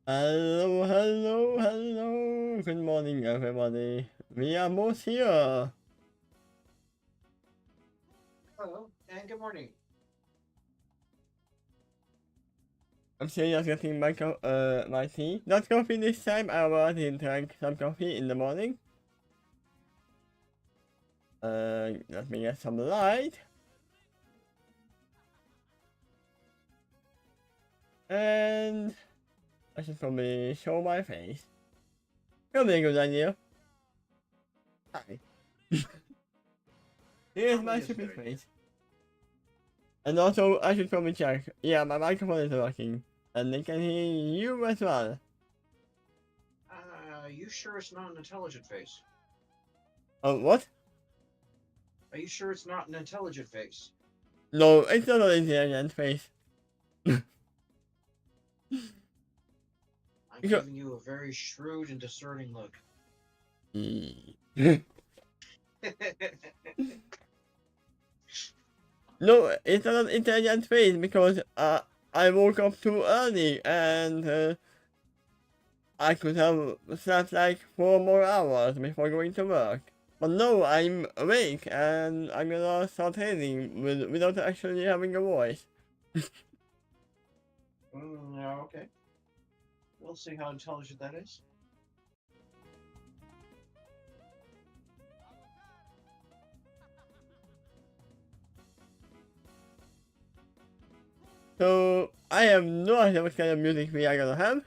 Hello, hello, hello. Good morning, everybody. We are both here. Hello, and good morning. I'm still just getting my tea. Not coffee this time. I already drank some coffee in the morning. Let me get some light. And I should probably show my face. Probably a good idea. Hi. Here's my stupid face. And also, I should probably check. Yeah, my microphone is working. And they can hear you as well. You sure it's not an intelligent face? Oh, what? Are you sure it's not an intelligent face? No, it's not an intelligent face. I'm giving you a very shrewd and discerning look. No, it's not an intelligent face because I woke up too early and I could have slept like 4 more hours before going to work. But no, I'm awake and I'm gonna start hazing without actually having a voice. Yeah, okay. We'll see how intelligent that is. So I have no idea what kind of music we are gonna have.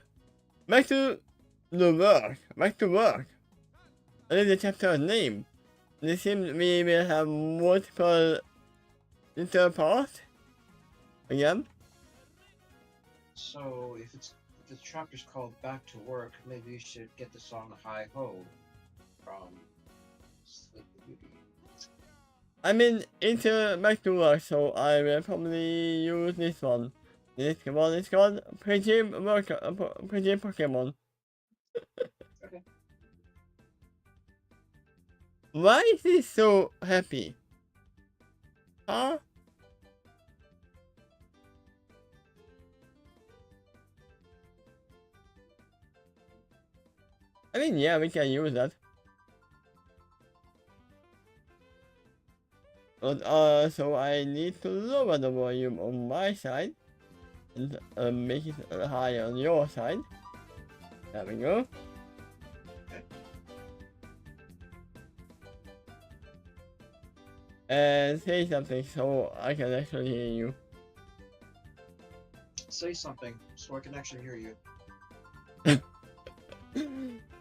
Back to the work. Back to work. That is the chapter's name. It seems we will have multiple interparts. Again. So if the chapter's called Back to Work, maybe you should get the song Hi Ho from Sleeping Beauty. I mean, it's back to work, so I will probably use this one. This one is called Prejim Pokemon. Okay. Why is he so happy? Huh? I mean, yeah, we can use that. But so I need to lower the volume on my side and make it higher on your side. There we go. And say something so I can actually hear you. Say something so I can actually hear you.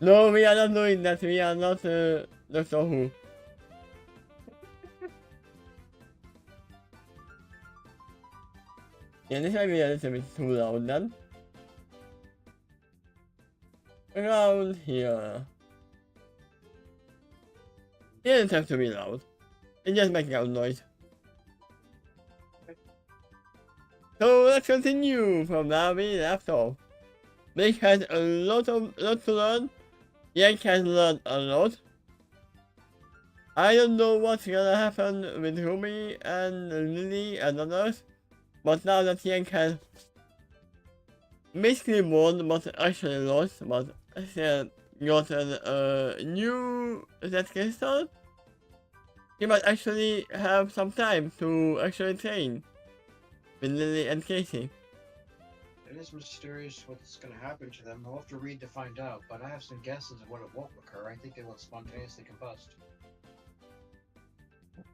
No, we are not doing that. We are not Doctor Who. Yeah, this might be a little bit too loud then. Around here. It doesn't have to be loud. It just makes loud noise. So let's continue from where we left off. Blake has a lot to learn. Yank has learned a lot. I don't know what's gonna happen with RWBY and Lily and others, but now that Yank has basically won but actually lost, but still gotten a new Zed crystal, he might actually have some time to actually train with Lily and Casey. It is mysterious what's going to happen to them. We'll have to read to find out, but I have some guesses of what it won't occur. I think it will spontaneously combust.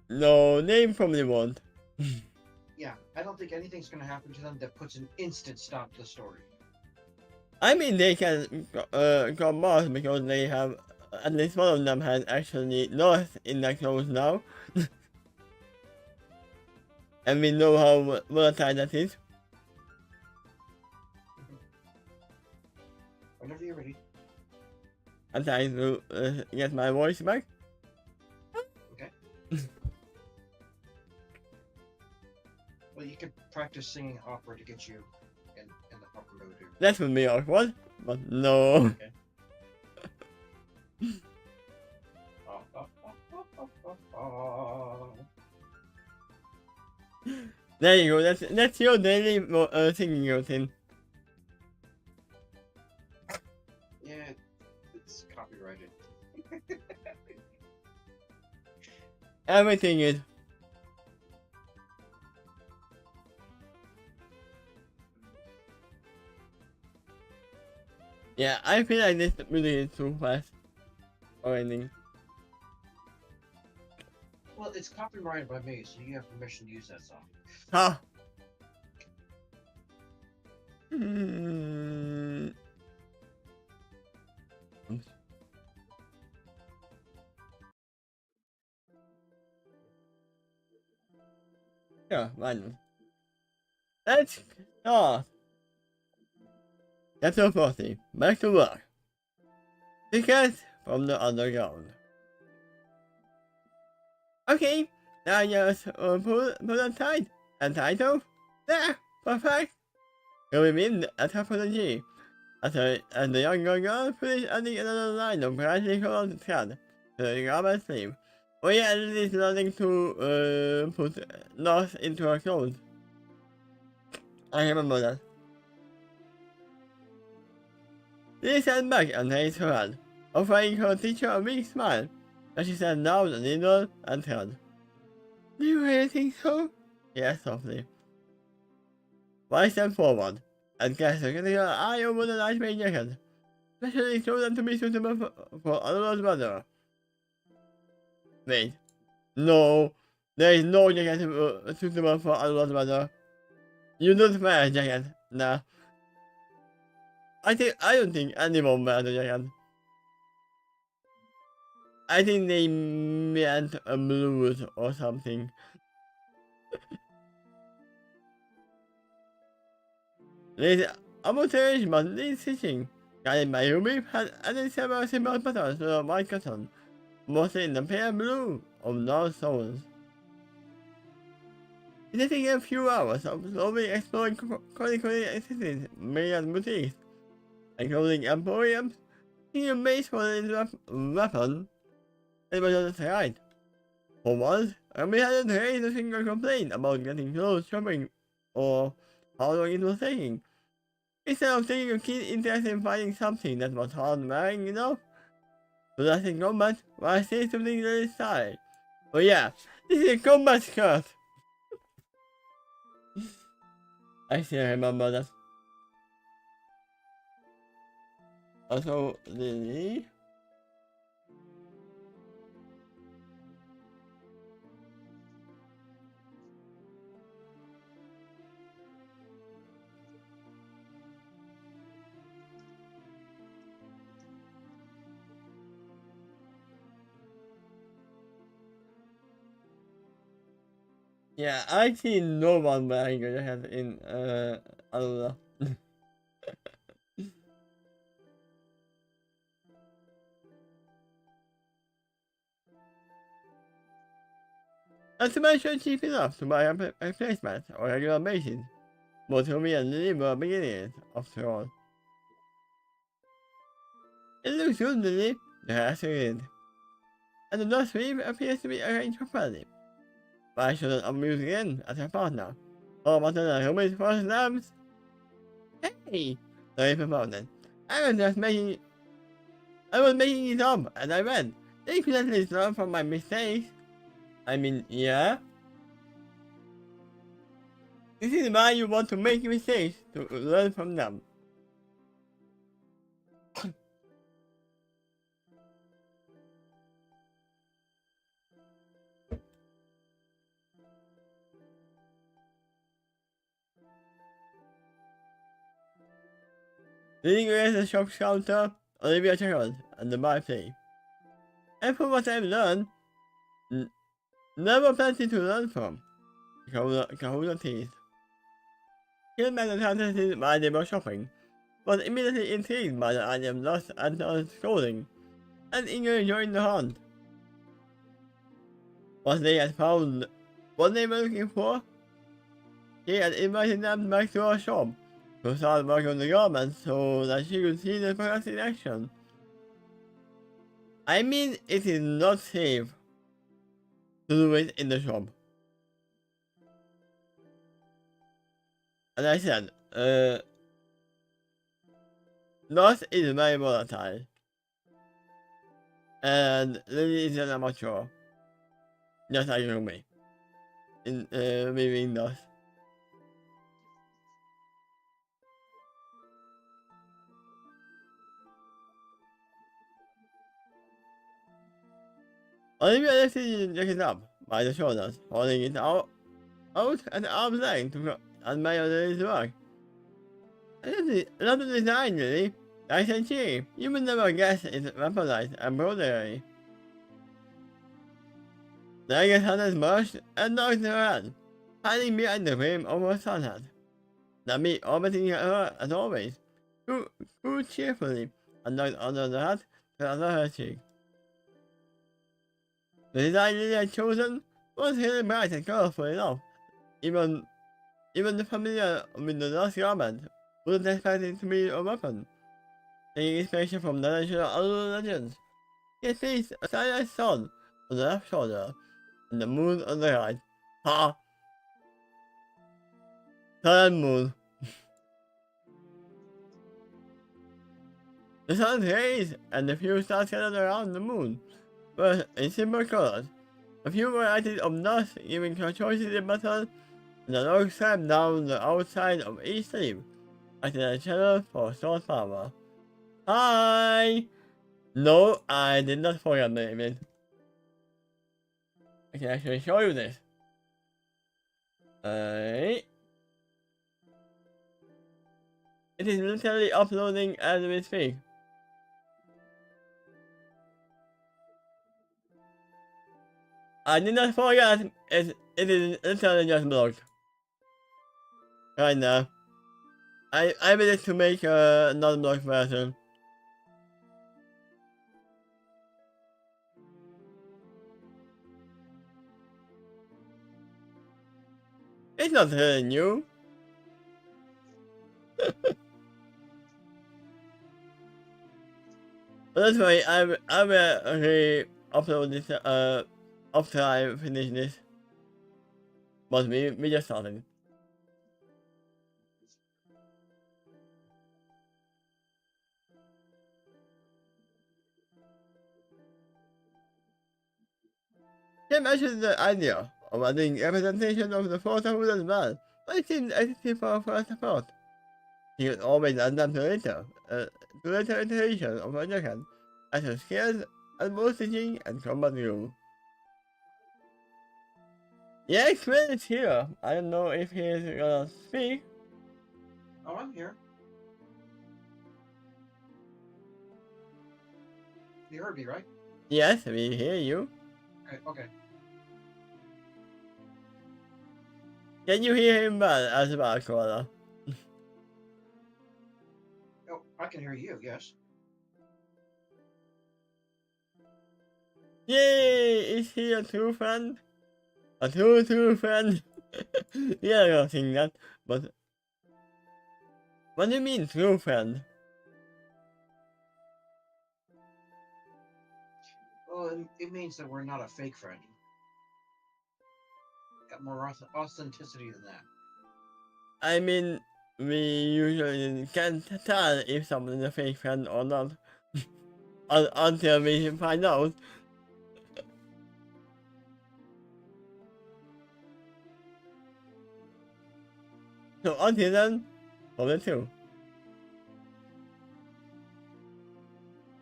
No, they probably won't. Yeah, I don't think anything's going to happen to them that puts an instant stop to the story. I mean, they can combust because they have, at least one of them has actually lost in their clothes now. And we know how volatile that is. Whenever you're ready. I'm trying to get my voice back. Okay. Well, you could practice singing opera to get you in the proper mood. That would be awkward, but no. Okay. There you go. That's your daily singing routine. Everything is. Yeah, I feel like this music is too fast or anything. Well, it's copyrighted by me, so you have permission to use that song. Huh. Hmm. Yeah, random. Let's start. Chapter 40. Back to work. Tickets from the underground. Okay, now just put aside and title. There, perfect. You will mean a top of the G. As the young girl finished adding another line of classical on the chat to the garbage sleeve. We added this learning to put loss into our clothes. I remember that. She sat back and raised her hand, offering her teacher a big smile, as she sat down a little and turned. Do you really think so? He asked softly. I stepped forward and cast a critical eye over the lightweight jacket, especially chosen to be suitable for Oliver's brother. Wait, no, there is no jacket suitable for Oliver's brother. You don't wear a jacket, nah. I don't think anyone wears a jacket. I think they meant a blues or something. This amateurish monthly stitching, guided by RWBY, had added several simple patterns to the white cotton, mostly in the pale blue of North Zones. It has taken a few hours of slowly exploring chronically existing myriad boutiques and clothing emporiums, seeking a base for this weapon. It was just right. For once, we hadn't raised a single complaint about getting clothes shopping or how long it was taking. Instead of taking a keen interest in finding something that was hard wearing enough to last in combat, while still something that is style. Oh yeah, this is a combat skirt! I still remember that. Also, Lily. Yeah, I see no one wearing a jacket in, I don't know. Not to mention cheap enough to buy a replacement on a regular basis. Both me and Lily were beginners, after all. It looks good, Lily, the hair agreed. And the nose sleeve appears to be arranged properly. But I shouldn't amuse again as her partner. Or what the humans for slams? Hey! Sorry for that. I was just making I was making it up and I read. They could at least learn from my mistakes. I mean, yeah. This is why you want to make mistakes, to learn from them. Leading away the shop counter, Olivia chuckled, and the bar played. And from what I've learned, never plenty to learn from. Kahuna teased. He met the counter while they were shopping, was immediately intrigued by the item lost and scolding, and eager to join the hunt. Once they had found what they were looking for, he had invited them back to our shop to start work on the garments so that she could see the products in action. I mean, it is not safe to do it in the shop. And I said, loss is very volatile. And Lily is an amateur. just like me. In living thus. Olivia lifted it up by the shoulders, holding it out at arm's length to admire his work. Not the design, really. I said she, you would never guess it's weaponized embroidery. The Aegis hunter smirched and knocked her head, hiding behind the rim of her sun hat. The meat orbiting her as always, grew cheerfully and knocked under the hat to under her cheek. The design Lily had chosen was really bright and colorful enough. Even the familiar with the lost garment wouldn't expect it to be a weapon. Taking inspiration from the legend of other legends, he sees a stylized sun on the left shoulder and the moon on the right. Ha! Sun and moon. The sun's rays and the few stars scattered around the moon were in similar colors. A few varieties of dust giving her choices in battle, and a log slammed down the outside of each sleeve, acting as a channel for source power. Hi! No, I did not forget the image. I can actually show you this. It is literally uploading as we speak. I did not forget, it is literally just blocked. Right now. I managed to make a non-blocked version. It's not really new. But that's why I will re-upload this after I finish this. But we just started. He mentioned the idea of adding representation of the fatherhood as well, but it seemed excessive for first thought. He could always add them to later iteration of a jacket, as her skills and bow stitching and combat grew. Yeah, Quill is here. I don't know if he's gonna speak. Oh, I'm here. You heard me, right? Yes, we hear you. Okay. Can you hear him well as well, Koala? Oh, I can hear you, yes. Yay! Is he a true friend? A true friend? Yeah, I don't think that, but... What do you mean, true friend? Well, it means that we're not a fake friend. Got more authenticity than that. I mean, we usually can't tell if someone is a fake friend or not. Until we find out. So until then, only two.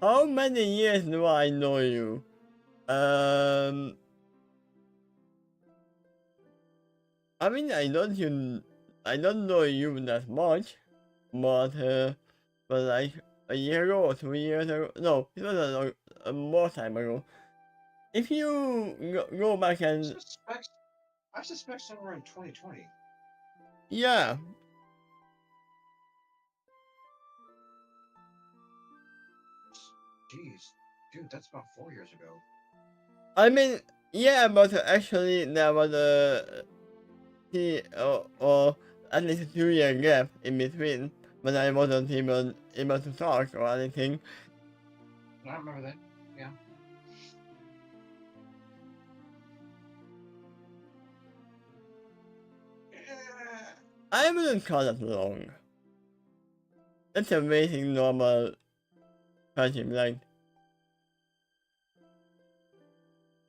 How many years do I know you? I mean, I don't know you that much, but like a year ago or 2 years ago, no, it was a more time ago. If you go back and I suspect somewhere in 2020. yeah, Jeez, dude, that's about 4 years ago. I mean, yeah, but actually there was or at least a 2 year gap in between when I wasn't even able to talk or anything. I remember that. Yeah. I wouldn't call it long. It's a basic normal friendship, like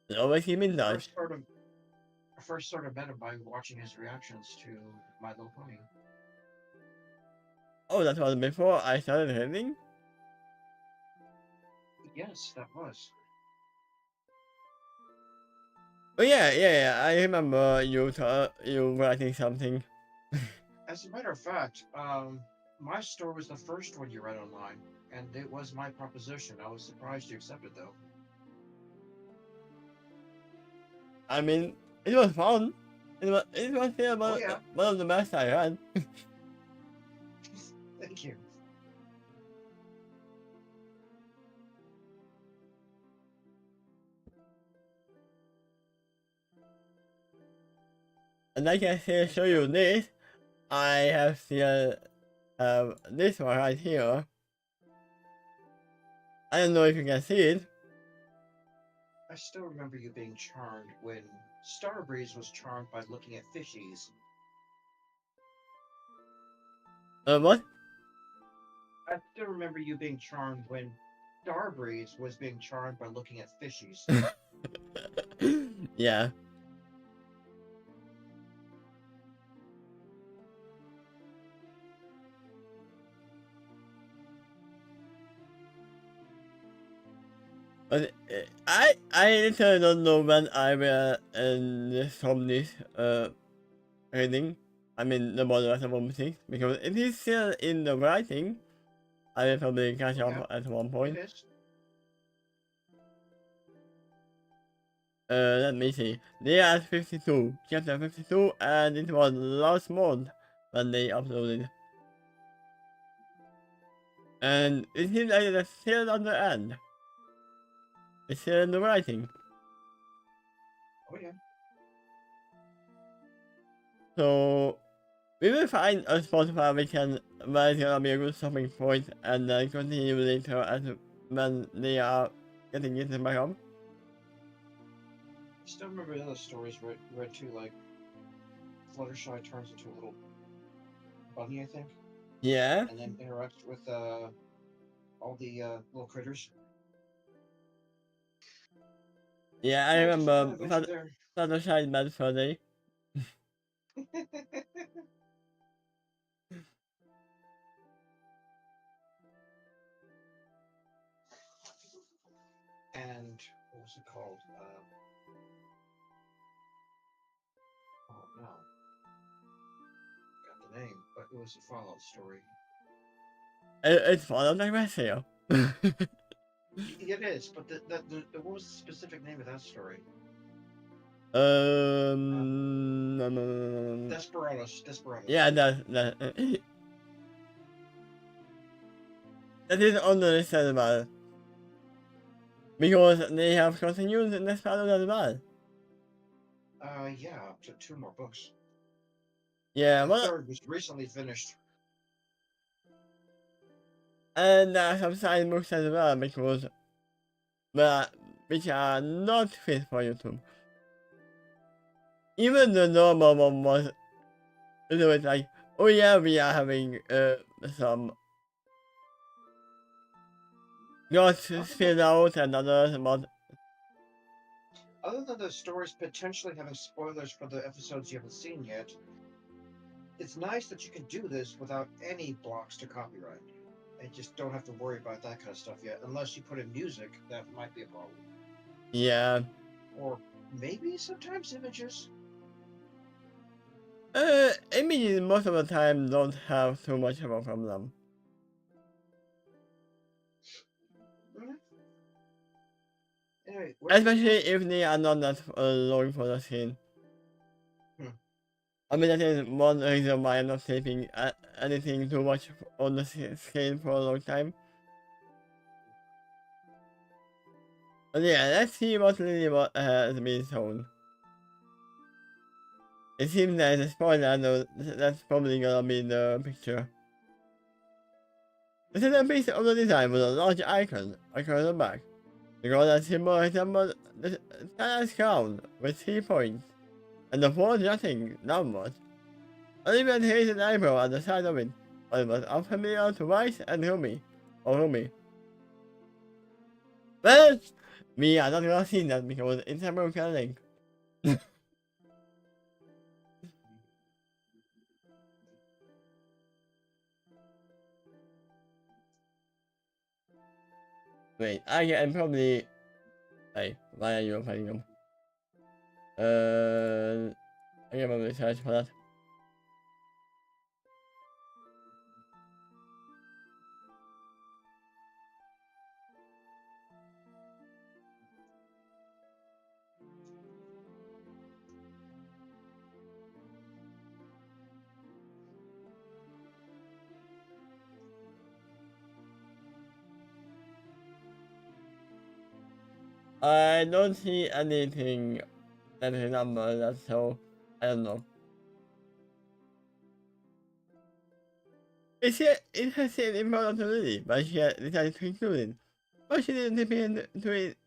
It always keep in touch. I first sort of met him by watching his reactions to My Little Pony. Oh, that was before I started reading? Yes, that was. Oh yeah, I remember you writing something. As a matter of fact, my story was the first one you read online, and it was my proposition. I was surprised you accepted, though. I mean, it was fun. It was still Oh yeah, one of the best I had. thank you. And I can still show you this. I have still this one right here. I don't know if you can see it. I still remember you being charmed when Starbreeze was charmed by looking at fishies. What? I still remember you being charmed when Starbreeze was being charmed by looking at fishies. Yeah. But I literally don't know when I will stop this reading. I mean the Boldores and Boomsticks, because it is still in the writing. I will probably catch up at one point. It is. Let me see. They are at 52, chapter 52, and it was last month when they uploaded. And it seems like it's still on the end. It's still in the writing. Oh yeah. So we will find a spot where we can, where it's gonna be a good stopping point, and then continue later as when they are getting into my home. I still remember the other stories read too, like Fluttershy turns into a little bunny, I think, Yeah, and then interacts with all the little critters. yeah, I Yeah, just a fun remember adventure Fluttershy Bad Friday. there. And what was it called? Oh no, got the name, but it was a Fallout story. It's fun, I'm like right. It is, but what was the specific name of that story? No. Desperados. Yeah, that that is understandable. Because they have continued in this battle as well. Yeah, up to 2 more books. Yeah, The well, third was recently finished. and there are some side books as well, because, well, which are not fit for YouTube. Even the normal one was a little bit like, oh yeah, we are having some gods spilled out and others, but Other than the stories potentially having spoilers for the episodes you haven't seen yet, it's nice that you can do this without any blocks to copyright. And just don't have to worry about that kind of stuff yet, unless you put in music, that might be a problem. yeah. Or maybe sometimes images. Images most of the time don't have too much of a problem. Anyway, Especially if they are not that long for the scene. I mean, that is one reason why I'm not taping anything too much on the screen for a long time. But yeah, let's see what really has been shown. It seems there's a spoiler, though that's probably gonna be in the picture. This is a piece of the design with a large icon across the back. The golden symbol resembles the Sky's crown with 3 points, and the 4 jutting downwards. Even here is an eyebrow at the side of it, almost unfamiliar to Rice and Rumi, or Rumi. Well, We are not gonna see that because it's a broken link. Wait, I can probably. Hey, why are you opening them? I can probably search for that. I don't see anything that is a number, that's so I don't know. It has said in front of the lady, but she had decided to include it. But she didn't appear to it.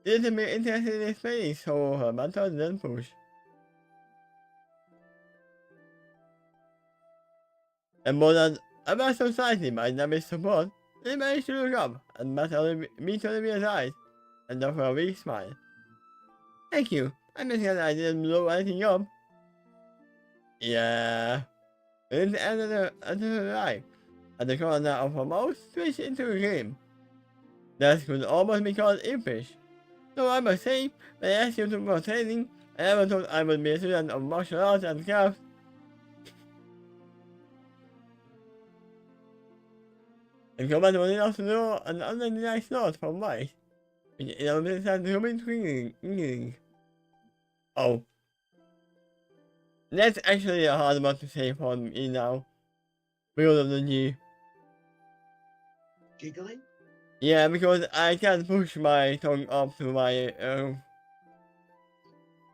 Didn't appear interested in explaining, so her mentor didn't push. And more than a master society might not be support, they managed to look up and meet Olivia's eyes and offer a weak smile. Thank you. I'm just glad I didn't blow anything up. Yeah. It's the end of the line. At the corner of her mouth switched into a grin. That could almost be called impish. So I must say, when I asked you to for training, I never thought I would be a student of martial arts and crafts. And Commander was enough to know an unrealized note from Mike. It almost had human thinking. Oh. That's actually a hard one to say for me now. Because of the G. Giggling? Yeah, because I can't push my tongue up to my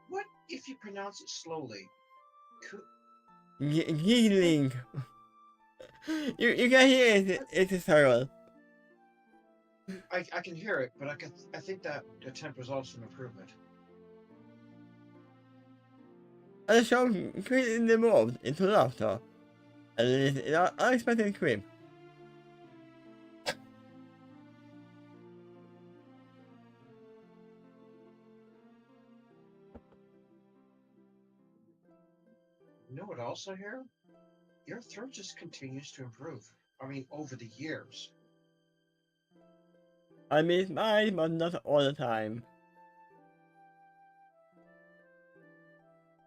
What if you pronounce it slowly? giggling. You can hear it. It's terrible. I can hear it, but I think that attempt was also an improvement. And the show quickly evolved into laughter. And it is an unexpected scream. You know what else I hear? Your throat just continues to improve. I mean, over the years. I miss mine, but not all the time.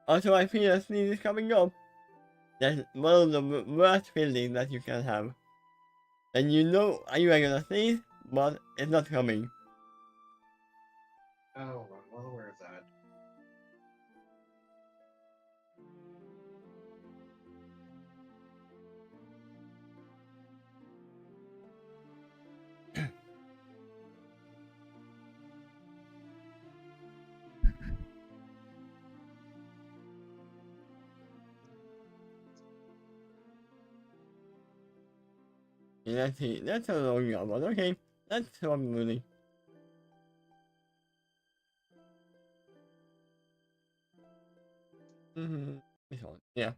Also, I feel a sneeze is coming up. That's one of the worst feelings that you can have. And you know you are gonna sneeze, but it's not coming. Oh, I'm well aware of that. Let's see, that's a long job, but okay. That's one movie. This one, yeah.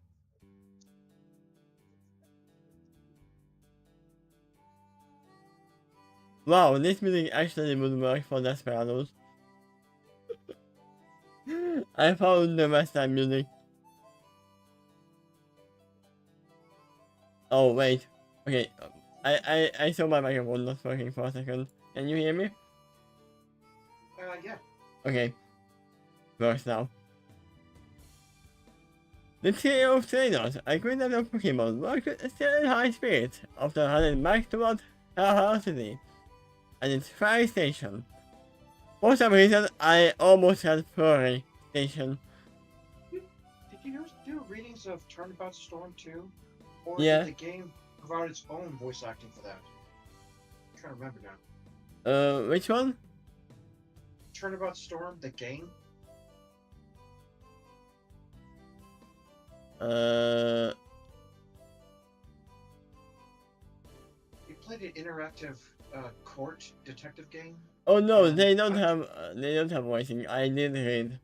Wow, this music actually would work for Desperados. I found the Western music. Oh, wait. Okay, I saw my microphone not working for a second. Can you hear me? Yeah. Okay. Works now. The trio of trainers, a great level of Pokemon, were still in high spirits after heading back towards Hellhouse City and its fire station. For some reason, I almost had Furry Station. Did you do readings of Turnabout Storm 2? Or Yeah. did the game provide its own voice acting for that? I'm trying to remember now. Which one? Turnabout Storm, the game? You played an interactive court detective game? Oh no, they don't have voicing. I did read.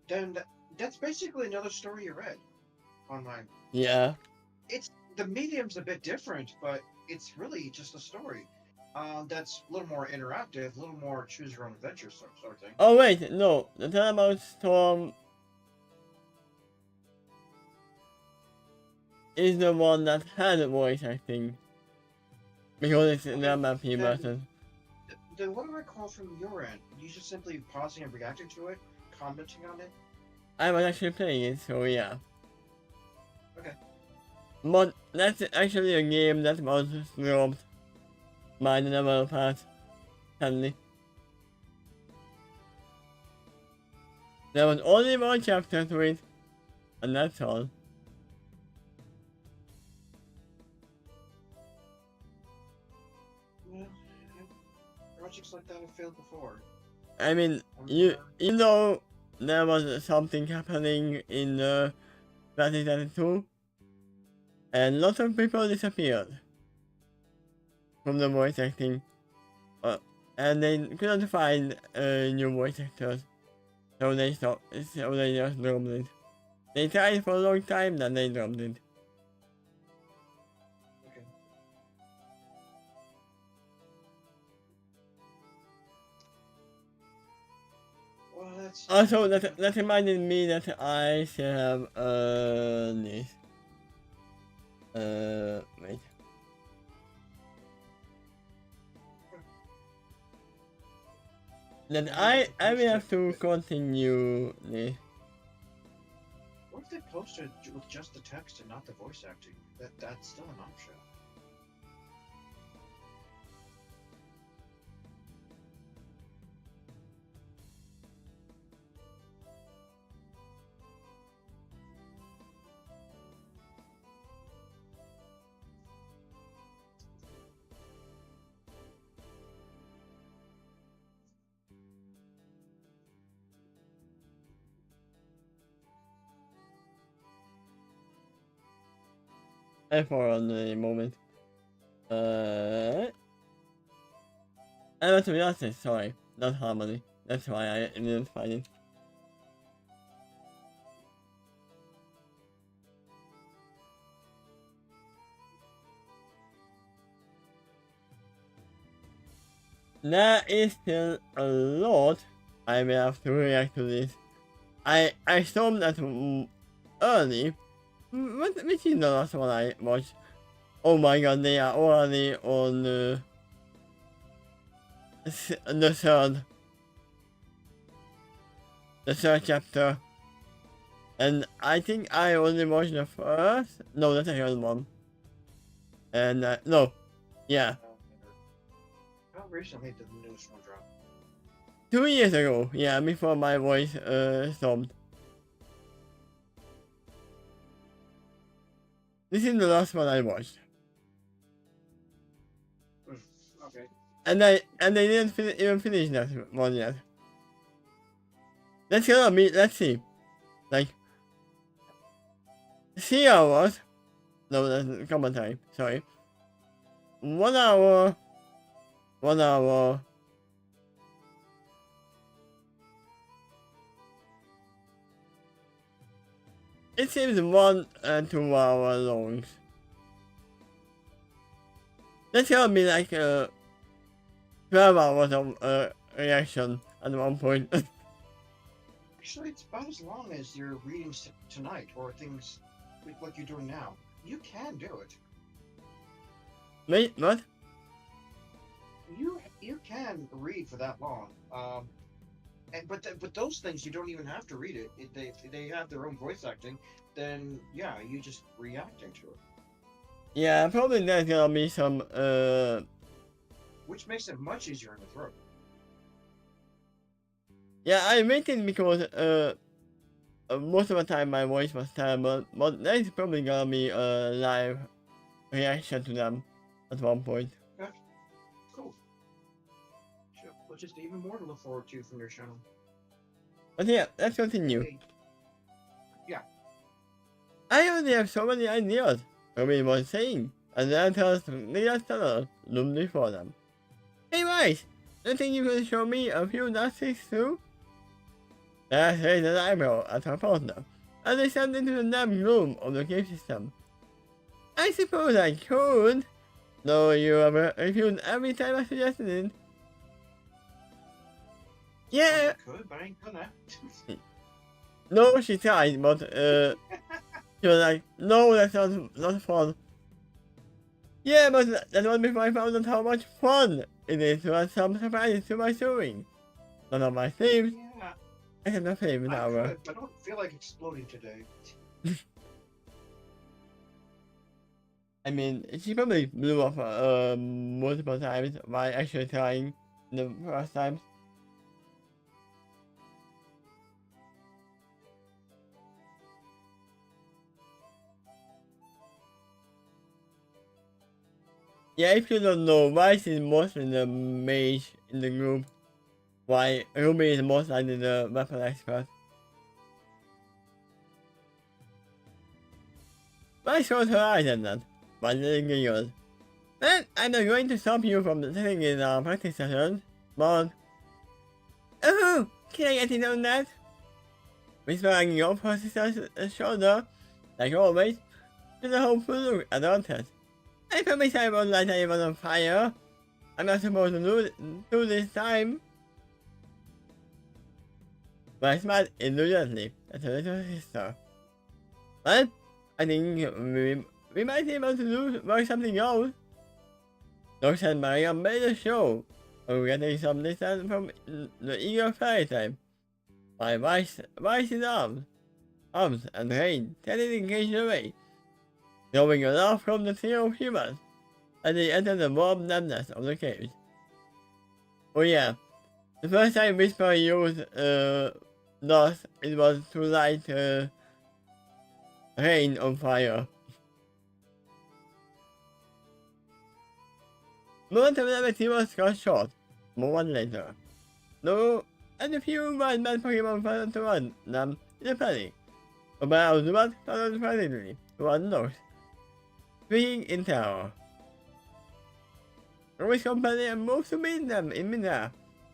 Then that's basically another story you read online. Yeah. The medium's a bit different, but it's really just a story. That's a little more interactive, a little more choose your own adventure sort of thing. Oh wait, no, the thing about Storm is the one that had a voice acting. Because it's an Okay, MLP version. then what do I recall from your end? You just simply pausing and reacting to it, commenting on it? I was actually playing it, so yeah. Okay. But that's actually a game that was dropped by the developers, sadly. There was only one chapter to it, and that's all. Yeah, projects like that have failed before. I mean, you know there was something happening in 2022, and lots of people disappeared from the voice acting, and they couldn't find new voice actors, so they stopped. So they just dropped it. They tried for a long time, then they dropped it. Okay. Well, that's Also, that reminded me that I still have this. Wait. Then I will have to continue this. What if they posted with just the text and not the voice acting? That's still an option. For on the moment. I want to be honest, sorry, not harmony. That's why I didn't find it. There is still a lot I will have to react to this. I stormed that early. Which is the last one I watched? Oh my god, they are already on the third chapter. And I think I only watched the first. No, that's the third one. And no, yeah. How recently did the newest one drop? 2 years ago, yeah, before my voice stopped. This is the last one I watched. Okay. And they didn't even finish that one yet. Let's see. Like 3 hours. No, that's commentary, sorry. 1 hour. 1 hour. It seems 1 and 2 hour long. That's gonna be like 12 hours of reaction at one point. Actually, it's about as long as your readings tonight or things like what you're doing now. You can do it. Wait, what? You can read for that long. But those things you don't even have to read it. If they have their own voice acting, then yeah, you just reacting to it. Yeah, probably there's gonna be some Which makes it much easier in the throat. yeah, I waited because most of the time my voice was terrible, but there's probably gonna be a live reaction to them at one point. Okay. Cool. Sure. Which is even more to look forward to from your channel. But yeah, let's continue. Okay. Yeah. I already have so many ideas. Ruby was saying, and then tells the tunnel room before them. Hey guys, don't think you can show me a few Nazis too? There raised an eyebrow at her partner, and they stepped into the damn room of the cave system. I suppose I could, No, you have refused every time I suggested it. Yeah! I could, but I ain't gonna. No, she tried, but she was like, no, that's not fun. Yeah, but that was before I found out how much fun it is to add some surprises to my sewing. None of my sleeves. Yeah, I have no favorite I hour. could, but I don't feel like exploding today. I mean, she probably blew up multiple times by actually trying the first time. Yeah, if you don't know, Vice is mostly the mage in the group, while Ruby is most likely the weapon expert. Vice shows her eyes at that, but didn't get yours. Then I'm not going to stop you from sitting in our practice sessions, but... Oh, can I get in on that? Whispering over her sister's shoulder, like always, with a hopeful look at the test. I promise I won't light anyone on fire. I'm not supposed to do this time. But I smiled indulgently at her little sister. Well, I think we might be able to work something out. Dogs and Maria made a show of getting some distance from the eager fairy type. My vice in arms and rain, telling the cage away, showing a laugh from the trio of humans as they entered the warm dampness of the cave. Oh yeah, the first time Whisper used dust, it was to light rain on fire. Moment of levity was cut short, a moment later. No, and a few wild man Pokemon fell to run them in a panic. About the one followed frantically to unlock, speaking in terror. Ruby's company moved to meet them in midair,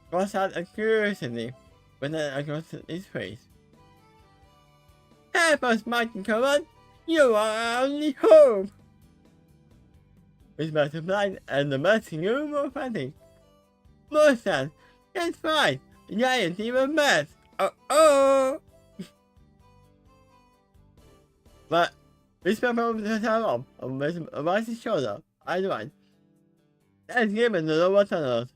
crossed out a curiosity when across his face. Help us, Martin Common! You are our only hope! Whisper supplied, and the melting room of frantic. Mustang, that's right! The giant even mess! Oh! But Whisper pulled herself up on Vice's shoulder, eyes wide. Let's give it the lower tunnels.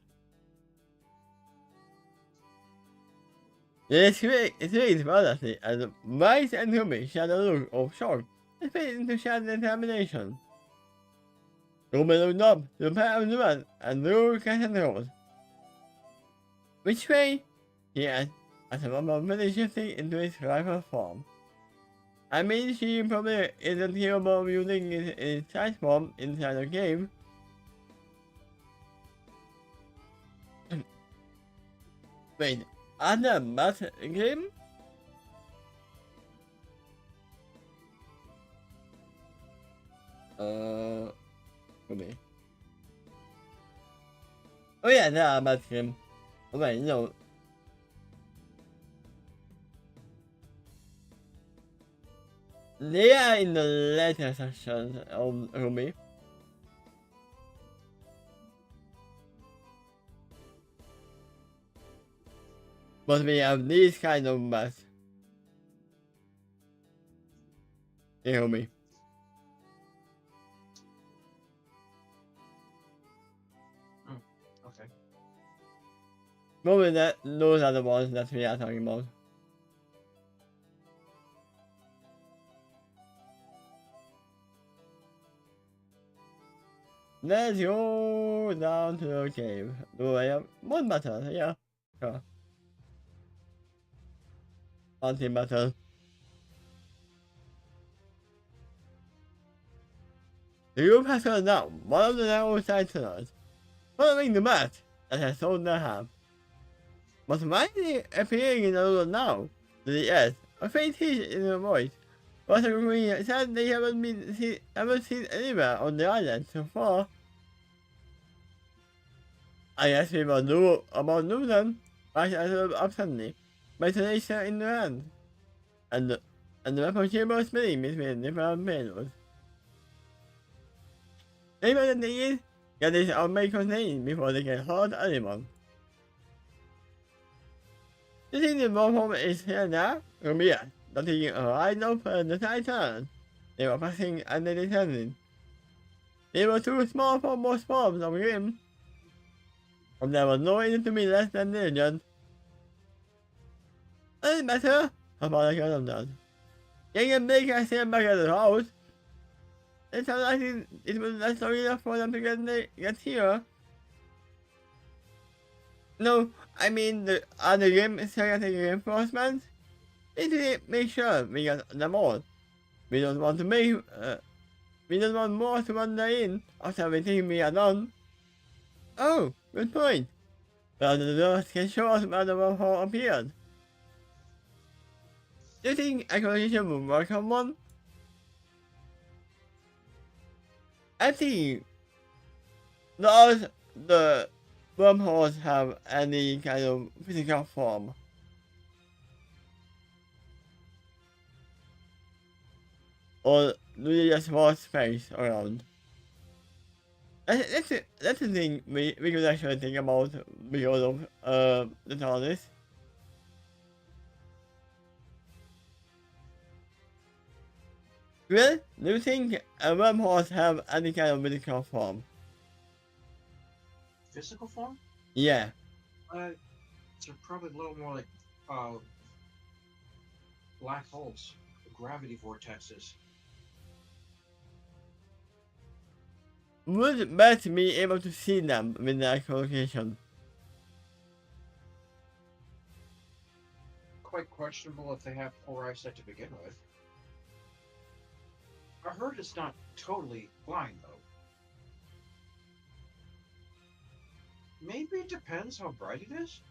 It reads modestly as Vice and Ruby shared a look of shock and faded into shared determination. Ruby looked up to the pair of the man and drew controls. Which way? He asked, as the robot finished shifting into his rifle form. I mean, she probably isn't capable of using it in its size form inside the game. Wait, are there bats in the game? Okay. Oh yeah, there are bats in the game. Okay, no. They are in the later sections of RWBY. But we have these kind of bats in RWBY. Okay. Probably those are the ones that we are talking about. Let's go down to the cave. Do I have one button? Yeah, sure. Hunting button. The group has gone down one of the narrow side tunnels, following the map that has shown their hand. But finally appearing in the road now, to the earth, a faint hiss in her voice. But the queen said they haven't seen anywhere on the island so far. I guess we will do about noon then, I said absently, my tenacious in the hand, and the weapon chamber spinning between different payloads. Maybe the thing is, get this out may contain before they can hurt anyone. You think the wormhole is here now? Yes, not taking a wide open the side turn. They were passing and they determined. They were too small for most forms of him. And there was no reason to be less than diligent. Doesn't matter, her father could have done. Getting a big I stand back at the house. It sounds like it was not long enough for them to get here. No, I mean the other game is getting reinforcements. We need to make sure we get them all. We don't want to make we don't want more to wander in after everything we are done. Oh, good point. But the doors can show us where the wormhole appeared. Do you think acquisition will work on one? I think does the wormholes have any kind of physical form? Or do they just hold space around? That's the thing we could actually think about because of the TARDIS. Well, do you think wormholes have any kind of physical form? Physical form? Yeah. They're probably a little more like black holes, gravity vortexes. Would Beth be able to see them with the echolocation? Quite questionable if they have poor eyesight to begin with. I heard it's not totally blind, though. Maybe it depends how bright it is.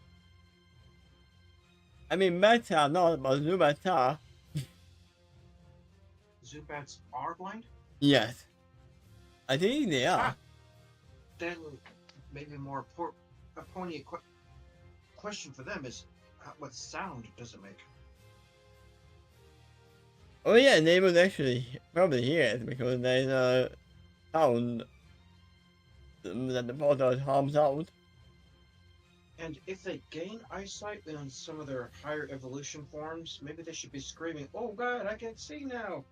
I mean, Beth are not, but Zubats are. Zubats are blind? Yes. I think they are. Then maybe more a poignant question for them is what sound does it make? Oh yeah, they would actually probably hear it because there's a sound that the portal harms out. And if they gain eyesight in some of their higher evolution forms, maybe they should be screaming, "Oh God, I can see now!"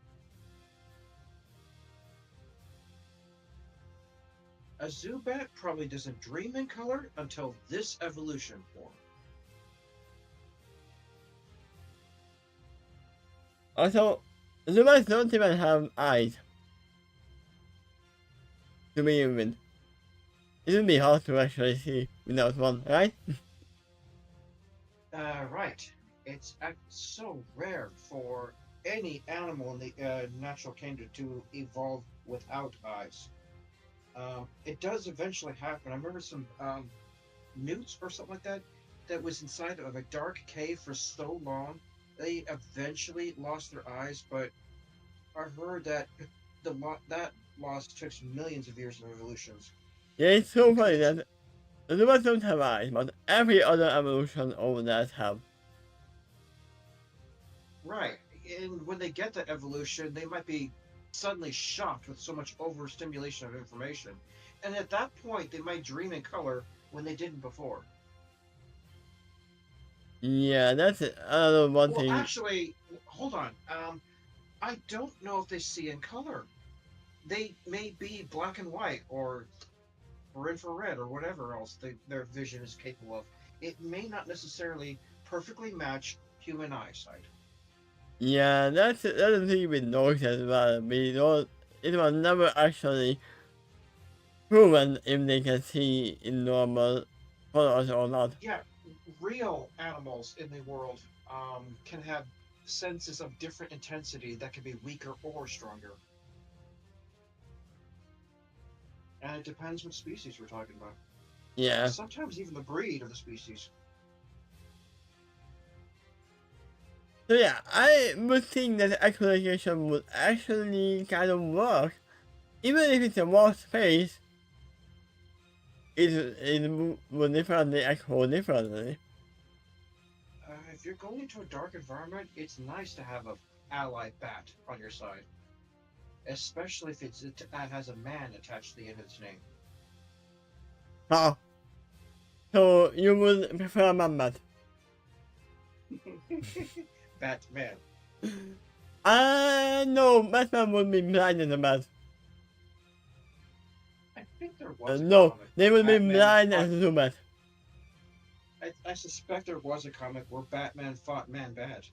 A Zubat probably doesn't dream in color until this evolution form. Also, Zubats don't even have eyes to begin with. It would be hard to actually see without one, right? Right. It's so rare for any animal in the natural kingdom to evolve without eyes. It does eventually happen. I remember some newts or something like that that was inside of a dark cave for so long. They eventually lost their eyes, but I heard that that loss took millions of years of evolutions. Yeah, it's so funny that Zubats don't have eyes, but every other evolution over that have. Right. And when they get that evolution, they might be suddenly shocked with so much overstimulation of information. And at that point, they might dream in color when they didn't before. Yeah, that's another one Well, thing. actually, hold on. I don't know if they see in color. They may be black and white or infrared or whatever else their vision is capable of. It may not necessarily perfectly match human eyesight. Yeah, that's the thing with dogs as well. It was never actually proven if they can see in normal colors or not. Yeah, real animals in the world can have senses of different intensity that can be weaker or stronger. And it depends what species we're talking about. Yeah. Sometimes even the breed of the species. So yeah, I would think that echolocation would actually kind of work. Even if it's a warp space, it would differently echo differently. If you're going into a dark environment, it's nice to have a ally bat on your side. Especially if it has a man attached to the end of its name. Huh. So you would prefer Man-Bat? Batman. No, Batman would be blind as a bat. I think there was a No, comic they where would be Batman blind fought. as a Zubat. I suspect there was a comic where Batman fought Man-Bat.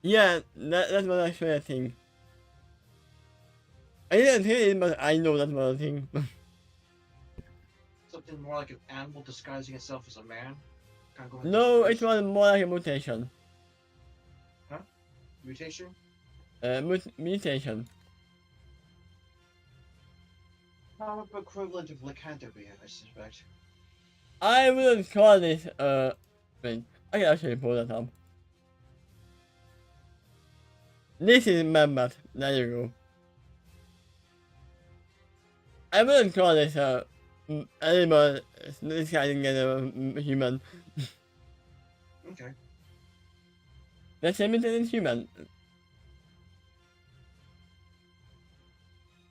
Yeah, that was actually a thing. I didn't hear it, but I know that was a thing. Something more like an animal disguising itself as a man. Kind of going No, it was more like a mutation. mutation. Mutation. Comic book equivalent of lycanthropy, I suspect. I wouldn't call this, wait, I can actually pull that up. This is Man-Bat, there you go. I wouldn't call this, animal disguising as a human. Okay. That's imitating human.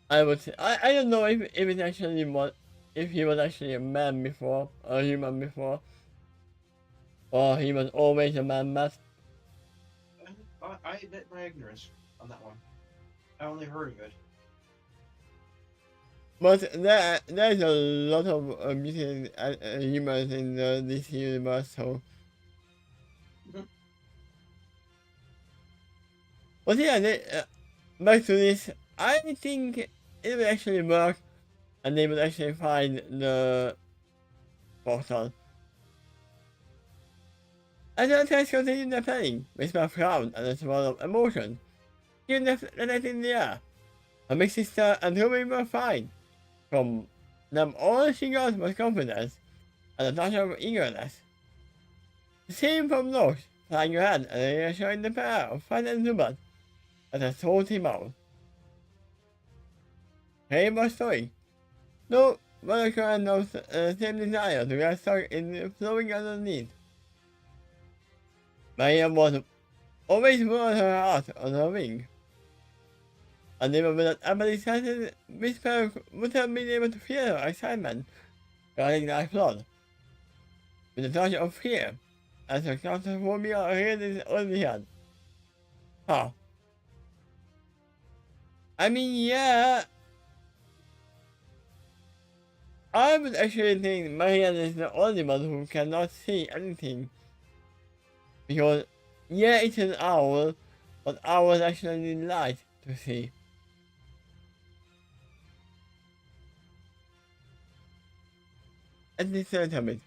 I would say, I don't know if it actually was, if he was actually a man before, or a human before, or he was always a Man-Bat. I admit my ignorance on that one. I only heard of it. But there's a lot of mutated humans in this universe, so. Mhm. But yeah, back to this, I think it will actually work, and they will actually find the portal. And then let's continue the playing with my frown and a swirl of emotion. Even if let in the air. My big sister and Ruby were fine. From them all she got was confidence and a touch of eagerness. The same from Rose, flying around and reassuring the pair of Fun and Zubat as a salty mouth. Same was story. No, Monica and those same desire to get stuck in flowing underneath. Maria was always wore her heart on her wing. And even without Emily excited, Miss Pearl would have been able to feel her excitement guarding that flood. With a touch of fear, as her claustrophobia reared only head. Huh. I mean, yeah. I would actually think Marianne is the only one who cannot see anything. Because, yeah, it's an owl, but owls actually need light to see. At least a little bit.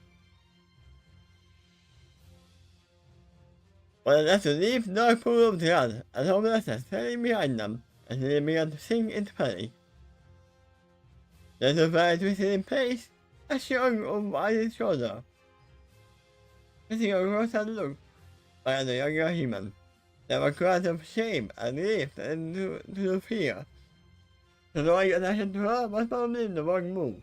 But that's a deep dark pool of dread and hopelessness trailing behind them as they began to sink into panic. There's a very twisted in place, a shrug over his shoulder. Getting a closer look by the younger human. There were cries of shame and relief and to fear. So drawing attention to her was probably the wrong move.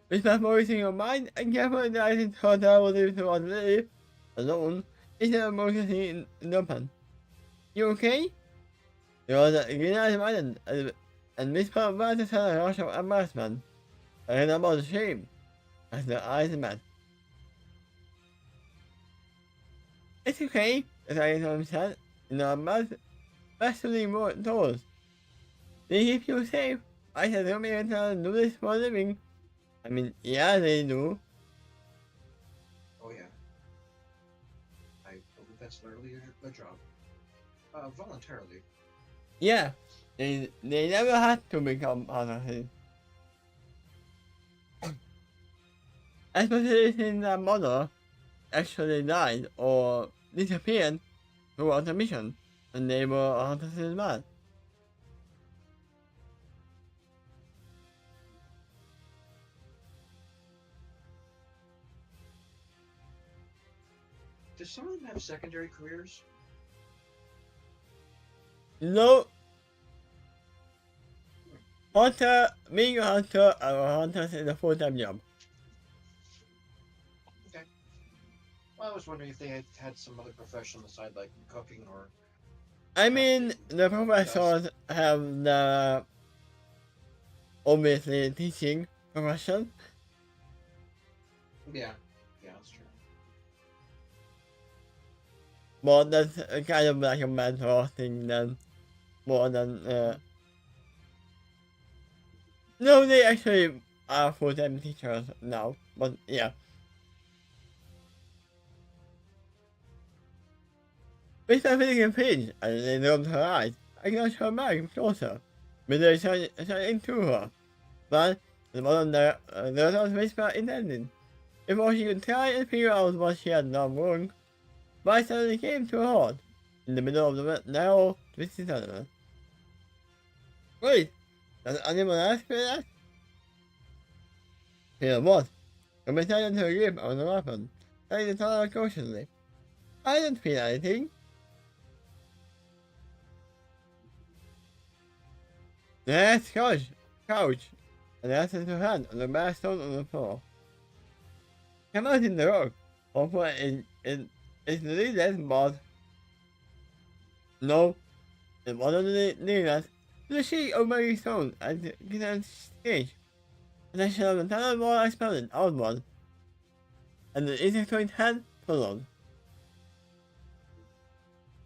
With memorizing your mind and carefully analyzing how that will leave to live alone instead of focusing in the open. You okay? You are the green-eyed man and Miss Pearl tried to tell a rush of embarrassment and about shame as their eyes met. It's okay, as I said, in our massively more toes. They keep you safe. I said don't make do this for a living. I mean, yeah, they do. Oh yeah. I believe that's literally their job. Voluntarily. Yeah, they never had to become part of it. Especially since their mother actually died or disappeared throughout the mission, and they were out of his man. Do some of them have secondary careers? No. Hunter, being a hunter, or hunters is a full-time job. Okay. Well, I was wondering if they had some other profession on the side, like cooking or. I mean, the professors have the obviously teaching profession. Yeah, that's true. But that's kind of like a mentor thing than more than no, they actually are full-time teachers now, but yeah. We start feeling impinged, and they rubbed her eyes. I got her back closer, but they shut into her. But the bottom there was whisper intended. Before she could try and figure out what she had done wrong, Vi suddenly came to a halt, in the middle of the narrow, twisted tunnel. Wait, does anyone ask me that? Here what? Come beside into a grip on the weapon, turning the tunnel cautiously. I don't feel anything. Yes, couch, and rested her hand on the bare stone on the floor. Come out in the rock, hopeful it's really less but no, it wasn't near us. The sheet of burning stone at the kitchen stage. The section of the tunnel wall expanded outward, and the insectoid hand followed.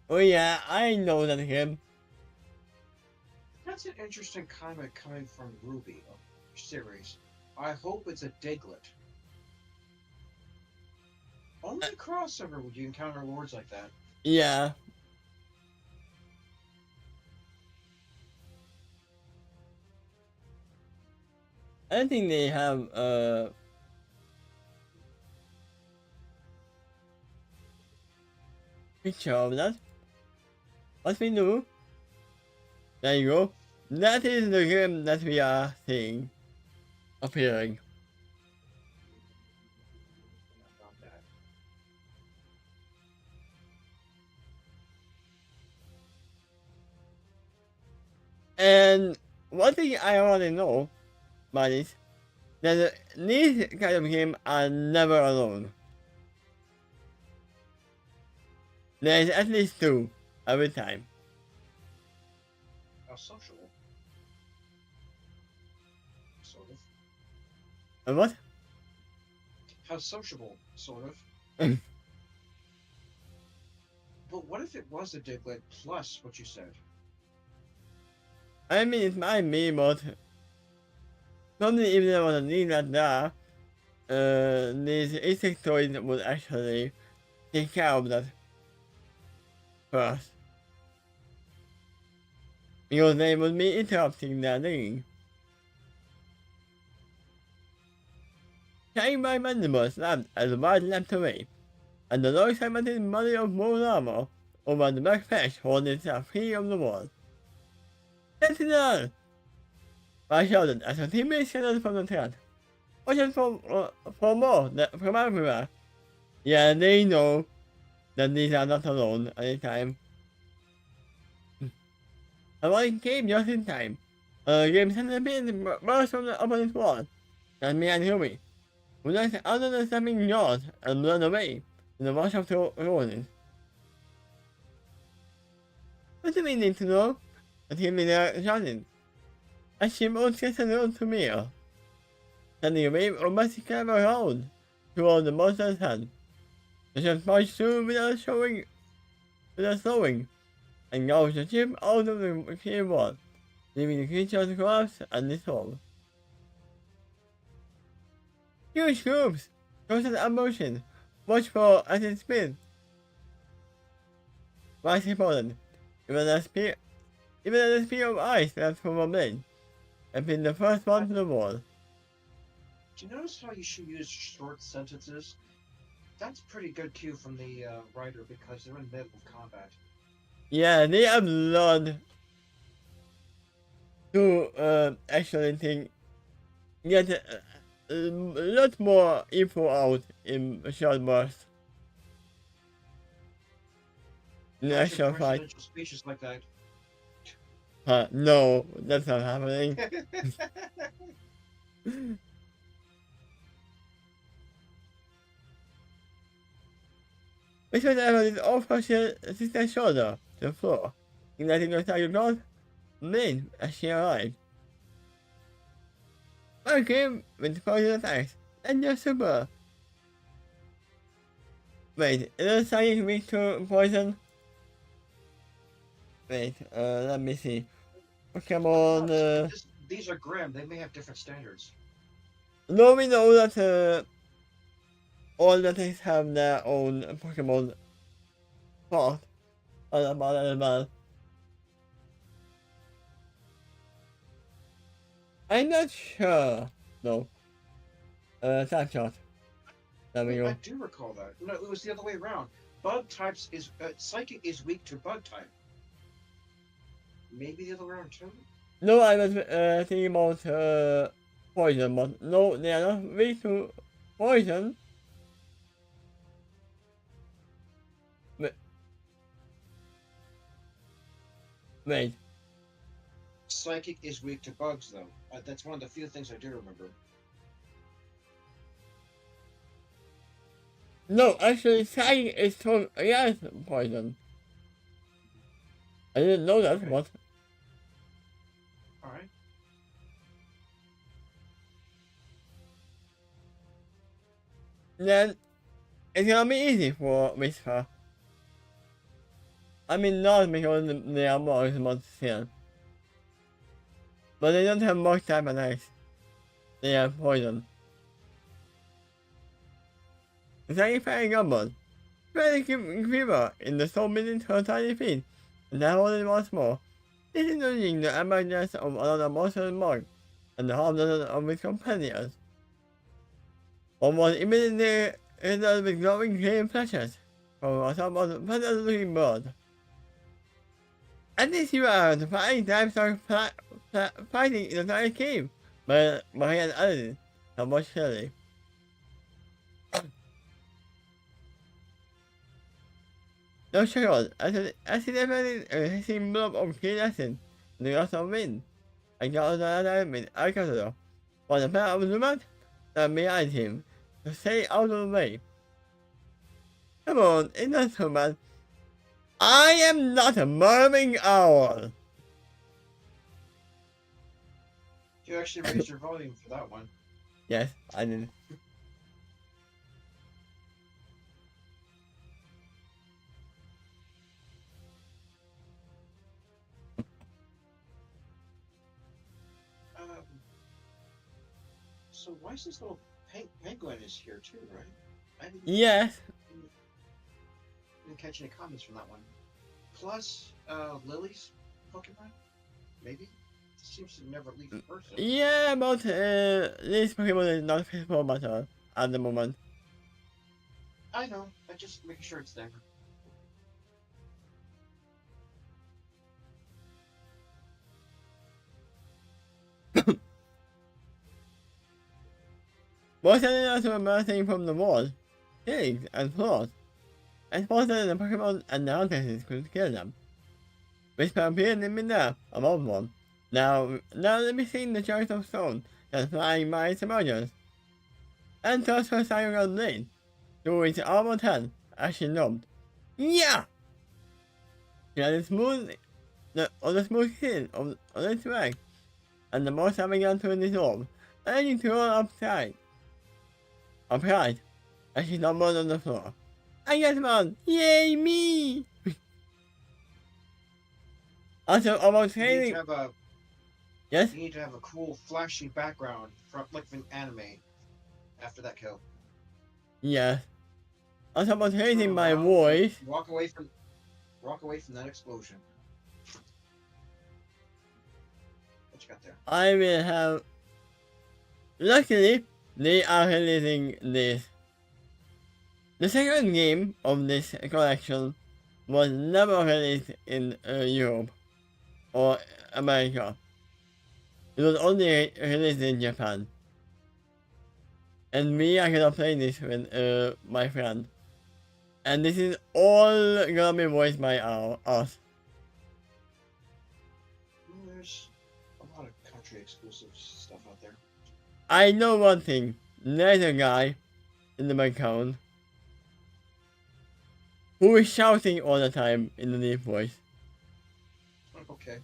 Oh yeah, I know that him. That's an interesting comment coming from RWBY series. I hope it's a Diglett. Only a crossover would you encounter words like that. Yeah. I don't think they have picture of that. What we do? There you go. That is the game that we are seeing appearing. Not that. And one thing I already know about this, that these kind of games are never alone. There is at least two every time. How sociable. Sort of. And what? How sociable, sort of. But what if it was a Diglett plus what you said? I mean, it might be, but probably if there was a need that there, these insectoids would actually take care of that first. Because they would be interrupting their digging. Carrying by mandibles snapped as the ride leapt away, and the long segmented body of bone armor over the black patch holding itself free of the wall. Sentinel! I shouted as her teammates scattered from the threat. Watch out for more from everywhere. Yeah, they know that these are not alone at the time. And one came just in time. Game centipede burst from the opponent's wall, and me and Huey, who knelt under the stabbing jaws and blown away in the rush of ruins. What do we need to know? The team leader shouted. As she moved the road to me, sending a wave of massacre around toward the monster's head. The ship marched through without slowing, and gouged the ship out of the clear wall, leaving the creature to collapse and dissolve. Huge groups, constant emotion, watchful at its speed. Vice reported, even as a spear of ice left from a blade, and been the first one to the wall. Do you notice how you should use short sentences? That's pretty good cue from the writer because they're in the middle of combat. Yeah, they have learned to actually get a lot more info out in a short burst. In the actual fight. Presidential speeches like that. No, that's not happening. Because I his off her sister's shoulder to the floor, igniting her target north main as she arrived. Okay, with poison attacks. And you're super. Wait, is it psychic weak to poison? Wait, let me see. Pokemon, These are Grim. They may have different standards. no, we know that, all the things have their own Pokemon thought about it as well. I'm not sure, though. Tap shot. There we Wait, I go. do recall that. No, it was the other way around. Bug types is Psychic is weak to Bug type. Maybe the other way around too. No, I was thinking about poison, but no, they are not weak to poison. Wait. Wait. Psychic is weak to bugs, though. That's one of the few things I do remember. No, actually, psychic is told against poison. I didn't know that, Okay. but All right. then it's gonna be easy for Whisper. I mean, not because they are more smart still. But they don't have much type attacks. They have poison. Psychic Fairy Gumball. Fairy Quiver in the soul within her tiny feet. And that only once more. This is using the emergence of another monster mark and the harmlessness of its companions. Almost immediately it does with glowing green flashes from a somewhat feathered looking bird. At least you are the fighting types are fighting in a tiny cave, but Marianne added somewhat silly. No shakes, as he definitely a hissing blob of green acid in the gust of wind. I got another with Alcatraz, for the pair of Zumat stand behind him to stay out of the way. Come on, it's not so bad. I am not a murmuring owl. You actually raised your volume for that one. Yes, I did. So why is this little penguin is here too, right? Yes. Didn't catch any comments from that one. Plus, Lily's Pokemon? Maybe? Seems to never leave the person. Yeah, but this Pokemon is not physical matter at the moment. I know. I just making sure it's there. Most animals are emerging from the wall, pigs and claws, and spotted the Pokemon and the hunters could kill them. Whisper appeared in midair above one. Now let me see the choice of stone that's flying by its emergence. And tossed her Cybergun blade to its armored head as she nobbed. Yeah! She had a smooth on the smooth skin on its back, and the monster began to dissolve, landing to her upright, as she stumbled on the floor. I got one! Yay, me! After almost hitting. Yes? You need to have a cool, flashy background from like an anime after that kill. Yes. After almost hating my voice. Walk away from that explosion. What you got there? I will have. Luckily, they are releasing this. The second game of this collection was never released in Europe or America. It was only released in Japan. And me, I cannot play this with my friend. And this is all gonna be voiced by us. There's a lot of country exclusive stuff out there. I know one thing. There's a guy in the background who is shouting all the time in the deep voice. Okay.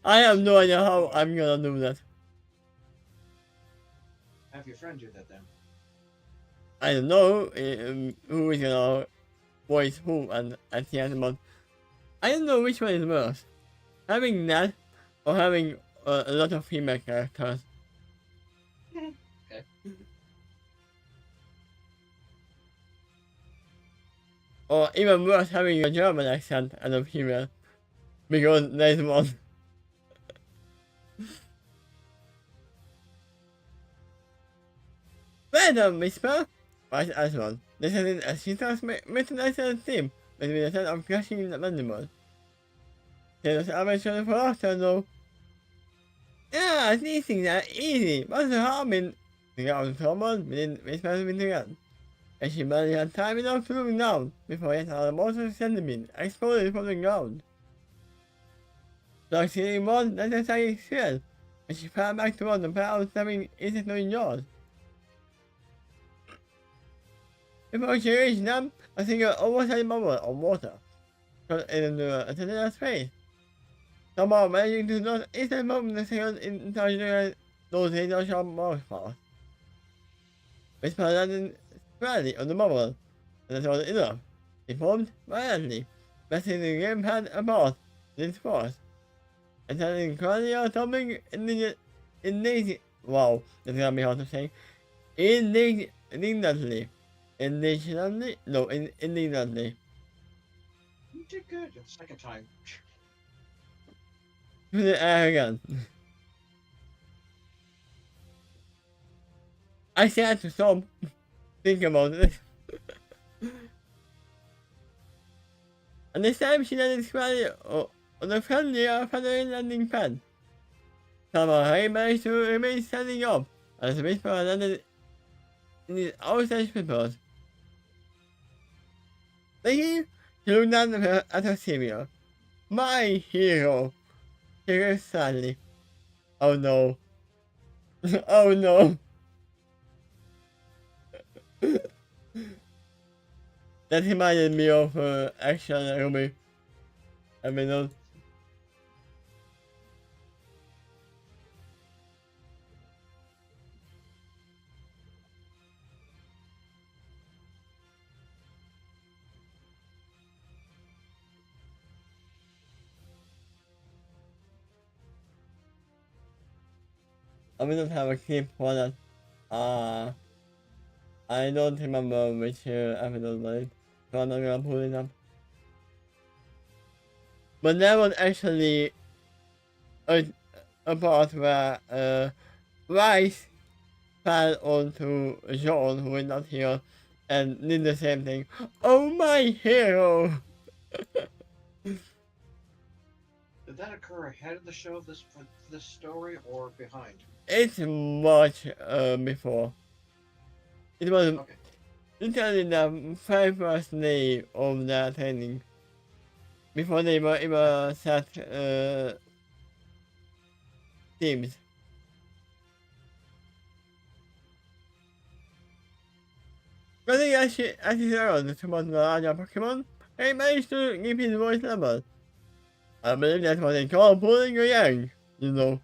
I have no idea how I'm gonna do that. have your friend do that then. I don't know who is gonna voice who and at the end month. I don't know which one is worse. Having that or having a lot of female characters. Okay. Or even worse, having a German accent and a female. Because there's one. Random Whisper was as one. This is a season's mythological theme between the set of crashing animals. There's amateur for us to know. Yeah, these things are easy. What's the harm in the ground someone within Whisper's winter gun? And she barely had time enough to look down before yet another monster sentiment exploded from the ground. Succeeding one necessary shell, and she fell back toward the pair of stabbing instantly jaws. Before she reached them, a single oversized bubble of water shot into a central space. Somehow managing to not instant moment the second intelligent those laser sharp marks pass. Whisper landed squarely on the bubble, and that was enough. It formed violently, pressing the gamepad apart with its force. And sending Claudia tumbling wow, that's gonna be hard to say. Indignantly. Indignantly. You did good the second time. To the air again. I had to stop. Think about it. And this time she landed squarely on the friendly feathery landing pad. Somehow Harry managed to remain standing up as the Whisper landed in his outside slippers. Thinking, she looked down at her savior. My hero! She goes sadly. Oh no. Oh no. That reminded me of Action RWBY. I mean, we don't have a clip for that. I don't remember which episode was it, so I'm not gonna pull it up. But that was actually a part where Rice fell onto John, who is not here, and did the same thing. Oh my hero! Did that occur ahead of the show, this story, or behind? It's much before. It was Okay. literally the very first day of the training. Before they were even set teams. Running as his around towards the larger Pokemon, he managed to keep his voice level. I believe that's what they call pulling a yang, you know.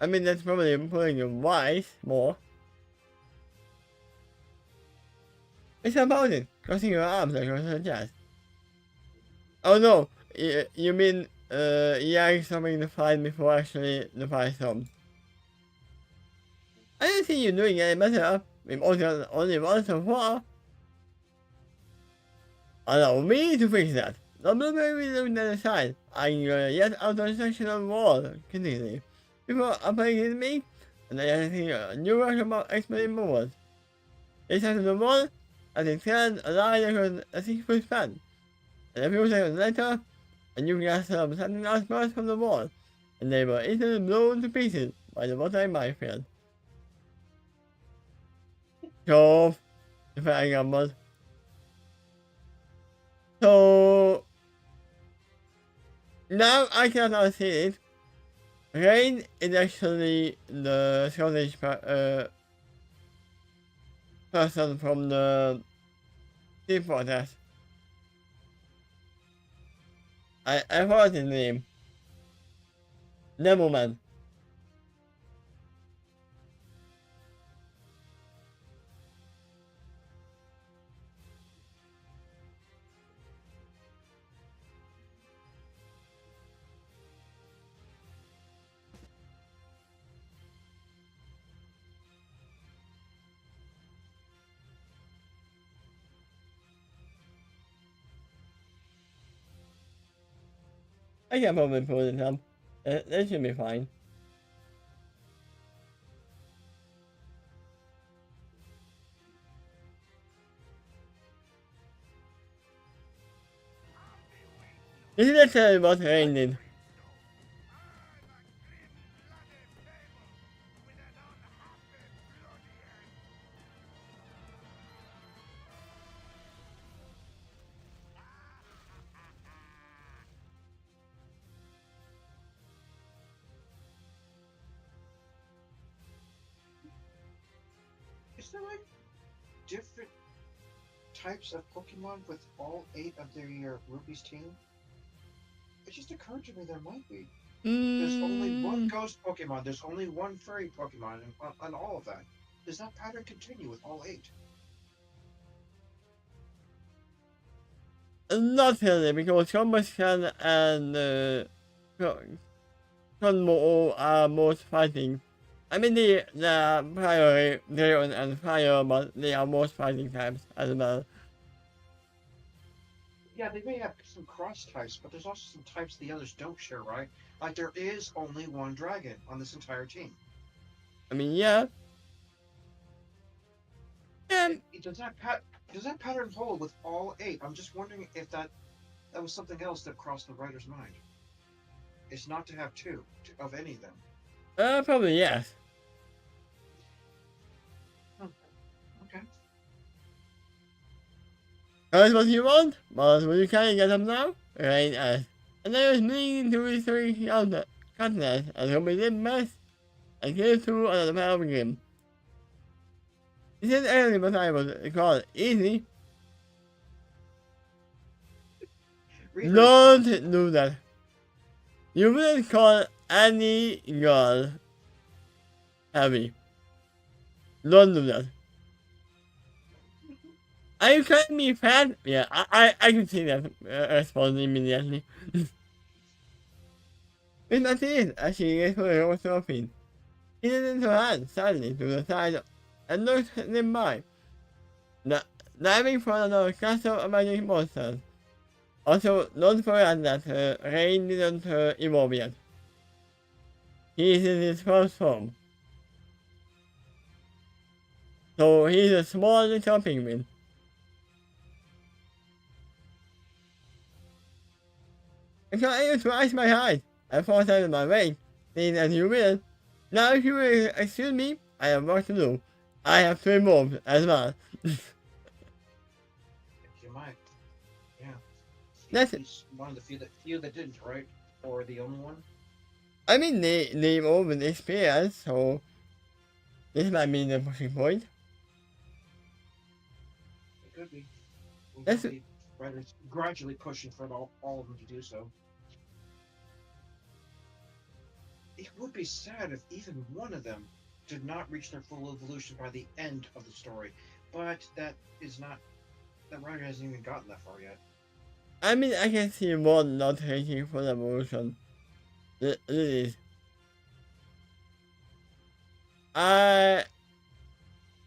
I mean, that's probably pulling a voice more. It's about it, crossing your arms across your chest. Oh no, you mean yang stopping the fight before actually the fight stopped. I don't see you doing any better. We've only one so far. Allow me to fix that. The blueberry looked at the side, eyeing yet outer section of the wall, continually. Before applying me, and I think a new rush about exploding movement. They sat on the wall, as it turned a line across a 6-foot span. And a few seconds later, a new gas of something else burst from the wall, and they were instantly blown to pieces by the watery minefield. Show off, the fire grumbled. So now I cannot see it. Rain is actually the Scottish person from the team protest. I forgot his name. Devilman. I can probably pull it up. That should be fine. This is literally what Rain did. Is there like different types of Pokemon with all 8 of their Ruby's team? It just occurred to me there might be. There's only one ghost Pokemon, there's only one fairy Pokemon, and on all of that. Does that pattern continue with all 8? Not really, because Combustion and Conmo are most fighting. I mean, the priority Dragon and Fire, but they are most fighting types as well. Yeah, they may have some cross types, but there's also some types the others don't share, right? Like there is only one dragon on this entire team. I mean, yeah. Yeah, Does that pattern hold with all 8? I'm just wondering if that was something else that crossed the writer's mind. It's not to have 2 of any of them. probably yes. Okay. That's what you want, but will you kind of get them now? Right, and I was meaning to research continents, and hope we did best, and here's to another power game. This is early, but I was called easy. Don't do that. You wouldn't call any girl heavy. Don't do that. Are you calling me fat? Yeah, I can see that response immediately. It's not it, as she gets for her surfing. He didn't hand sadly to the side and looked them by. Diving for another castle of magic monsters. Also, don't forget that Rain didn't evolve yet. He is in his first form. So he's a small little penguin. I can't even twice my height. I thought out of my way, seeing as you will. Now if you will excuse me, I have work to do. I have 3 moves as well. You might. Yeah. That's one of the few that didn't, right? Or the only one? I mean they move with experience, so this might be the pushing point. It could be. That's Writers gradually pushing for all of them to do so. It would be sad if even one of them did not reach their full evolution by the end of the story, but that is not. That writer hasn't even gotten that far yet. I mean I can see one not taking full evolution. It is. I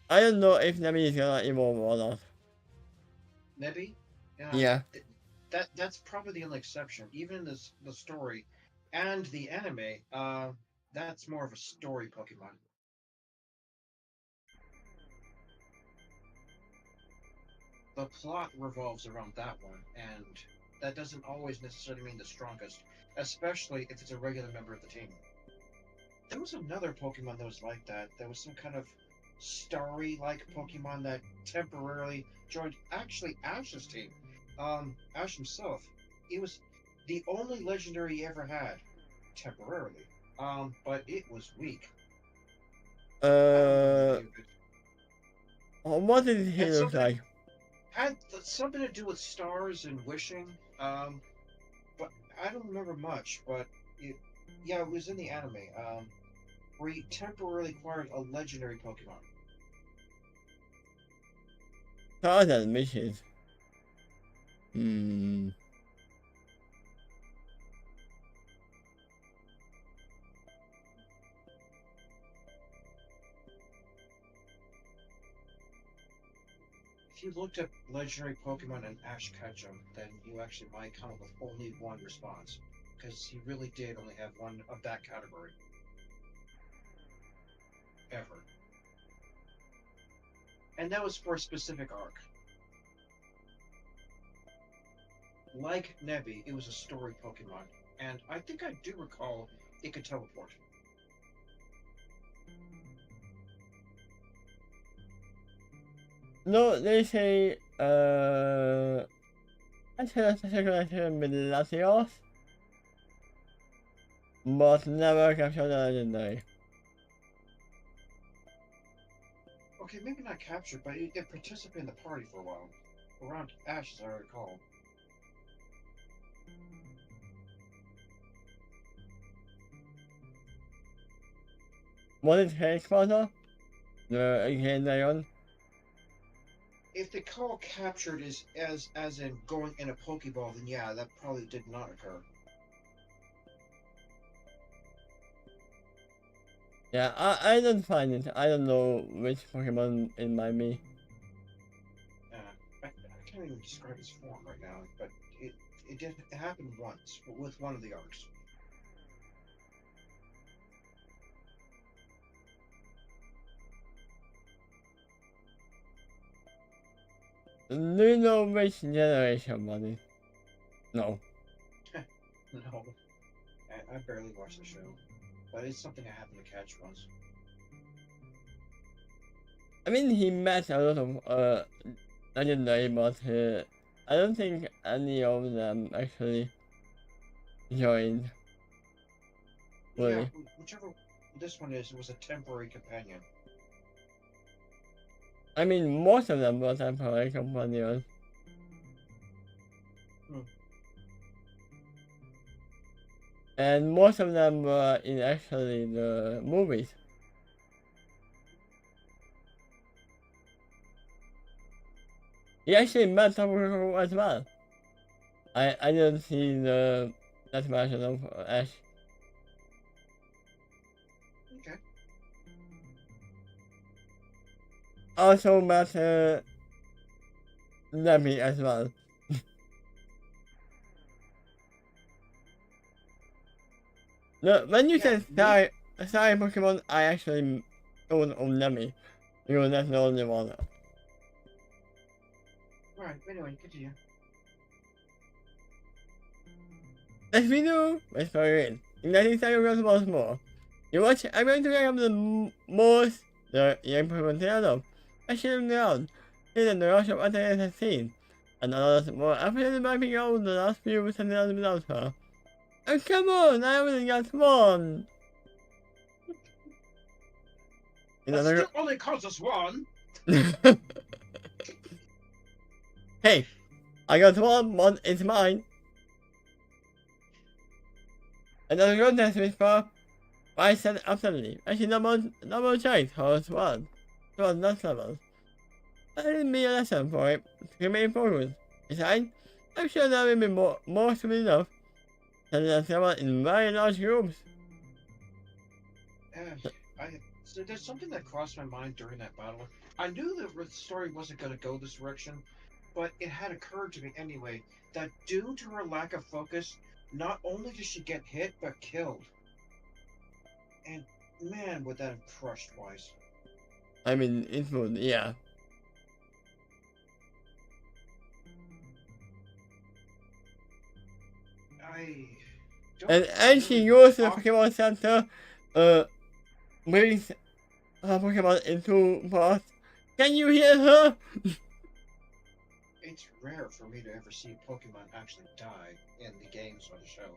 don't know if Nami is gonna evolve or not. Maybe. Yeah. That's probably the only exception. Even in the story and the anime, that's more of a story Pokemon. The plot revolves around that one, and that doesn't always necessarily mean the strongest, especially if it's a regular member of the team. There was another Pokemon that was like that. There was some kind of starry-like Pokemon that temporarily joined actually Ash's team. Ash himself, he was the only legendary he ever had, temporarily. But it was weak. What did he look like? Had something to do with stars and wishing. But I don't remember much. But it was in the anime. Where he temporarily acquired a legendary Pokemon. Stars and wishes. If you looked up legendary Pokemon and Ash Ketchum, then you actually might come up with only one response. because he really did only have one of that category. Ever. And that was for a specific arc. Like Nebby, it was a story Pokemon, and I think I do recall it could teleport. No, they say, I said a connection with Latios, but never captured the legendary. Okay, maybe not captured, but it participated in the party for a while. Around Ash, as I recall. What is Haze Father? The legendary one? If they call captured as in going in a Pokeball, then yeah, that probably did not occur. Yeah, I don't find it. I don't know which Pokemon it might be. I can't even describe its form right now, but it did happen once with one of the arcs. Do you know which generation one is? No. No, I barely watched the show, but it's something I happened to catch once. I mean, he met a lot of legendary, but I don't think any of them actually joined. Yeah, Fully. whichever this one is, it was a temporary companion. I mean, most of them were temporary companions. And most of them were in actually the movies. He actually met some people as well. I didn't see the that version of Ash. Okay. Also met Lemmy as well. No, when you Yeah, said Sky Pokemon, I actually thought of Lemmy. Because that's the only one. Alright, anyway, continue. As we do, let's go in. In that exciting world once more. You watch, I'm going to get the most the young Pokemon Theodore. I shoot him down. Hidden the rush of other has seen. And another more after the mapping out the last few with something else without her. Oh come on, I only got one. That still only counts as one. Hey, I got one is mine. Another contest whisper. I said absolutely. Actually, number choice was one. It was not level. I didn't mean a lesson for it to remain focused. Besides, I'm sure there will be more to be enough than someone in very large groups. So there's something that crossed my mind during that battle. I knew the story wasn't going to go this direction, but it had occurred to me anyway that due to her lack of focus, not only did she get hit, but killed. And man, would that have crushed Wise. I mean, it would, yeah. And she goes to the Pokemon Center, brings her Pokemon into parts. Can you hear her? It's rare for me to ever see a Pokemon actually die in the games or the show.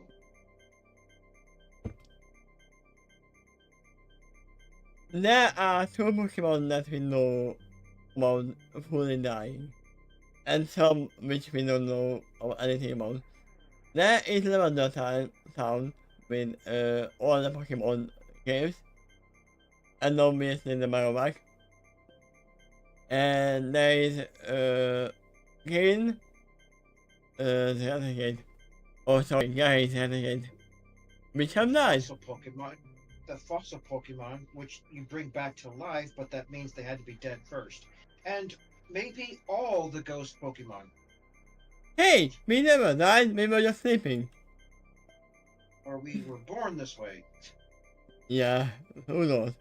There are two Pokemon that we know about fully dying, and some which we don't know anything about. There is Lavender Town with all the Pokemon games, and obviously the Marowak. And there is Green, the other gate. Oh, sorry, Gary's the other gate. Which have died. The fossil Pokemon, which you bring back to life, but that means they had to be dead first. And maybe all the ghost Pokemon. Hey, we never died, we were just sleeping. or we were born this way. Yeah, who knows?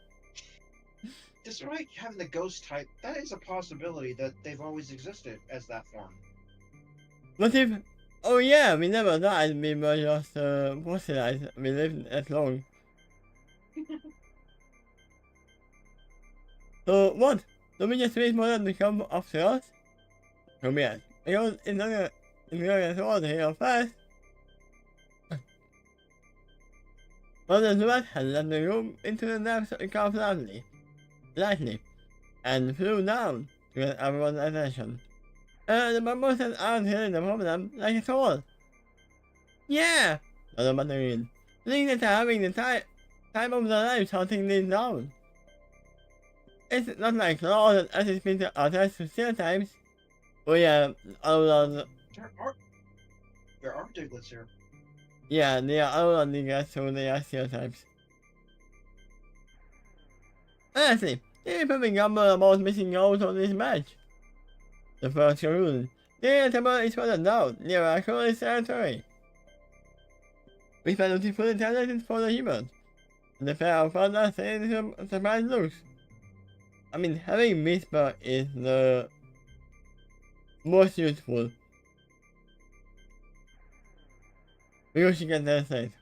Despite having the ghost type, that is a possibility that they've always existed as that form. What if? Oh yeah, we never died. We were just fossilized. We lived that long. So what? Do we just wait for them to come after us? Come here. Because it's gonna get order here fast. But the rat had left the room into the depths of the calf lightly, and flew down to get everyone's attention. The mimosas aren't hearing the problem like at all. Yeah! Not a mandarin. Think that they're having the time of their lives hunting these down. It's not like claws as it's been attached to stereotypes. Oh yeah, all of There are diglets here. yeah, they are all on the guys, so they are stereotypes. Honestly, they probably gamble about missing goals on this match. The first rule. They attempt is further down, near our current territory. We penalty for the talent for the humans. The pair of further saying some surprise looks. I mean, having Whisper is the most useful. Because you get that side.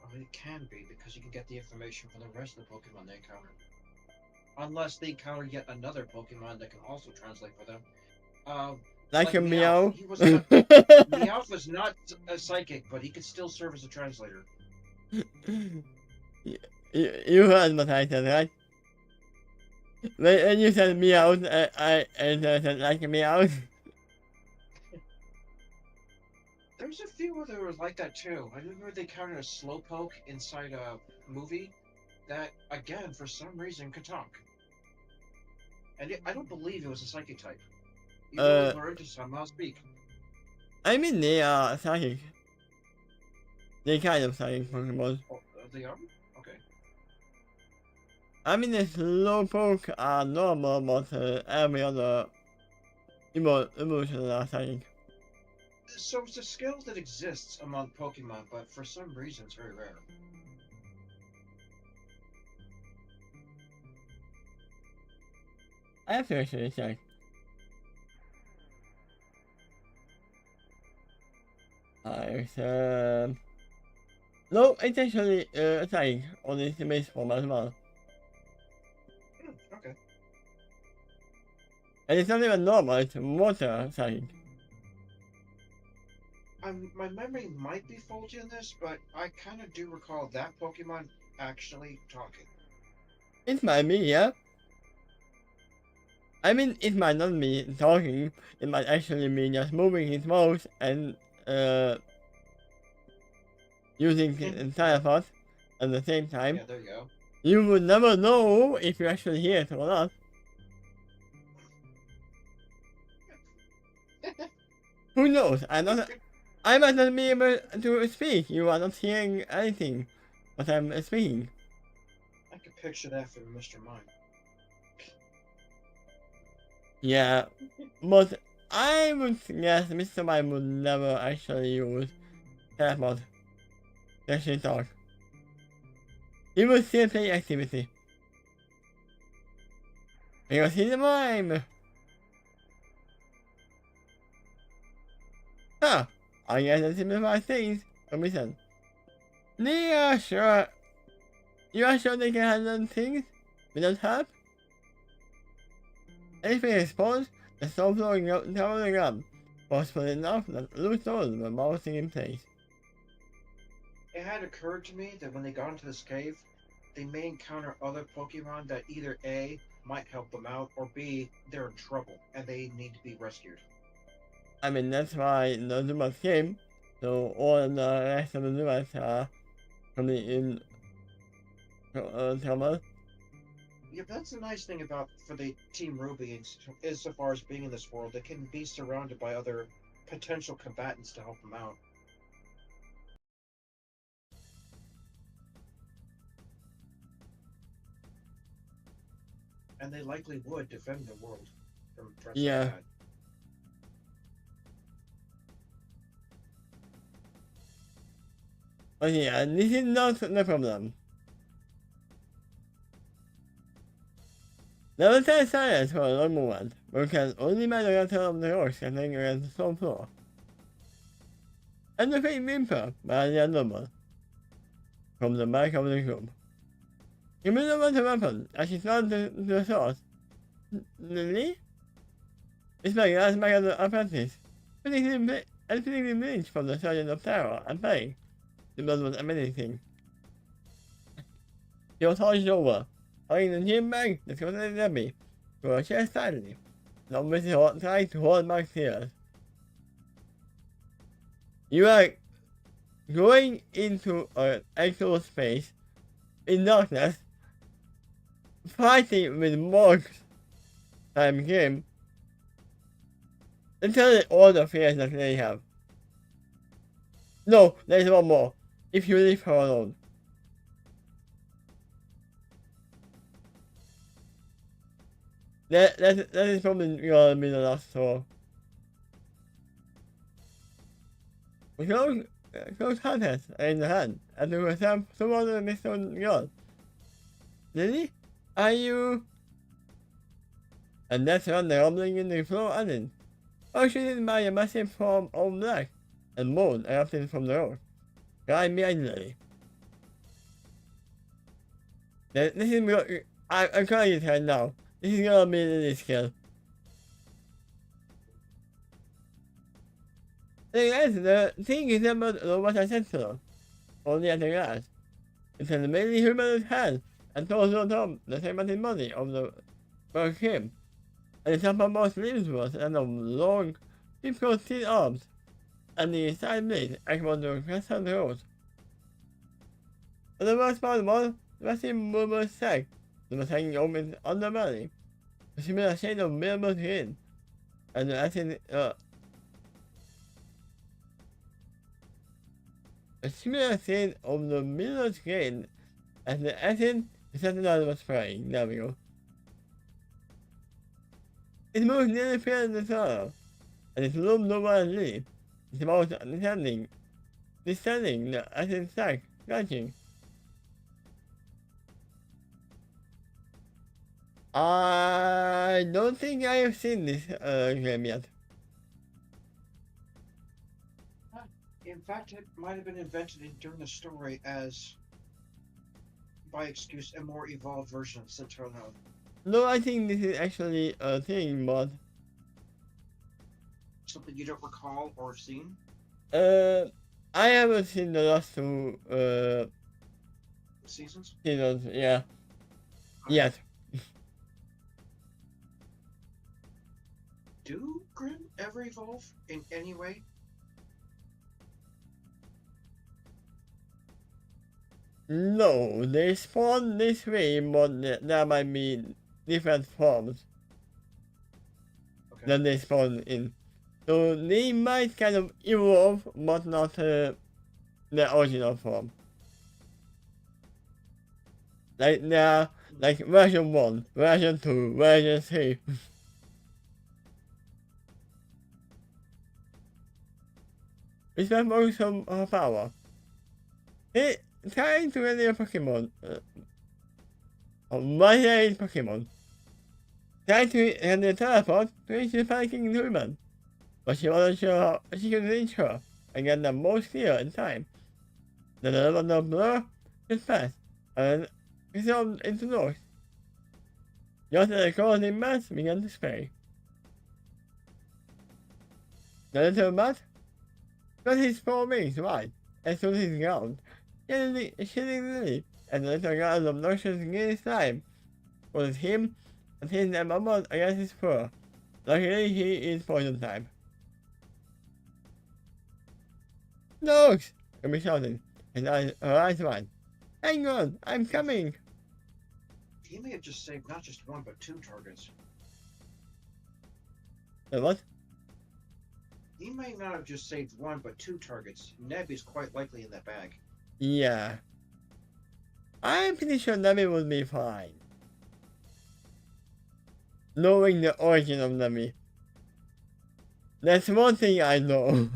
Well, it can be, because you can get the information from the rest of the Pokemon they encounter. Unless they encounter yet another Pokemon that can also translate for them. Like a Meow. Meowth was not a psychic, but he could still serve as a translator. You heard what I said, right? When you said Meow, I said like a Meow. There's a few others like that too. I remember they encountered a Slowpoke inside a movie that, again, for some reason, could talk. And I don't believe it was a psychic type. You learned to somehow speak. I mean, they are psychic. They kind of psychic Pokemon. Oh, they are? Okay. I mean, the Slowpoke are normal, but every other emotion are psychic. So it's a skill that exists among Pokemon, but for some reason it's very rare. I have to actually check. No, it's actually psychic on its base form as well. Okay. And it's not even normal, it's water psychic. My memory might be faulty in this, but I kind of do recall that Pokemon actually talking. It might be, yeah. I mean, it might not be talking, it might actually be just moving his mouth and using his teleport at the same time. Yeah, there you go. You would never know if you actually hear it or not. Who knows? I might not be able to speak. You are not hearing anything, but I'm speaking. I could picture that from Mr. Mime. Yeah, but I would guess Mr. Mime would never actually use teleport to actually talk. He would still play activity. Because he's a mime. Huh. I guess that simplifies things for me then. Yeah, sure. You are sure they can handle things without help? Anything exposed, the storm flowing up and traveling up. Forceful enough that loose stones were bouncing in place. It had occurred to me that when they got into this cave, they may encounter other Pokemon that either A, might help them out, or B, they're in trouble and they need to be rescued. I mean, that's why the Zumas came, so all of the rest of the Zumas are coming in trouble. Yeah, that's the nice thing about for the Team RWBY is so far as being in this world, they can be surrounded by other potential combatants to help them out. And they likely would defend the world from threats Yeah. like that. But yeah, this is not the problem. Never tell silence for a long moment, because only by the letter of the horse can linger at the stone floor. And the faint whimper by the number from the back of the room. You may not want a weapon, as she started to the source. Lily? It's my last back of the apprentice, physically bleached from the surgeon of terror and pain. The blood was amazing. She was hunched over, holding the gym bag that contained Debbie to her chest tightly, and obviously trying to hold back tears. You are going into an actual space in darkness, fighting with monks. Time came. Until all the fears that they have. No, there's one more. If you leave her alone. That is probably gonna be the last straw. Close contest in the hand, and there was someone in this one girl. Lily? Are you? And that's when the rumbling in the floor ended. Punctuated by a massive form of black and mold erupted from the road, right behind Lily. This is I'm calling it right now. This is gonna be Lily's kill. The thing is about what I said to her. Only at the last. It's an amazing human hand and torso on top the same body of the bird him. And the top of most limbs was and of long, difficult thin arms, and the side blade echoed the crest of the road. And the worst part was the massive murmur sack that was hanging over its underbelly, a similar shade of minimal skin, and the acid, a similar shade of the middle skin as the acid the sentinel was spraying. There we go. It moved nearly filled the soil, and it loomed over Lily. Its mouth descending the acid sack, scratching. I don't think I have seen this game yet. In fact, it might have been invented during the story as, by excuse, a more evolved version of Central Hell. No, I think this is actually a thing, but Something you don't recall or seen? I haven't seen the last two Seasons? seasons, yeah. Yet. Do Grimm ever evolve in any way? No, they spawn this way, but there might be different forms that they spawn in. So they might kind of evolve, but not the original form. Like they're like version 1, version 2, version 3. Which one brings some power? Hey, trying to rally a Pokemon. My name Pokemon. Trying to hand the teleport to reach the panicking human. But she wasn't sure how she could reach her and get the most clear in time. The level of blur just passed and resolved into north. Just as the closing mass began to spray. The little bat got his 4 wings wide and stood his ground, shilling Lily, and the little girl's obnoxious green slime was him and hitting them almost against his fur. Luckily, he is poison type. Dogs! Ruby shouted, her eyes wide. Hang on, I'm coming! He may have just saved not just 1 but 2 targets. What? He may not have just saved 1 but 2 targets. Neb is quite likely in that bag. Yeah. I'm pretty sure Nami will be fine. Knowing the origin of Nami. That's one thing I know.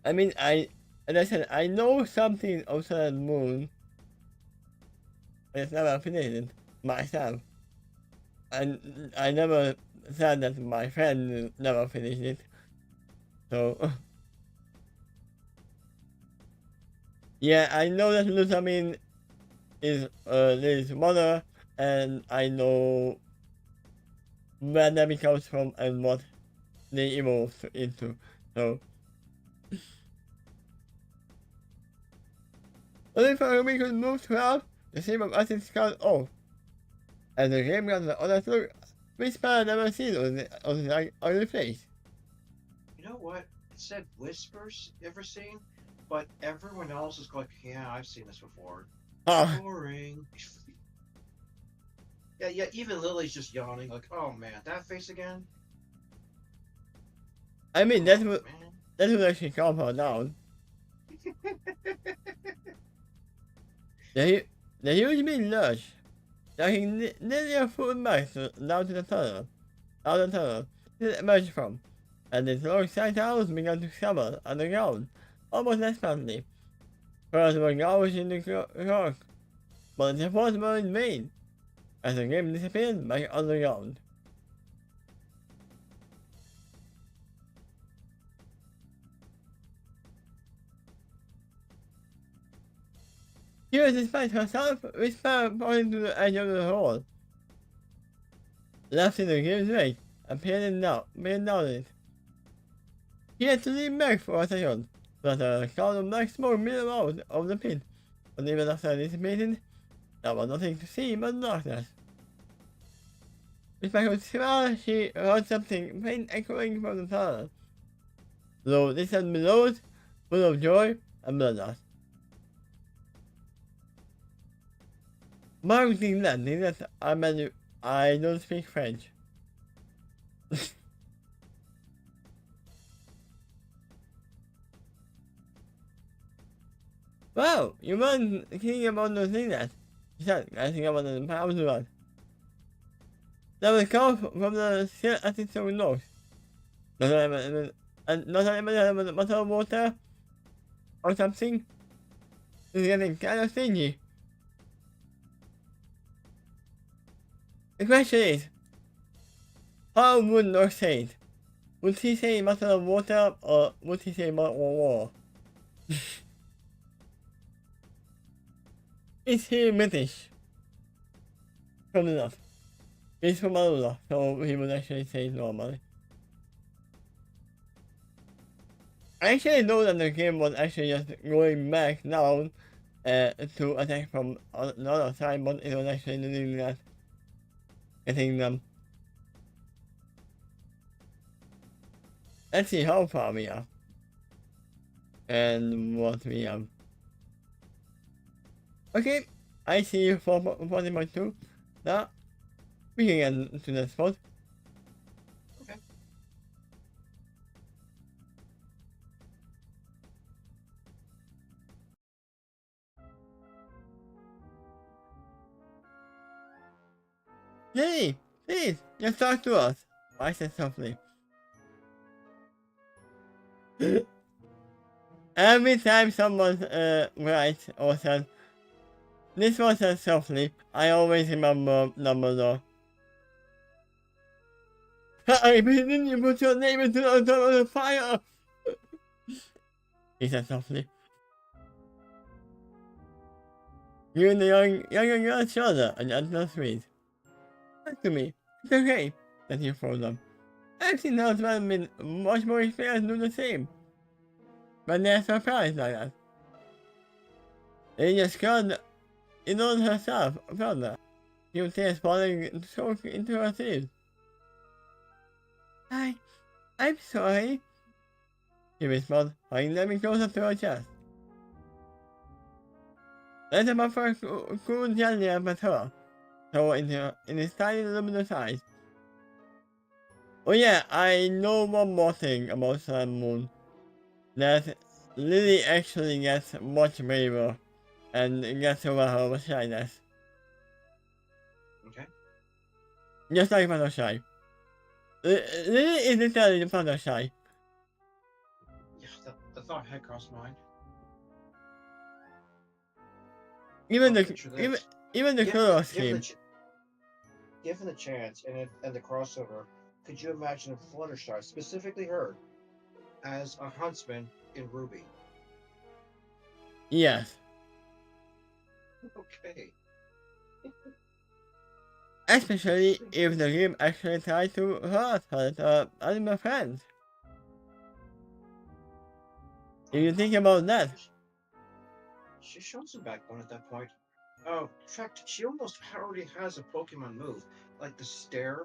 I mean, as I said, I know something of Sun and Moon, but it's never finished myself. And I never said that my friend never finished it. So, yeah, I know that Lusamine is Lily's mother, and I know where that comes from and what they evolved into. So, only for we could move throughout the same of us is called off. And the game got the other look, whisper I never seen on the face. You know what? It said whispers ever seen, but everyone else is like, yeah, I've seen this before. Oh, Boring. Yeah, even Lily's just yawning, like, oh man, that face again? I mean, Oh, man. that would actually calm her down. The huge mean lurch, dragging nearly a foot back down to the tunnel, it emerged from, and its long side owls began to stumble on the ground, almost desperately. Birds were gouging the rock, but the efforts were in vain, as the game disappeared back underground. Here, despite herself, Whisper pointed to the edge of the hole, left in the game's wake, and peered down it. He had to lean back for a second, but a cloud of black smoke billowed out of the pit, but even after dissipating, there was nothing to see but darkness. Whisper could swear she heard something faint echoing from the tunnel, though this had below, full of joy and bloodlust. Marketing that I don't speak French. Wow, you weren't thinking about those things that. You said, I think about the pounds one. That was come from the still attitude nose. Not anybody have a bottle of water or something. It's getting kind of stingy. The question is, how would North say it? Would he say bottle of water or would he say bottle of war? Is he British? Probably not. He's from Alula, so he would actually say it normally. I actually know that the game was actually just going back down to attack from the other side, but it was actually doing that. Getting them. Let's see how far we are. And what we have. Okay, I see 40.2. Now, we can get to the spot. Okay. Hey, please, just talk to us. I said softly. Every time someone writes or says, this was said softly, I always remember Dumbledore. I didn't you put your name into the fire? He said softly. You and the younger girl's shoulder and gentle squeeze. Talk to me. It's okay, said he frozen. I've seen those men with much more experience do the same. But they're surprised like that. They just got in on herself further. She would tears falling soak into her sleeves. I'm sorry, she whispered, hugging them closer to her chest. Let him offer cool gently up at her, so in his tiny luminous eyes. Oh yeah, I know one more thing about Sun and Moon. That Lily actually gets much braver and gets over her shyness. Okay. Just like Fluttershy. Lily is literally Fluttershy. Yeah, the thought had crossed mine. Even Well, the picture even this. even the Given, color given, the, scheme. ch- given the chance and the crossover, could you imagine Fluttershy, specifically her, as a huntsman in RWBY? Yes. Okay. Especially if the game actually tries to hurt her animal friends. If you think about that. She shows some backbone at that point. Oh, in fact, she almost already has a Pokemon move, like the stare.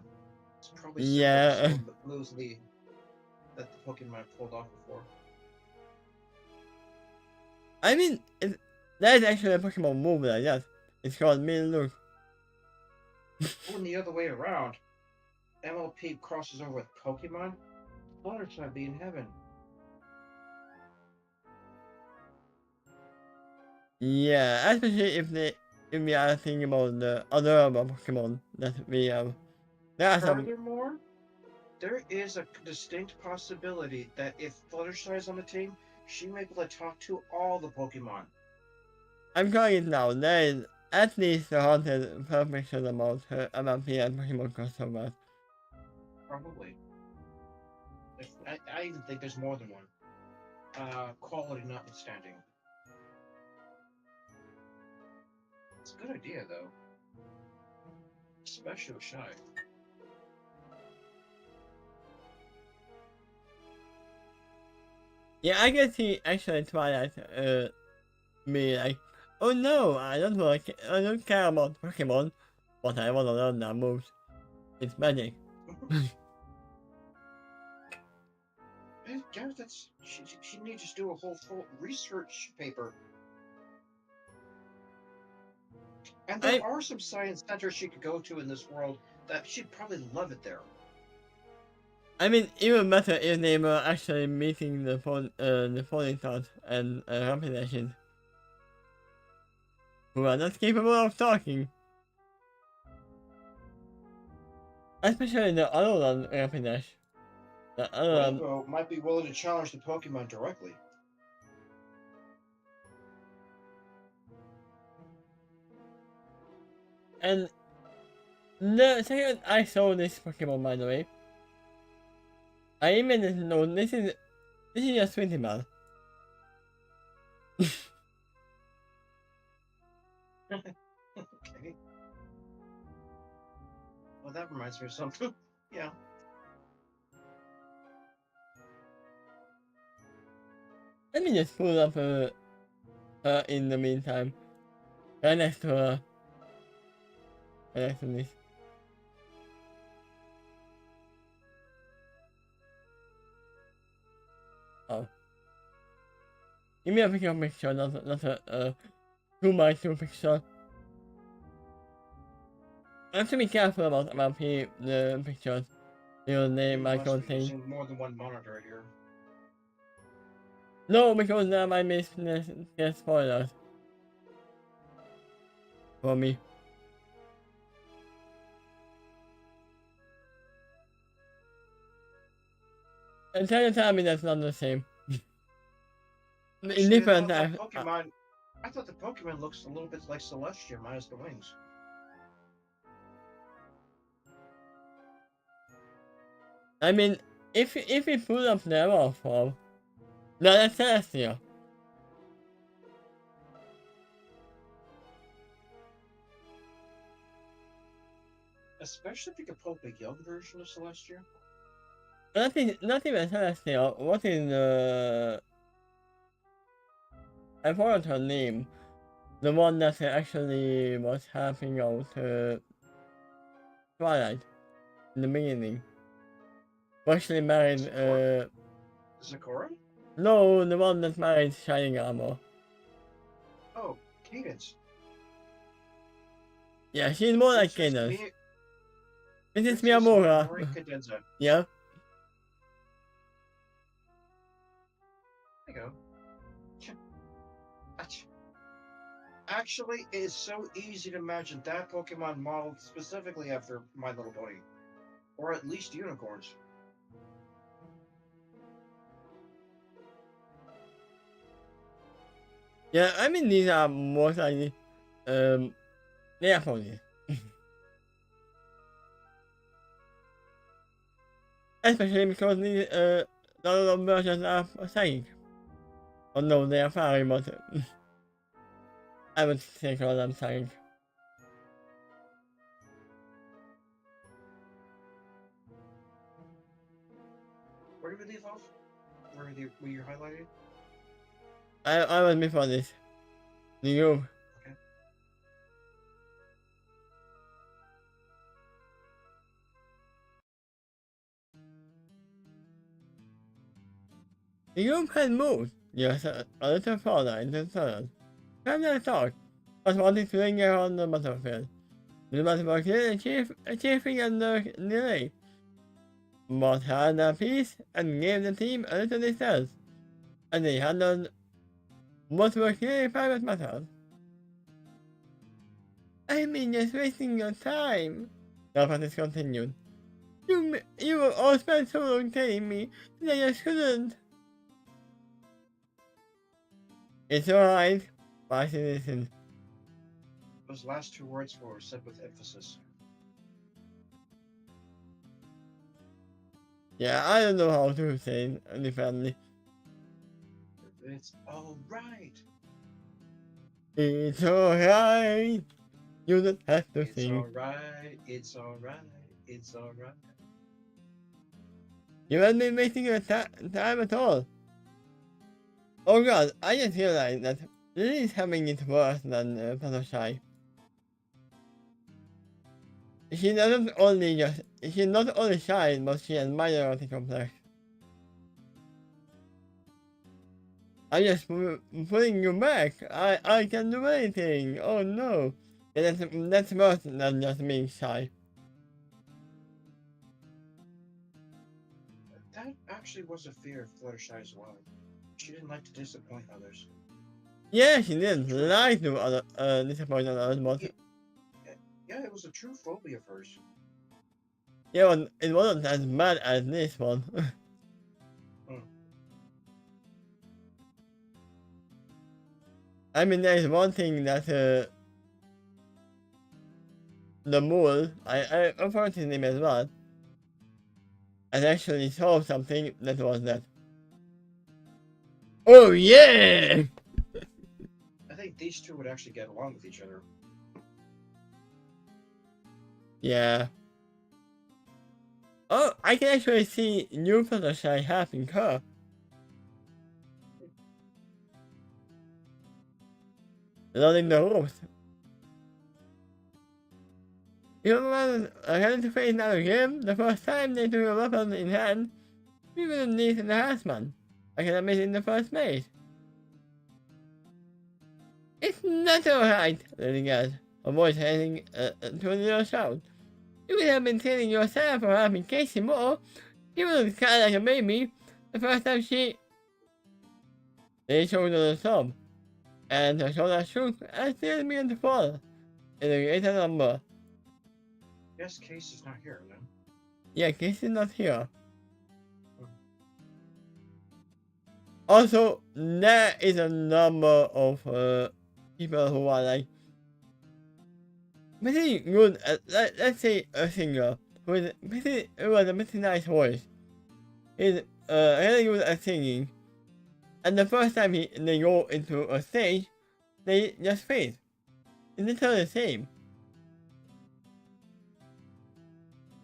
It's probably similar to some Yeah. of the moves that the Pokemon pulled off before. I mean, that is actually a Pokemon move like that. It's called Mean Look. Going the other way around, MLP crosses over with Pokemon. Fluttershy be in heaven. Yeah, especially if we are thinking about the other Pokemon that we have. There are some. Furthermore, there is a distinct possibility that if Fluttershy is on the team, she may be able to talk to all the Pokemon. I'm calling it now. There is at least a haunted perfection about her MLP and Pokemon crossovers. Probably. I even think there's more than one. Quality notwithstanding. It's a good idea, though. Especially with Shy. Yeah, I can see actually Twilight be like, oh no, I don't care about Pokemon, but I wanna learn their moves. It's magic. Yeah, that's she needs to do a whole full research paper. And there I are some science centers she could go to in this world that she'd probably love it there. I mean, even better if they were actually meeting the falling thoughts and combinations who are not capable of talking. Especially the other one Rapidash. The other one. Rainbow might be willing to challenge the Pokemon directly. And the second I saw this Pokemon, by the way, I even didn't know this is a Sweetie Man. Okay. Well, that reminds me of something. Yeah. Let me just pull up her in the meantime. Right next to her. Right next to this. Oh. Give me a picture, not a 2x2 picture. I have to be careful about the pictures. Your name, You my must be content. using more than one monitor here. No, because that might be get spoilers. For me. And tell me that's not the same. In Actually, different I thought the Pokemon looks a little bit like Celestia minus the wings. I mean, if we put up the emerald form, no, that's Celestia. Especially if you could pull a young version of Celestia. Not even Celestia. What is I forgot her name. The one that actually was helping out Twilight in the beginning. Actually married Zecora? no, the one that married Shining Armor. Oh, Cadence. Yeah, she's more like Cadence. This is Princess Miyamura. Mori Cadenza. Yeah. There you go. Actually, it is so easy to imagine that Pokemon modeled specifically after My Little Pony. Or at least unicorns. Yeah, I mean these are most likely their ponies. Especially because these none of the versions are psychic. Although they are fairy, but I would say call them psychic. Where did we leave off? Were you highlighted? I was before this. Do you? Okay. The group had moved just a little further into the tunnel. Captain thought was wanting to linger on the battlefield. The battle clearly achieving under delay, but had a peace and gave the team a little distance, and they handled what were clearly private matters. I mean, just wasting your time, Darwin continued. You all spent so long telling me that I shouldn't. It's alright, but listen. Those last two words were said with emphasis. Yeah, I don't know how to say it differently. It's all right. It's alright. You don't have to It's sing. all right. It's all right. It's all right. You haven't been wasting your time at all. Oh god, I just realized that Lily is having it worse than Fluttershy. She's not only shy, but she has minority complex. I'm just putting you back. I can do anything. Oh no. Yeah, that's worse than just being shy. That actually was a fear of Fluttershy as well. She didn't like to disappoint others. Yeah, she didn't like to disappoint others, but Yeah, it was a true phobia of hers. yeah, but it wasn't as bad as this one. I mean, there is one thing that the mole, I forgot his name as well, and actually saw something that was that. Oh yeah! I think these two would actually get along with each other. Yeah. Oh, I can actually see new Fluttershy having her. Loading the ropes. You remember having to face another game? The first time they took a weapon in hand, we wouldn't need the harassment. I can admit in the first place. It's not alright, Lily guys. Her voice heading to a little shout. You could have been telling yourself or having Takeshy more. She wouldn't cry like a baby the first time she... They showed her the sob, and her shoulders shook and still began to fall in a greater number. Yes, Casey's not here, no? Yeah, Casey's not here. Also, there is a number of people who are like pretty good at, let's say, a singer who has a pretty nice voice. He's really good at singing, and the first time they go into a stage, they just fade. It's literally the same.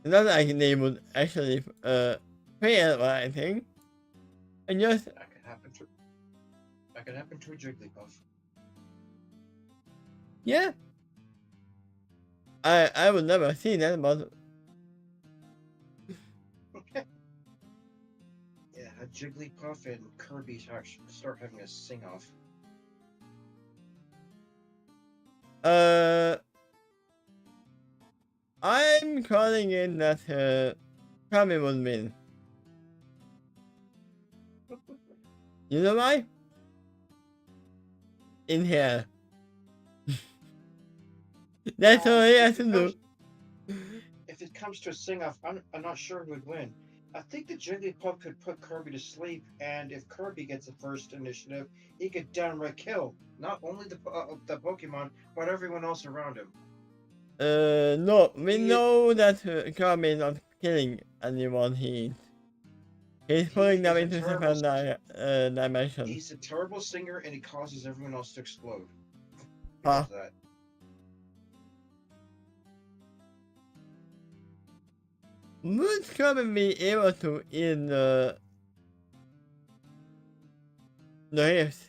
It's not like they would actually fail or anything. And just That could happen to a Jigglypuff. yeah. I would never see that, but Yeah, a Jigglypuff and Kirby start having a sing-off. I'm calling it that Kami would win. You know why? In here. That's all he has to do. If it comes to a sing-off, I'm not sure who would win. I think the Jigglypuff could put Kirby to sleep, and if Kirby gets the first initiative, he could downright kill not only the Pokemon, but everyone else around him. No, we He know that Kirby is not killing anyone he's pulling them is a into terrible different dimension. he's a terrible singer, and he causes everyone else to explode. He Huh? does that. Would Kirby be able to eat the hips?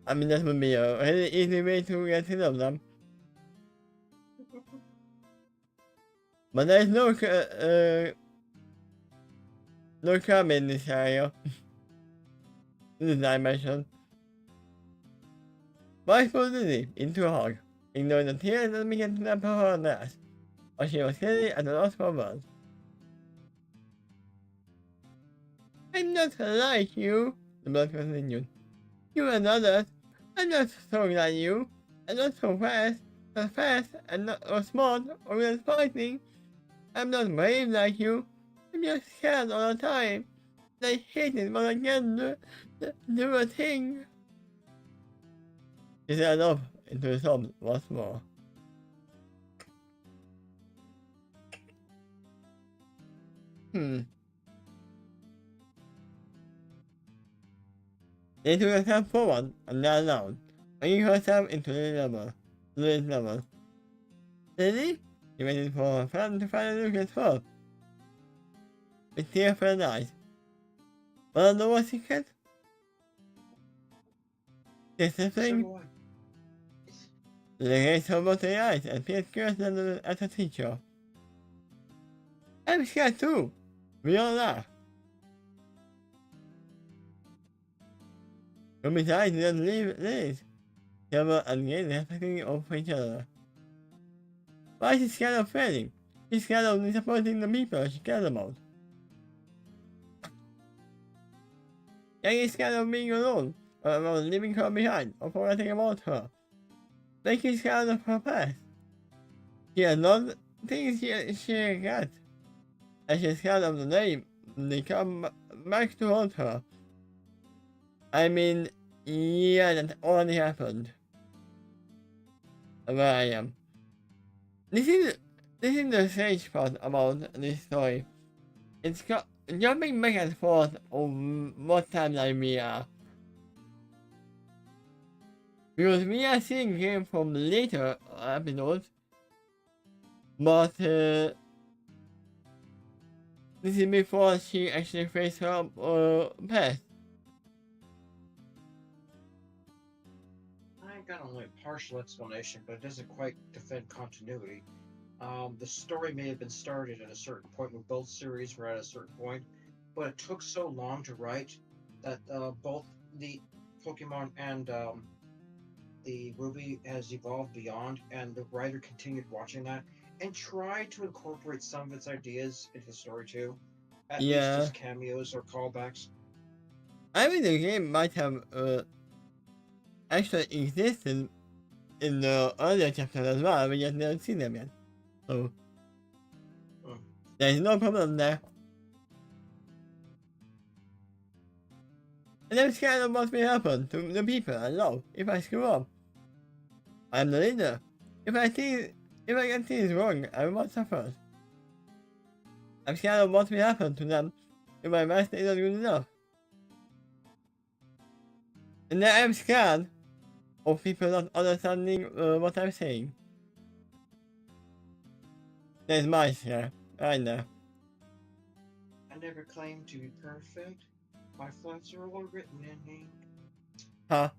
I mean, that would be a really easy way to get rid of them. But there's no Kirby in this area. In this dimension. Why suppose Lily into a hog, ignoring the tears and began to nap her nest, or she was clearly at a loss for words. I'm not like you, the blood continued. You and others, I'm not so like you. I'm not so fast, and not or smart, or even fighting. I'm not brave like you. I'm just scared all the time. I hate it when I can't do a thing. She sat up into the sobs once more. They took a step forward and knelt down, bringing herself into Lily's level. Lily? She waited for her friend to finally look at her. With tear-filled eyes. Wanna know what secret? There's a thing. So Lily raised her watery eyes and peered curiously at her teacher. I'm scared too. We all laughed. Ruby's eyes didn't leave Lily's. They were again reflecting off each other. Why is she scared of failing? She's scared of disappointing the people she cares about. She's scared of being alone, or about leaving her behind, or forgetting about her. She's scared of her past. She has not things she regrets. And she's scared of the name they come back to haunt her. I mean, yeah, that already happened. Where I am. This is the strange part about this story. It's jumping back and forth on what timeline we are. Because we are seeing him from later episodes, but this is before she actually faced her past. I got only a partial explanation, but it doesn't quite defend continuity. The story may have been started at a certain point when both series were at a certain point, but it took so long to write that both the Pokemon and the RWBY has evolved beyond, and the writer continued watching that and tried to incorporate some of its ideas into the story too, at least as cameos or callbacks. I mean, the game might have actually existed in the earlier chapters as well, we just never seen them yet. So, there's no problem there. And I'm scared of what will happen to the people I love if I screw up. I'm the leader. If I get things wrong, I will suffer. I'm scared of what will happen to them if my master isn't good enough. And then I'm scared of people not understanding what I'm saying. There's my share, right there. I never claimed to be perfect. My flaws are all written in ink. Huh?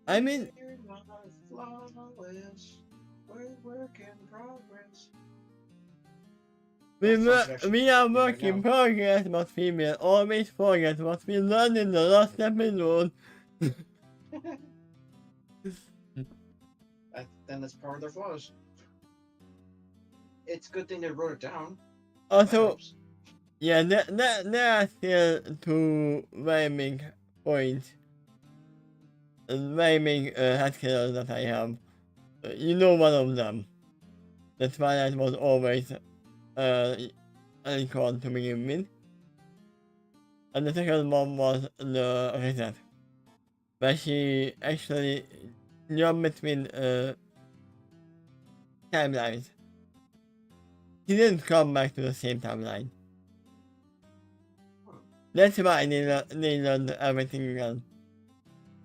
I mean, flawless. We're work in progress. we are work in progress, but we will always forget what we learned in the last episode. Then that's part of their flaws. It's a good thing they wrote it down. Also, yeah, there are still two very big points. very big hat killers that I have. You know one of them. The Twilight was always uncalled to begin with. And the second one was the Reset, where she actually jumped between timelines. He didn't come back to the same timeline. That's why they learned everything else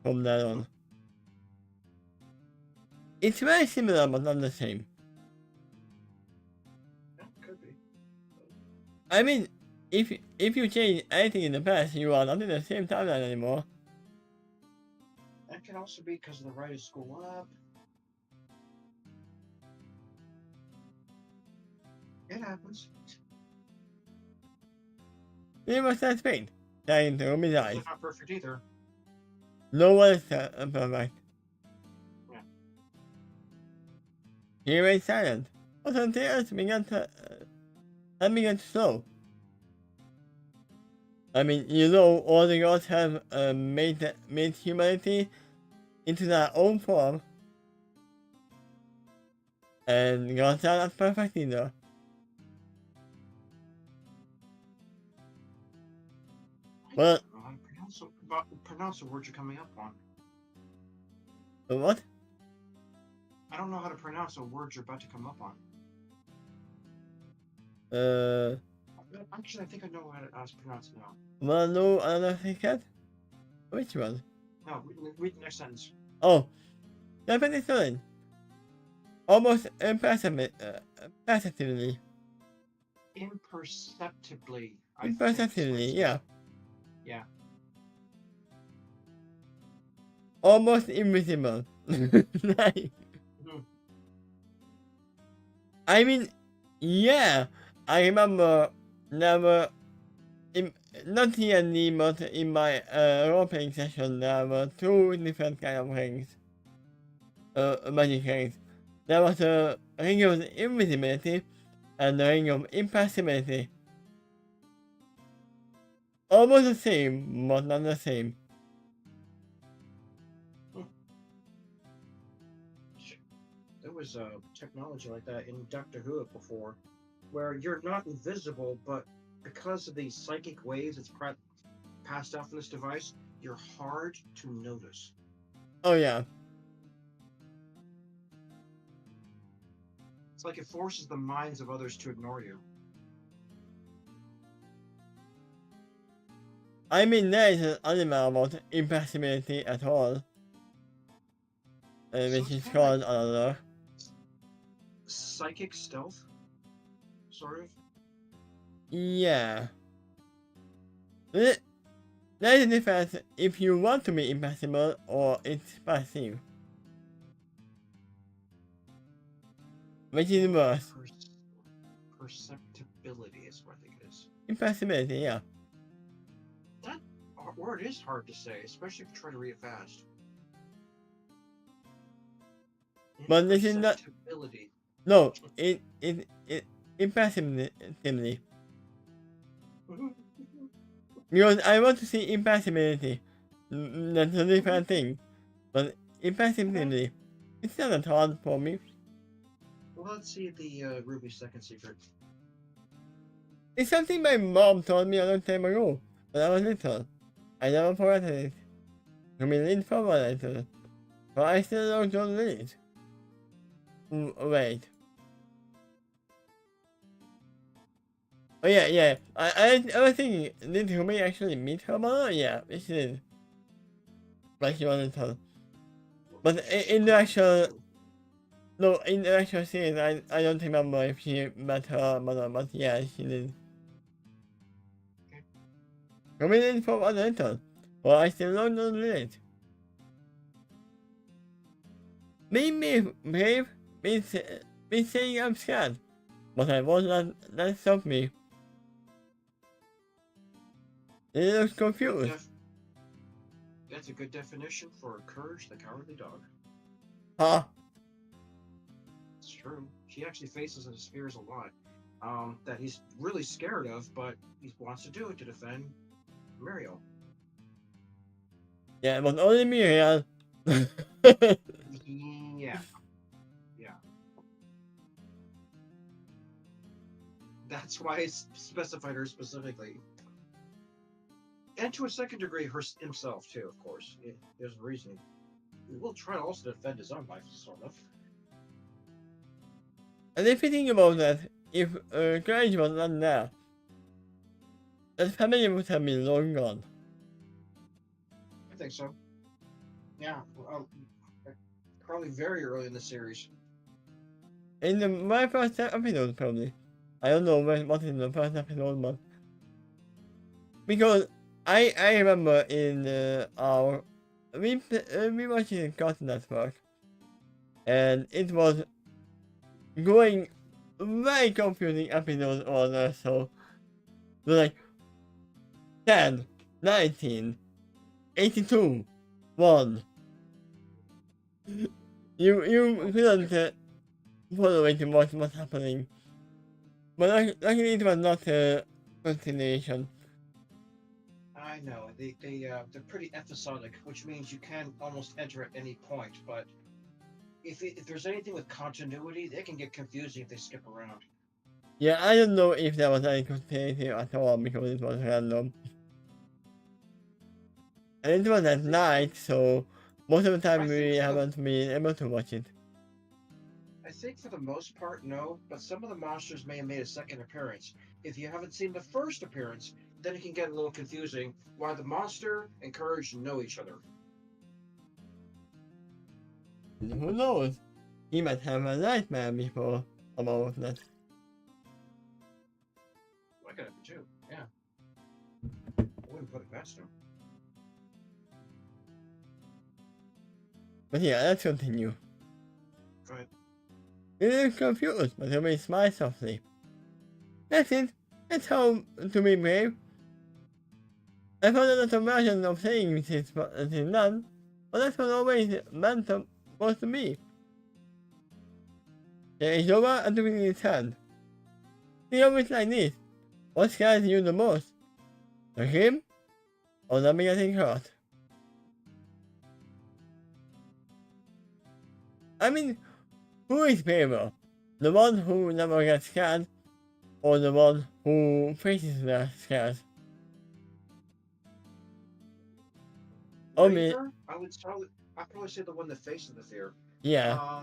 from there on. It's very similar but not the same. Yeah, could be. I mean, if you change anything in the past, you are not in the same timeline anymore. That can also be because the writers school up. It happens. You must have Spain. Trying to open his They're eyes. not perfect either. No one is perfect. Yeah. He remained silent. But her tears began to slow. I mean, you know, all the gods have made humanity into their own form. And gods are not perfect either. Well, Pronounce the word you're coming up on. what? I don't know how to pronounce a word you're about to come up on. Actually, I think I know how to pronounce it now. Wanna know another secret? Which one? No, read the next sentence. Oh, the penicillin. Almost imperceptibly. Imperceptibly. Imperceptibly, yeah. Yeah. Almost invisible. Like, I mean, yeah. I remember never, not D&D, but in my role-playing session, there were two different kind of rings. Magic rings. There was a ring of invisibility and a ring of impassibility. Almost the same, but not the same. There was a technology like that in Doctor Who before, where you're not invisible, but because of the psychic waves that's passed out from this device, you're hard to notice. Oh yeah. It's like it forces the minds of others to ignore you. I mean, there is an animal about impassibility at all. Which is called another. Psychic stealth? Sort of? Yeah. There is a difference if you want to be impassible or it's passive. Which is worse? Perceptibility is what I think it is. Impassibility, yeah. That word is hard to say, especially if you try to read it fast. But this is not. No, impassibility. Because I want to see impassibility. That's a different thing. But impassibility, it's not that hard for me. Well, let's see the RWBY second secret. It's something my mom told me a long time ago when I was little. I never forgot it. I mean, it's forwarded it. But I still don't read it. Wait. Oh yeah. I was thinking, did Humi actually meet her mother? Yeah, she did. Like she wanted to. But in the actual... No, in the actual series, I don't remember if she met her mother, but yeah, she did. Humi didn't forward it. Well, I still don't read it. Being brave means saying I'm scared. But I won't let stop me. He looks confused. That's a good definition for Courage the Cowardly Dog. Huh? It's true. She actually faces his fears a lot. That he's really scared of, but he wants to do it to defend Muriel. Yeah, but only Muriel. Yeah, yeah. That's why I specified her specifically. And to a second degree, himself, too, of course. There's a reason. He will try to also defend his own life, sort of. And if you think about that, if Courage was not there, his family would have been long gone. I think so. Yeah, probably very early in the series. In the my first episode, probably. I don't know what in the first episode, but because I remember in our we watched it in Cartoon Network, and it was going very confusing episodes order. So like 10, 19, 82, 1. You couldn't follow it and watch what's happening. But luckily it was not a continuation. I know they're pretty episodic, which means you can almost enter at any point. But if there's anything with continuity, they can get confusing if they skip around. Yeah, I don't know if there was any continuity at all because it was random. And it was at night, so most of the time we haven't been able to watch it. I think for the most part, no, but some of the monsters may have made a second appearance. If you haven't seen the first appearance, then it can get a little confusing why the monster and Courage know each other. Who knows? He might have a nightmare before about that. I could have it too, yeah. I wouldn't put it past him. But yeah, let's continue. Go ahead. You look confused, but you may smile softly. That's it. It's home to be brave. I found another version of saying this is done, but that's what always meant supposed to be. There is over and doing his hand. He always like this. What scares you the most? The him? Or not getting hurt? I mean, who is braver? The one who never gets scared, or the one who faces their scares? Braver, I'd probably say the one that faces the fear. Yeah.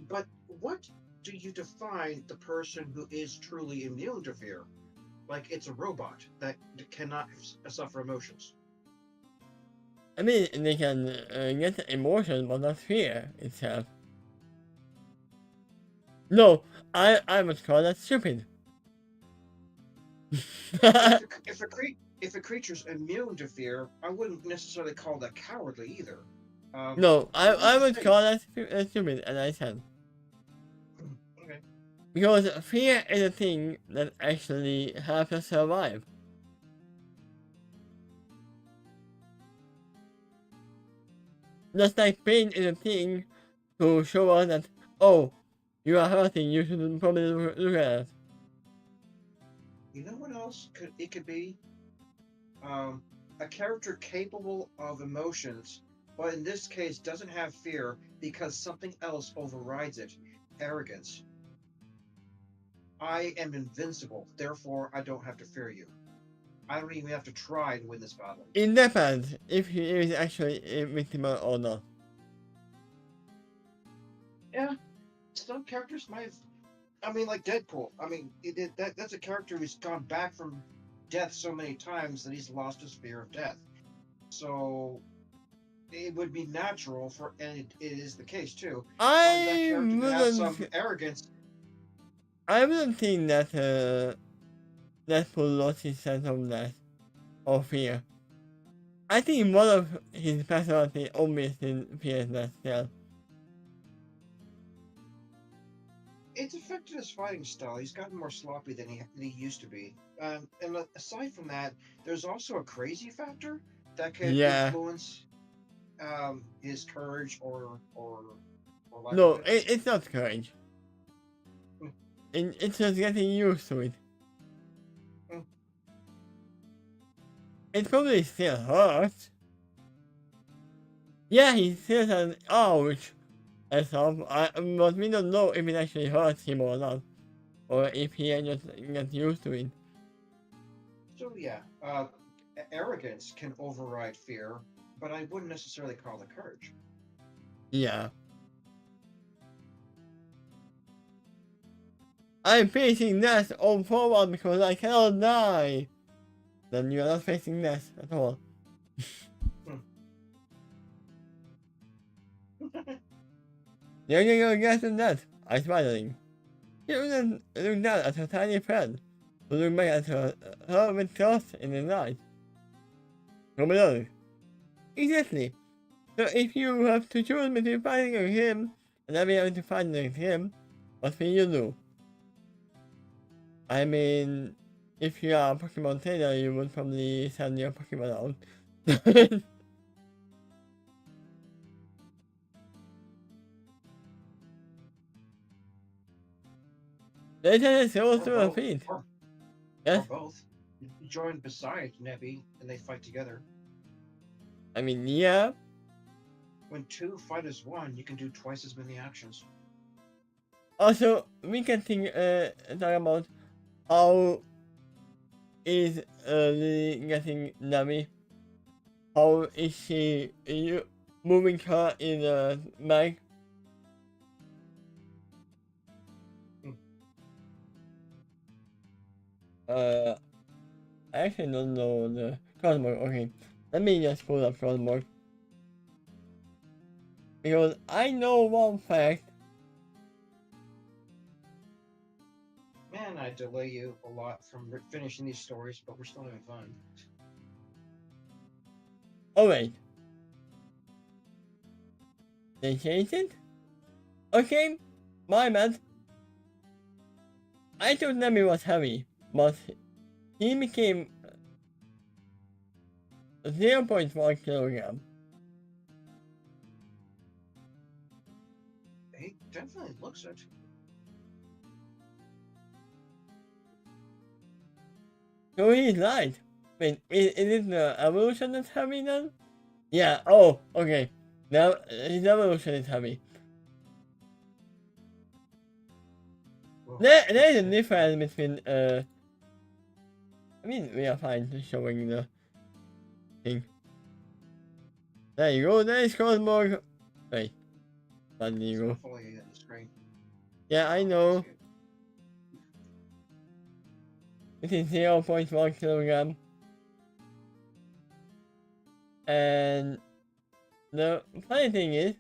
But what do you define the person who is truly immune to fear? Like it's a robot that cannot suffer emotions. I mean, they can get emotion, but not fear itself. No, I would call that stupid. If a creature's immune to fear, I wouldn't necessarily call that cowardly either. No, I would call that stupid, and I said. Okay. Because fear is a thing that actually helps us survive. Just like pain is a thing to show us that, oh, you are hurting, you should probably look at it. You know what else it could be? A character capable of emotions, but in this case doesn't have fear because something else overrides it. Arrogance. I am invincible, therefore I don't have to fear you. I don't even have to try to win this battle. It depends if he is actually invincible or not. Yeah, some characters might have. I mean, like Deadpool. I mean, that's a character who's gone back from death so many times that he's lost his fear of death. So it would be natural for, and it is the case too. I that character to have some arrogance. I wouldn't think that Deadpool lost his sense of death or fear. I think one of his personality obviously fears that still. It's affected his fighting style. He's gotten more sloppy than he used to be. And aside from that, there's also a crazy factor that can influence his courage or no, it's not courage. It's just getting used to it. It probably still hurts. Yeah, he says an ouch and stuff. But we don't know if it actually hurts him or not, or if he just gets used to it. So yeah, arrogance can override fear, but I wouldn't necessarily call it courage. Yeah. I'm facing death on forward because I cannot die. Then you are not facing death at all. You're gonna get in that. I'm smiling. He wouldn't look down at her tiny friend, who looked back at her with trust in his eyes. Come along. Exactly. So if you have to choose between fighting with him and not being able to fight with him, what will you do? I mean, if you are a Pokemon trainer, you would probably send your Pokemon out. They just go through her feet. Yes? Or both. You join beside Nebby and they fight together. I mean, yeah. When two fight as one, you can do twice as many actions. Also, we can talk about how is Lily getting Nami? How is she moving her in the bag? I actually don't know the Cosmog. Okay, let me just pull up Cosmog. Because I know one fact. Man, I delay you a lot from finishing these stories, but we're still having fun. Oh wait. They changed it? Okay, my bad. I thought Nami was heavy, but he became 0.1 kilogram. He definitely looks it. So he's light. Wait, is it the evolution that's heavy then? Yeah, oh, okay. Now his evolution is heavy. Whoa, There's a difference between I mean we are fine showing the thing. There you go, there is Cosmog. Wait. Not it's you go. not fully in the screen. Yeah, I know. It is 0.1 kilogram. And the funny thing is,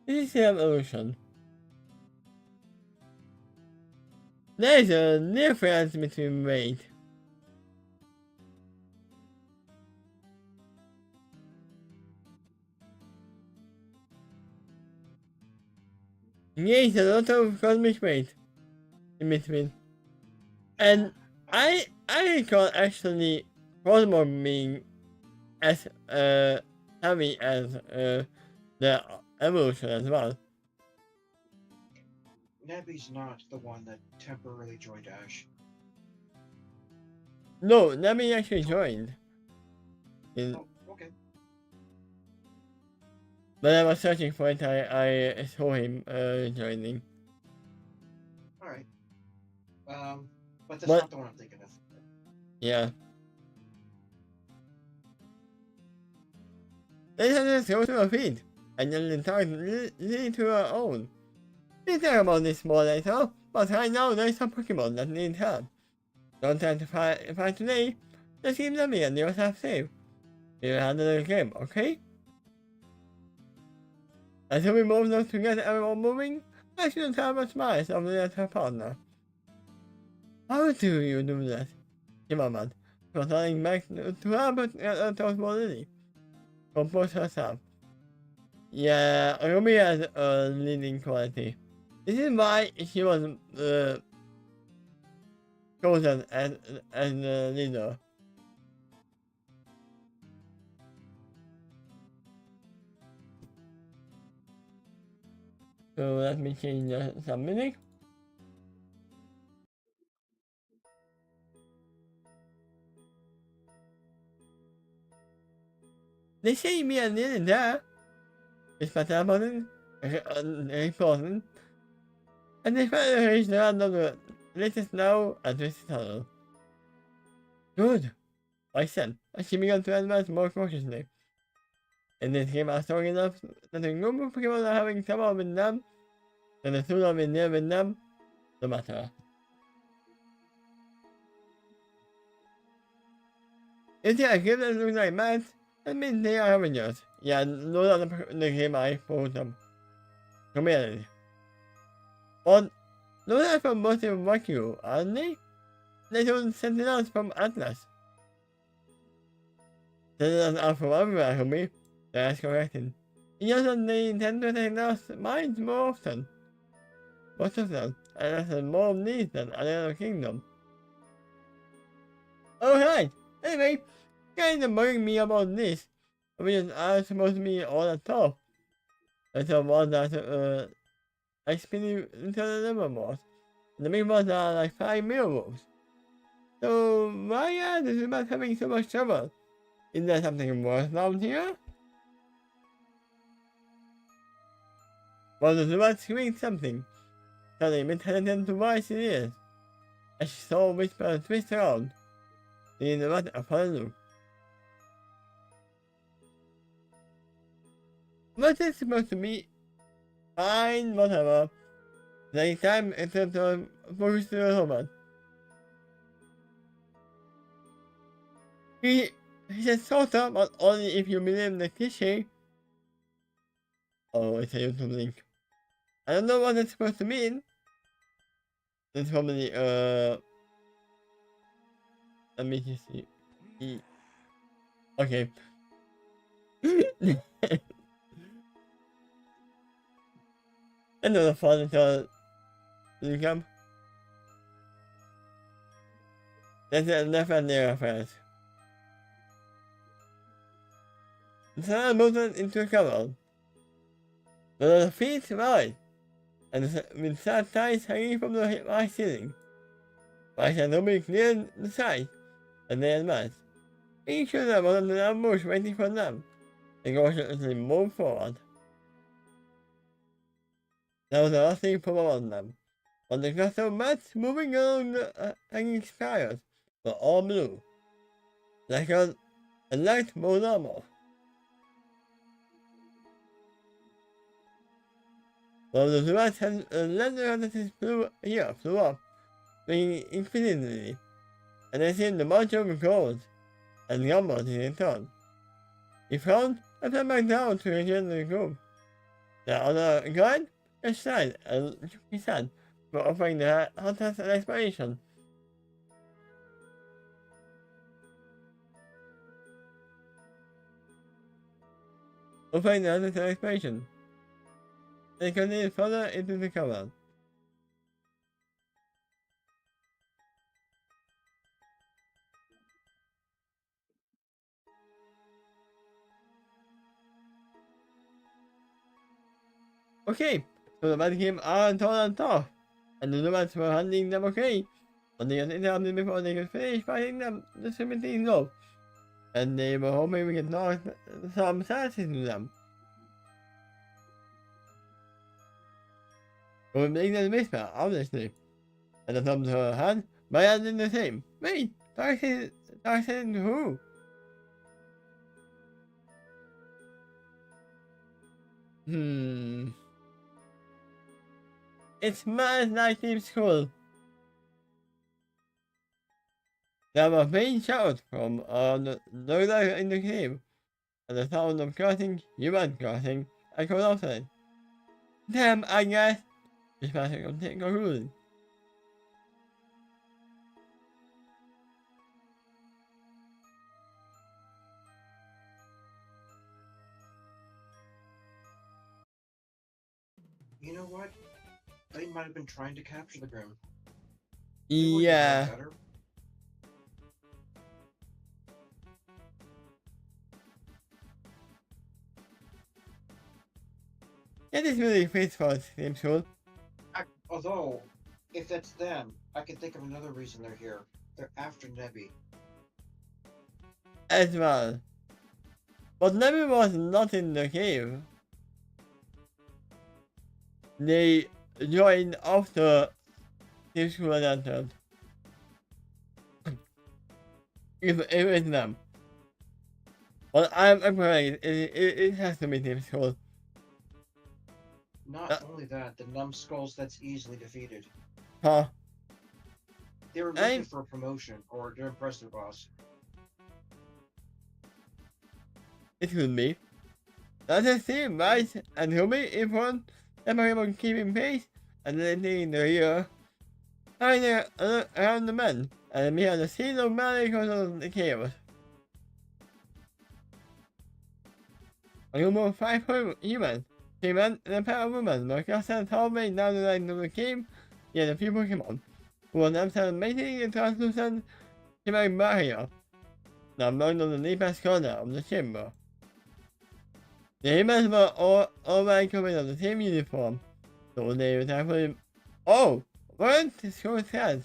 this is the evolution. There's a difference between weight. There's a lot of cosmic weight in between. And I recall actually Cosmog being as heavy as the evolution as well. Nebby's not the one that temporarily joined Ash. No, Nami actually joined. Oh, okay. When I was searching for it, I saw him joining. Alright. But that's But not the one I'm thinking of. yeah. They just go to her feet, and then start leading to her own. We talk about this more later, but right now there's some Pokemon that need help. Don't try to fight today, just keep them and yourself safe. We'll handle the game, okay? Until we move those to get everyone moving, I shouldn't have a smile of the other partner. How do you do that? Timmerman, returning back to her but towards Lily. Compose herself. Yeah, RWBY has a leading quality. This is why she was chosen as the leader. So let me change some music. They say me a little there. It's better important, important, and the further is around the latest now and this tunnel. Good, I said, as she began to advance more cautiously. In this game, are strong enough that a group of people are having trouble with them, and the sooner we near with them, the better. If they are given to look like mad, that means they are Avengers. Yeah, those are the game I put them. Community. But those are from most of Waku, aren't they? They don't send it out from Atlas. Send it out from everywhere for me. That's correct. Yes, and they intend to take lost minds more often. Most of them, and that's more of these than any other kingdom. Oh, right. Anyway, kind of bugging me about this. Because I'm supposed to be all at top. And so was that, I spin into the liver boss. The big boss are like 5 meal wolves. So why are the Zubats having so much trouble? Is there something worse down here? Was the Zubat screaming something? Suddenly Miss hesitant to why she is. As she saw Whisper twist around. The Zubat upon a look. What is supposed to be? Fine, whatever. Next time it's time to focus to the Zubat. He said sorta, but only if you believe the cliché. Oh, it's a YouTube link. I don't know what it's supposed to mean. It's probably, let me just see. Okay. Another fun until you come. That's a definitely a reference. The sun moved into a cupboard. The feet right, and with sad ties hanging from the high ceiling. I said nobody cleared the sight, and they advanced. Making sure that one of the ambush waiting for them. They cautiously moved forward. There was a rustling from among them, but the cluster of bats moving along the hanging spires were all blue, like a light blue armor. One of the rats had a leather that flew up, ringing infinitely, and they seemed to march over cold, and grumbled in return. He frowned and sat back down to rejoin the group. The other guide aside and shook his hand for offering the hunters an explanation. Offering the hunters an explanation. They continued further into the cavern. Okay, so the bad came on tall and tough, and the nomads were hunting them okay, but they got interrupted before they could finish fighting them the 17 low, and they were hoping we could knock some sense into them. But we make them whisper, obviously, and the thumb to her hand, my hand did the same. Wait, Darcy who? It's my night team school. There were faint shouts from the loader in the cave, and the sound of crossing, human crossing, echoed outside. Damn, I guess. This person can take a ruling. You know what? They might have been trying to capture the Grim. Yeah. It is really faithful, seems cool. Although, if that's them, I can think of another reason they're here. They're after Nebby. As well. But Nebby was not in the cave. they joined after this school entered. If it is them. Well, I'm afraid it has to be Team School. Not only that, the numbskulls that's easily defeated. Huh? They were looking for a promotion or to impress their boss. It could be. That's a team, right? And he'll be important. Everyone keeping pace and letting the year. Hiding around the men. And behind the scene of Mary because of the chaos. A group of 5 humans. 3 men and a pair of women were cast out halfway down the line of the game. Yet a few Pokemon who were themselves maintaining a translucent shimmering barrier now belonged on the deepest corner of the chamber. The humans were all wearing copies of the same uniform, so they were actually. Oh! Weren't the school says?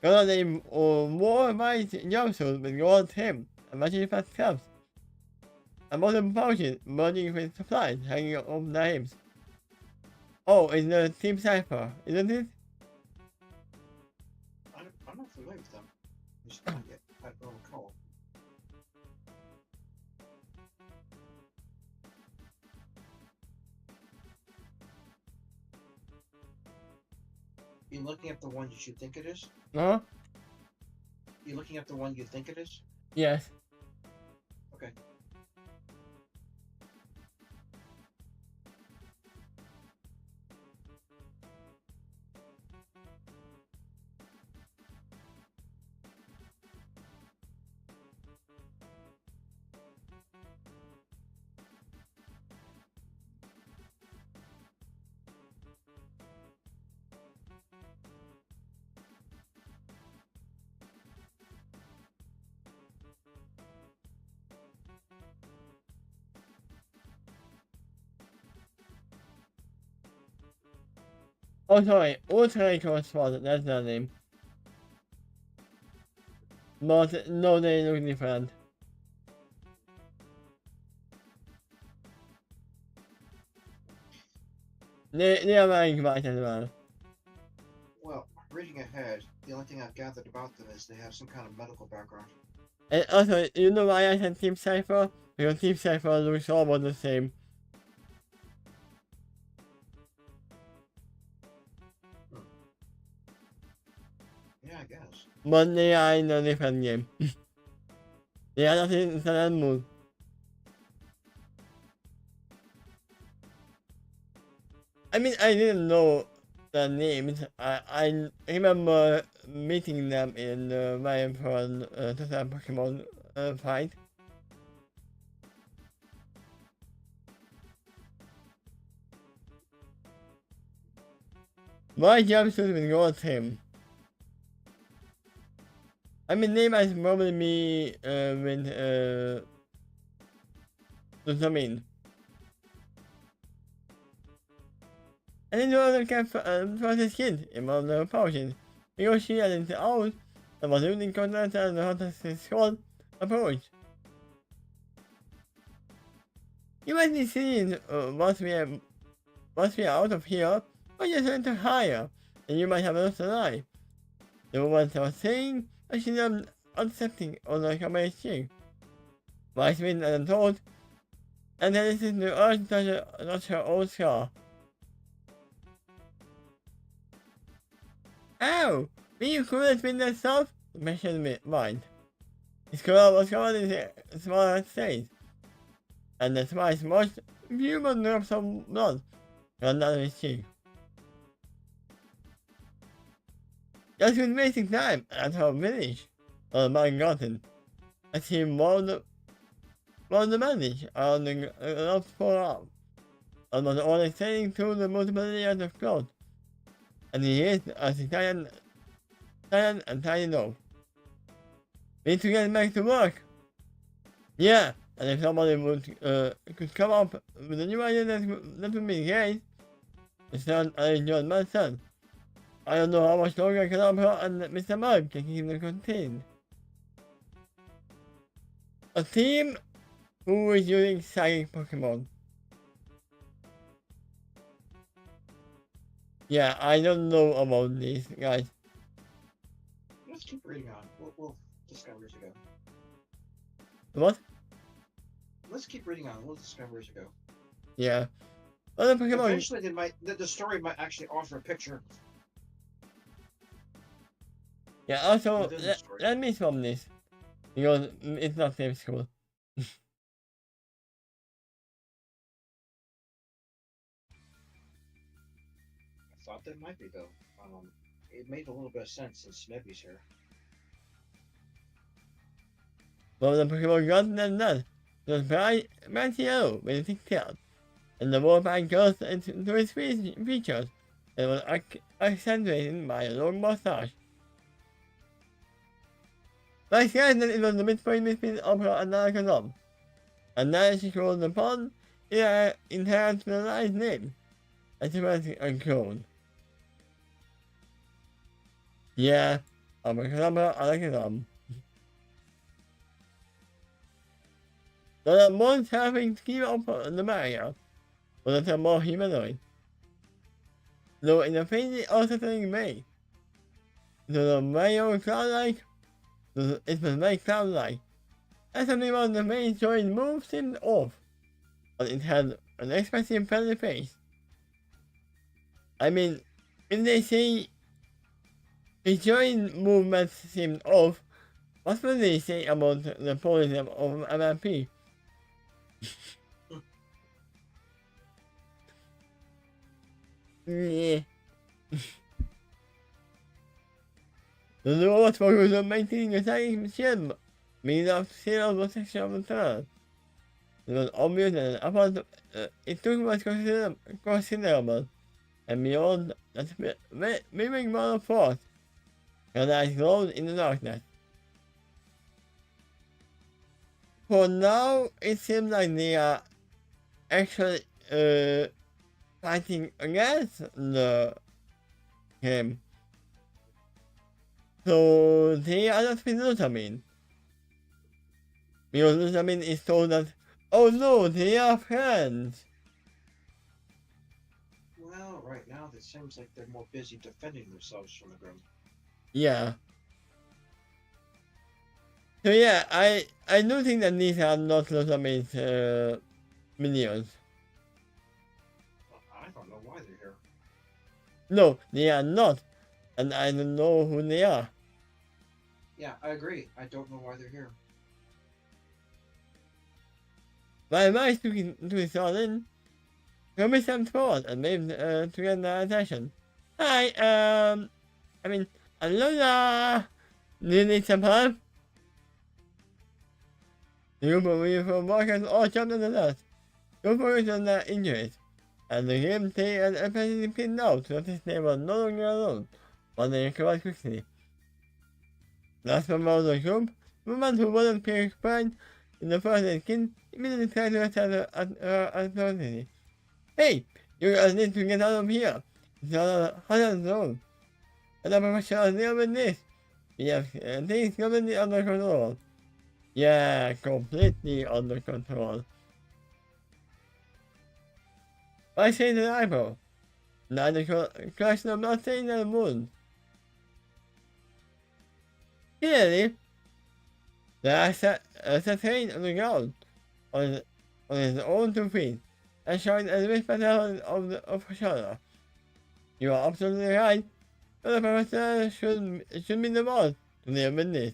They wore white jumpsuits with gold trim and matching fat cuffs. And bottom pouches burning with supplies hanging off their hips. Oh, it's the Team Cypher, isn't it? I'm not familiar with them. Just not yet. I don't recall. You looking at the one that you think it is? Huh? You looking at the one you think it is? Yes. Okay. Oh, sorry. Ultra Spot, that's their name. But no, they look different. They are wearing white as well. Well, reading ahead, the only thing I've gathered about them is they have some kind of medical background. And also, you know why I said Team Cypher? Because Team Cypher looks almost the same. Yeah, I guess. But they are in a different game. They are not in Sun Moon. I mean, I didn't know the names. I remember meeting them in the Ryan for Total Pokemon fight. My jumpsuit with gold trim. I mean, they might probably be with Glutamine. And then the other cat for his kid in one of the potions. Because she had it out and was using contact and how to squad approach. You might be seeing once we are out of here, or just enter higher, and you might have lost an eye. The woman was saying, I should have accepting on the combination. Wise been and told, and then this is the urge that her old scar. Ow! Will you cool it with yourself? Mentioned mind. His color was covered in a small stain, and the spice washed human drops of blood ran down his cheek. Just been wasting time at her village on the mountain garden, as he rolled the bandage around the left forearm, and was only sailing through the multiple layers of cloth, and he is as Italian and tiny dog. Need to get back to work. Yeah, and if somebody could come up with a new idea that would be great. It's not I enjoyed my son. I don't know how much longer Calabro and Mr. Mug can keep them contained. A team who is using psychic Pokemon. Yeah, I don't know about these guys. Let's keep reading on. We'll discover as we go. What? Let's keep reading on. We'll discover as we go. Yeah. Other Pokemon. Eventually, the story might actually offer a picture. Yeah, also, Within the story. let me swap this. Because it's not safe school. I thought that might be, though. It made a little bit of sense since Smeby's here. Well, the Pokemon got than that. It was bright yellow with a thick tail. And the Wolfpack goes into its features. It was accentuated by a long mustache. Like said that it was the midpoint between Opera and Narconom. And now she called upon it internationalized name. As it was a clone. Yeah, Opera Narconom. The most having to keep up the barrier. But it's a more humanoid. Though in a faintly unsettling way. The very cloud-like. It was very cloud-like. As something on the main joint move seemed off. But it had an expressive friendly face. I mean, when they say the joint movement seemed off, what would they say about the policy of MMP? Yeah. The robot focused on maintaining a psychic shield made of zero protection of the turret. It was obvious that upon it took was considerable, and beyond that mimic model force, her eyes glowed in the darkness. For now, it seems like they are actually fighting against him. So they are not with Lutamine. Because Lutamine is told that, oh no, they are friends. Well, right now it seems like they're more busy defending themselves from the Grim. Yeah. So yeah, I do think that these are not Lutamine's minions. Well, I don't know why they're here. No, they are not. And I don't know who they are. Yeah, I agree. I don't know why they're here. My advice to Solid, show me some support and maybe to get their attention. Hi, I mean, Alola! Do you need some help? You believe from workers all jumped on the dust. Don't focus on their injuries. And the game take an emphasis pinned out so that they were no longer alone, but they recovered quickly. Last member of the group, the woman who wasn't being explained in the first aid kit, immediately tried to attack her authority. Hey, you guys need to get out of here. It's not a hazard zone. And I'm professional deal with this. We have things completely under control. Yeah, completely under control. I say the eyebrow. Not the question of not saying the wound. Clearly, there are train on the ground on his own 2 feet and showing a wrist pattern of shoulder. You are absolutely right. The professor should be the one to deal with this.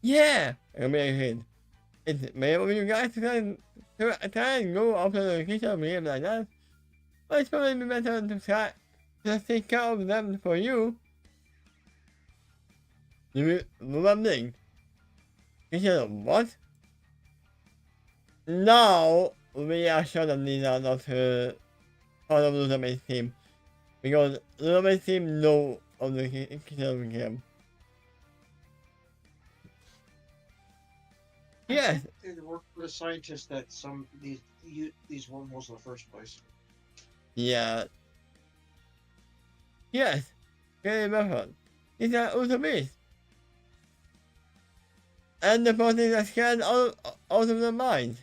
Yeah, I mean, it's maybe you guys can try and go after the location of game like that. But it's probably better to try to take care of them for you. You remembering? You said what? Now we are sure that these are not part of Luther's team. Because Luther's team know of the kitchen game. Yes. They work for the scientists that these wormholes in the first place. Yeah. Yes. Very method. These are also beasts. And the bodies are scanned out of the mind.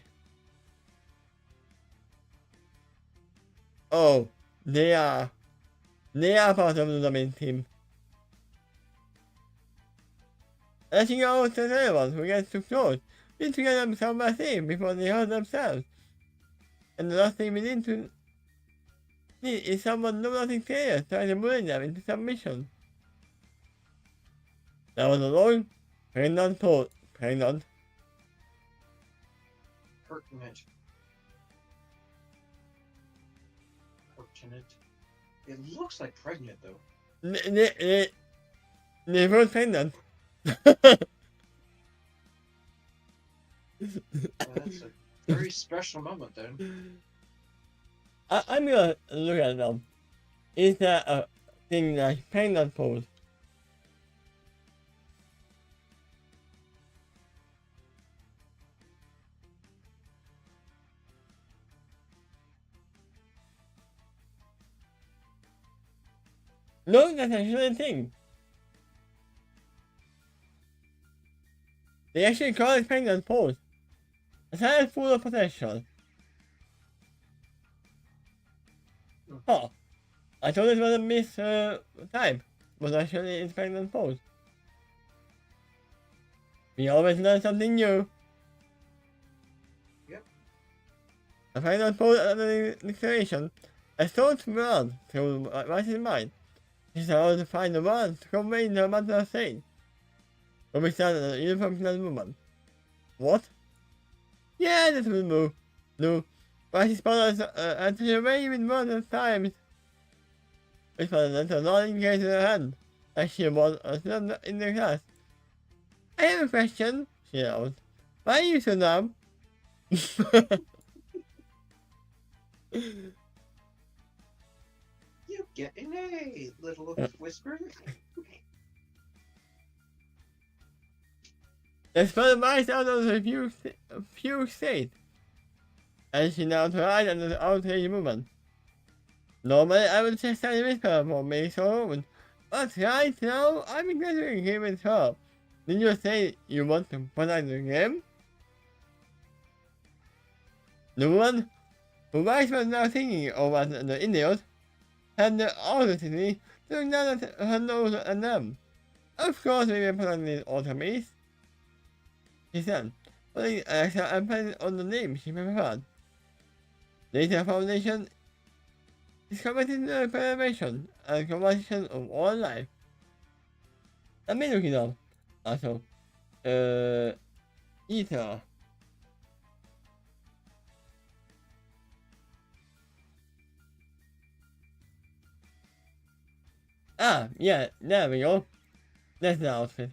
Oh, they are part of the main team. Letting out to anyone who gets too close. We need to get themselves vaccine before they hurt themselves. And the last thing we need is someone know nothing serious trying to bully them into submission. That was a long, pregnant thought. Pregnant. Pertinent. Pertinent. It looks like pregnant though. They were pregnant. That's a very special moment then. I'm gonna look at them. Is that a thing like pregnant pose? No, that's actually a thing. They actually call it pregnant pose. A silent full of potential. Oh, I thought it was a miss type, but actually it's pregnant pose. We always learn something new. Yep. A pregnant pose at the declaration. I thought word through what is mine. She said how to find the words to convey the matter of saying. But we started an unifunctional woman. What? Yeah, that will move. No. But she spotted until away with words at times. Which was a nodding case in her hand, like she was in the class. I have a question, she asked. Why are you so dumb? You get an A, little whisper. The spell bites out of the few state. And she now tried an outrage movement. Normally I would just stand with her for me so often. But right now I'm graduating here with her. Did you say you want to protect the game? The one who was now thinking over the Indians had the audacity to look down at her nose and them. Of course we will put on these automies, she said, putting Alexa and putting on the name she preferred. Data Foundation is committed to the preservation and conservation of all life. Let me look it up. Also, Ether. Ah, yeah, there we go. That's the outfit.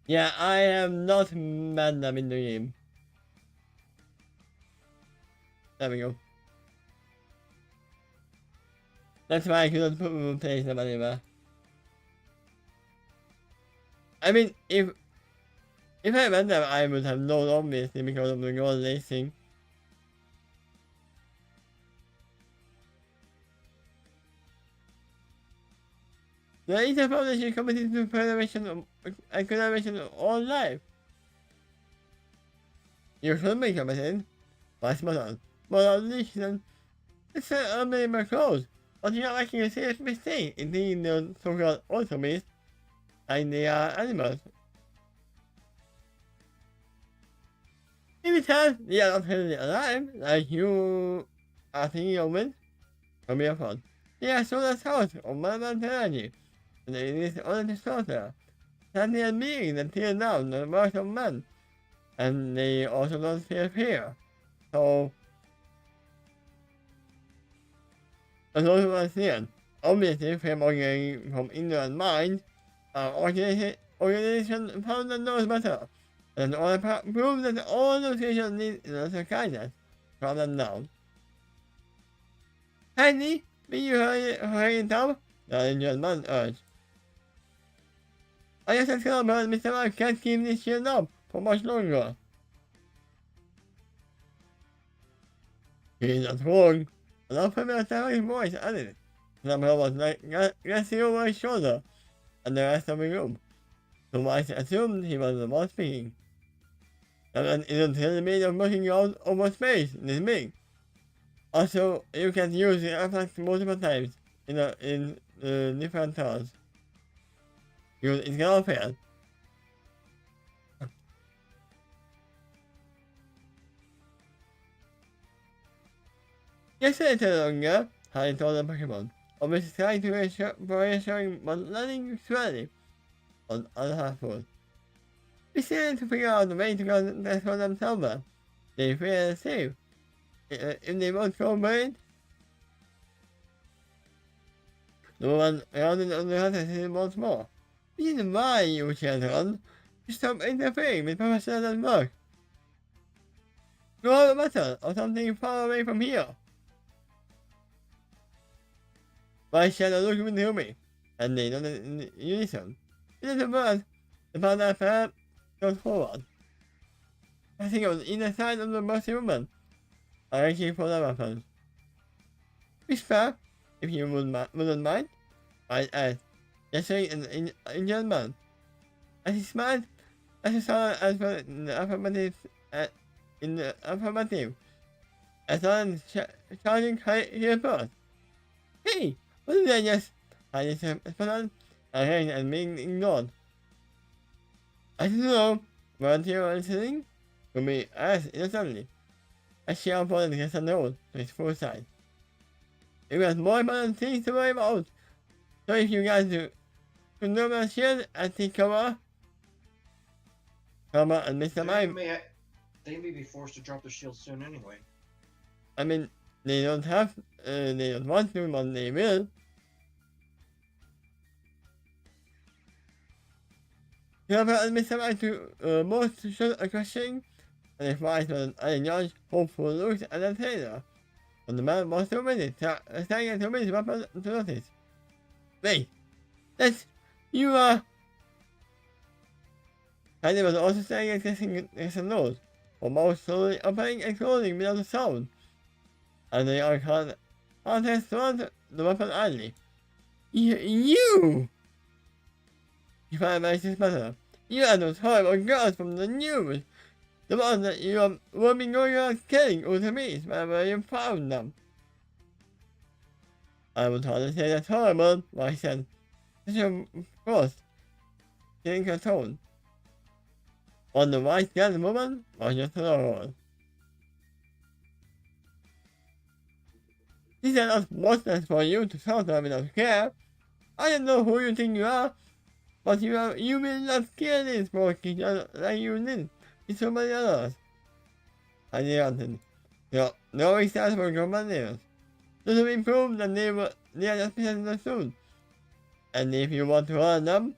Yeah, I am not Madam in the game. There we go. That's why I couldn't put place them anywhere. I mean, if I meant that, I would have known obviously because of the gold racing. The Ether Foundation committed to preservation and conservation of all life. You should be committed. Vice Modern. Modern Nation. It's an unbelievable close. But you're making a serious mistake in thinking the so-called automies like they are animals. In return, they are not really alive, like you are thinking of it. From your phone. They are solar source of malevolent energy, and it is only to slaughter. Sentient beings that tear down the works of man, and they also don't feel fear. So, as those who are seen, obviously from ignorant mind, our organization found that knows better, and all prove that all associations need universal kindness from them down. Tiny, be you hurrying top? The injured man urged. I guess that's gonna burn Mr. Man can't keep this shit up for much longer. He's not wrong. An unfamiliar sounding voice added. Somehow was like glancing over his shoulder and the rest of the room. so I assumed he was the one speaking. And isn't the meaning of looking out over space in this big. Also, you can use the effect multiple times in different turns. It cannot fail. Yesterday longer, I told the Pokemon. I was trying to reassuring but learning slowly on other foot. We still need to figure out a way to go that for themselves. They feel safe. If they won't cooperate, the one around on the other side once more. This is why, you children, you stop interfering with professional work. Go have a matter or something far away from here. My shadow looked into me, and they nodded in unison. In the word, the father fell goes forward. I think it was either side of the mercy woman. I reached for the weapons. Whisper, if you wouldn't mind, I asked, gesturing an injured man. As he smiled, as he saw as well in the affirmative, I saw him shouting here first. Hey, what did I just? I just responded, and being ignored. I don't know, weren't you listening? To me asked innocently. I shall follow the guest on the road to his full side. It was more important things to worry about. So if you guys do know my shield and take cover and Mr. Mime. They may be forced to drop their shield soon anyway. I mean, they don't want to, but they will. Cover and Mr. Mime to most shoot a question, and if I was a young, hopeful look at the trailer. And the man was 2 minutes, staring at 2 minutes weapon to notice. Wait, that's you are. And he was also staring at the nose, or mouth slowly opening and closing without a sound. And they are contest toward the weapon idly. You! He finalized his matter. You are those horrible girls from the news. The ones that you will be going around killing all the meat wherever you found them. I would hardly say that's horrible, I said. Such a force, getting her tone. On the white young woman was just horrible. These are not monsters for you to slaughter without care. I don't know who you think you are, but you will not kill these poor creatures like you did with so many others. I answered. No exams for companions. Doesn't improve that they are just misunderstood. And if you want to hurt them,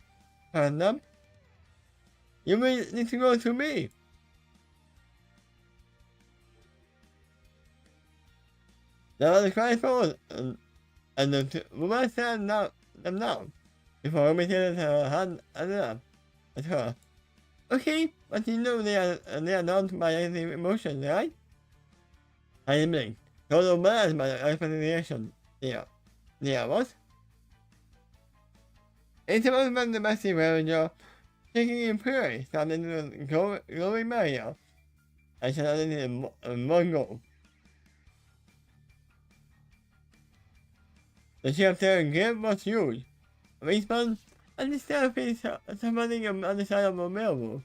you will need to go to me. There was a cry forward, and the woman stared them down, before remitting her hand at her. Okay, but you know they are not by any emotions, right? I blinked. Total bad by explanation. They are what? It's about the massive ranger taking in prairie, starting to glowing barrier. I shall only need one goal. The chapter gave was huge. A respawn, and the staircase surrounding on the other side of the mailroom.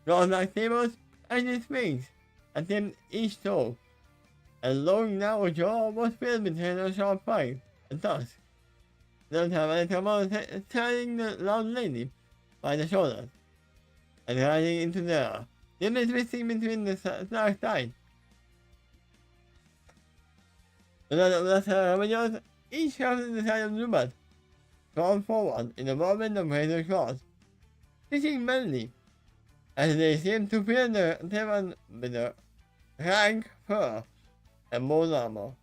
Rolled like tables, and his wings, and each toe. A long narrow jaw was filled between a sharp fang and tusk. Don't have any trouble turning the loud lady by the shoulders, and riding into the air, dimly twisting between the dark sides. The Ravagers each shouted the side of Zubat, drawn forward in the moment of razor claws, hitting madly, as they seemed to fill the tavern with the rank fur and bone armor.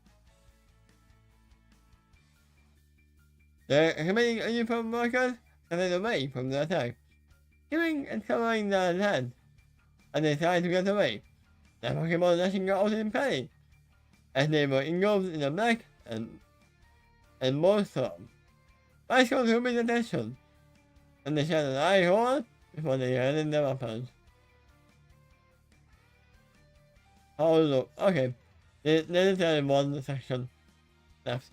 The remaining uniform workers scattered away from the attack, giving and covering their land, and they tried to get away, their Pokemon lashing out in panic, as they were engulfed in a black and more storm. I showed human attention, and they shot an eye hole before they handed their weapons. Oh look, okay. There's only one section left.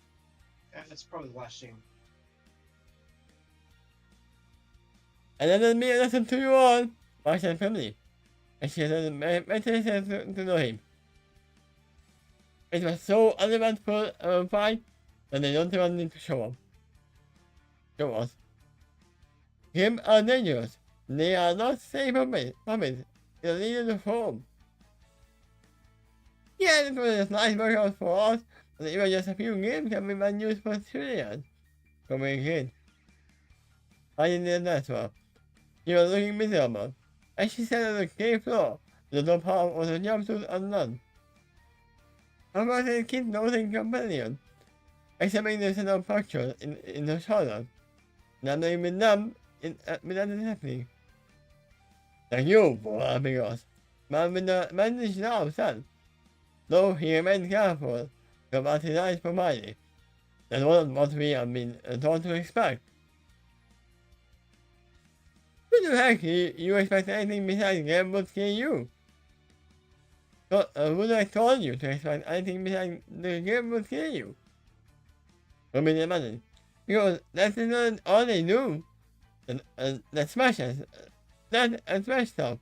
It's probably the last scene. And then there's me and listen to you all, Martian family. And she said, mentioned to know him. It was so uneventful and fine that they don't even need to show him. Show us. Him are dangerous. They are not safe from it. They'll lead us home. Yeah, it was a nice workout for us, and even just a few games can be man used for civilians. Coming in. I didn't that well. She was looking miserable, and she sat on the cave floor, the top half of the jumpsuit undone. How about the kid nosing companion? Examining the set of fractures in her shoulder. Not even numb without happening. Thank you for helping us. Man with the bandaged arm, son. Though he remained careful about his eyes provided. That wasn't what we have been taught to expect. Who the heck you expect anything besides game would kill you? So, would I told you to expect anything besides the game would kill you? Robin demanded. Because that's not all they do. That smashes. That and smash stuff.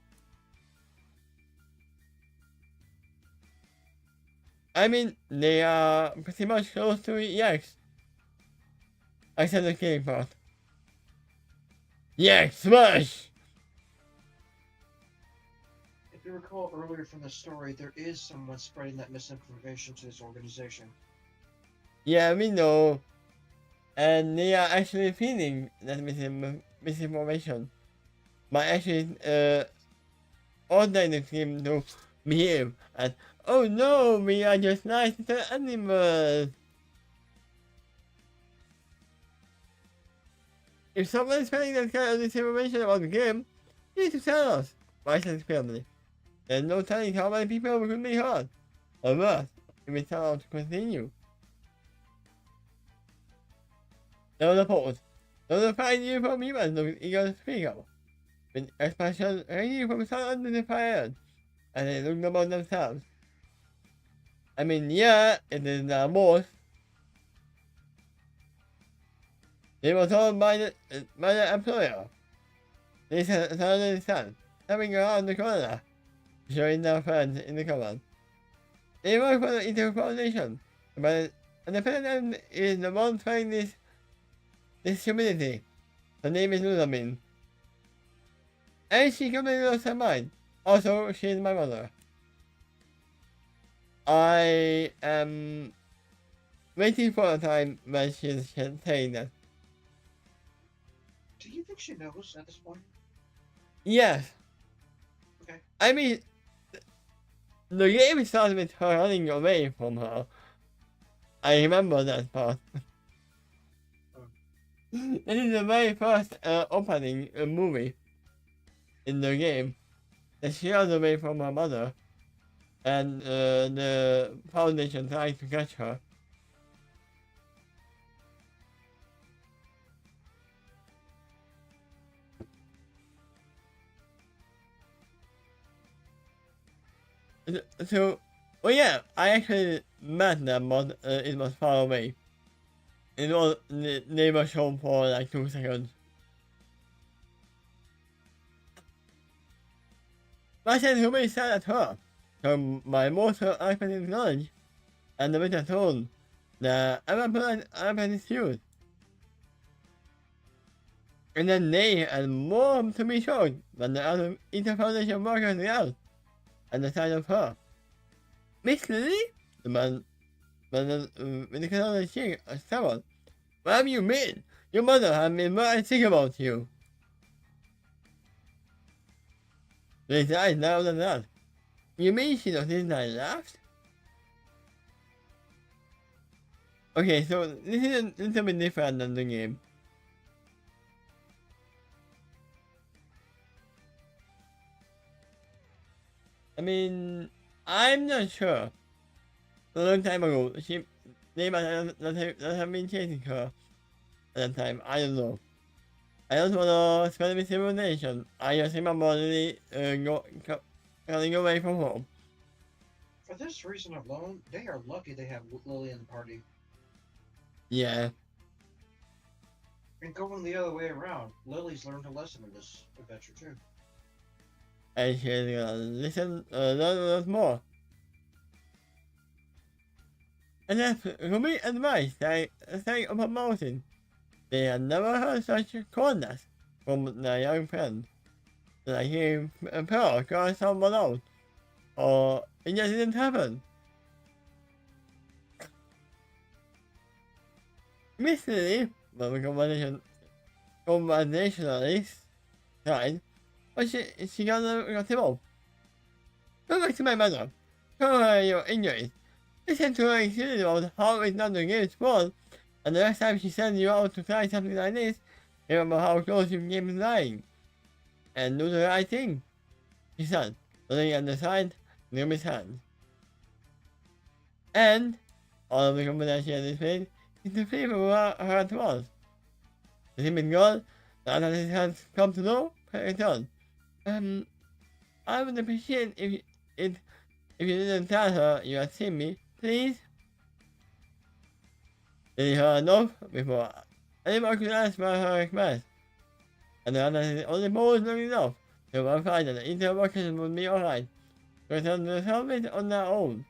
I mean, they are pretty much close to EX. I said the killing part. EX, smash! If you recall earlier from the story, there is someone spreading that misinformation to this organization. Yeah, we know. And they are actually feeding that misinformation. By actually, ordering the team to behave and, oh no, we are just nice little animals. If someone is spreading that kind of misinformation about the game, you need to tell us. Why says family? There's no telling how many people could be hurt. Or worse, if we tell them to continue. There was a pause. There was a fine uniform humans looked eager to speak up. With expression ranging from sun under the fire, and they looked about themselves. I mean, yeah, it is the most. They were told by the employer. They said the sun, coming around the corner, showing their friends in the common. They work for the Inter Foundation, but the president is the one trying this community. Her name is Luzamin. And she completely lost her mind. Also, she is my mother. I am waiting for a time when she's saying that. Do you think she knows at this point? Yes. Okay. I mean, the game started with her running away from her. I remember that part. This is the very first opening movie in the game that she runs away from her mother and the foundation tries to catch her. So, well, yeah, I actually met them, but it was far away. It was, they were shown for like 2 seconds. I said who may sad at her, from my most unexpected knowledge, and the winter told that I'm used. And then they had more to be shown than the other Inter Foundation workers out, and the sight of her. Miss Lily? The man with the color cheek stammered. What have you mean? Your mother had been very sick about you. Lily's eyes narrowed and laughed. You mean she noticed I laughed? Okay, so this is a little bit different than the game. I mean, I'm not sure. A long time ago, they might not have been chasing her at that time. I don't know. I don't want to spend with civilization. I just remember Lily running away from home. For this reason alone, they are lucky they have Lily in the party. Yeah. And going the other way around, Lily's learned a lesson in this adventure too. And she's gonna listen, learn a lot more. And that's RWBY advice they say of a mountain. They had never heard such coldness from their young friend. Like he fell across someone else. Or it just didn't happen. Mystery, but the conversationalist side, but she got involved. Go back to my mother. Tell her your injuries. Listen to her explain about how it's not a game sport, and the next time she sends you out to try something like this, remember how close you came to dying. And do the right thing. She said, looking at the side, near his hand. And all of the confidence she had displayed is the favor of her at once. The timid girl, now that it has come to know, returned. I would appreciate if you didn't tell her you had seen me, please. Did you hear enough before anyone could ask for her request? And the other is only bold enough to verify that the interrogation would be alright. To return to the surface on their own.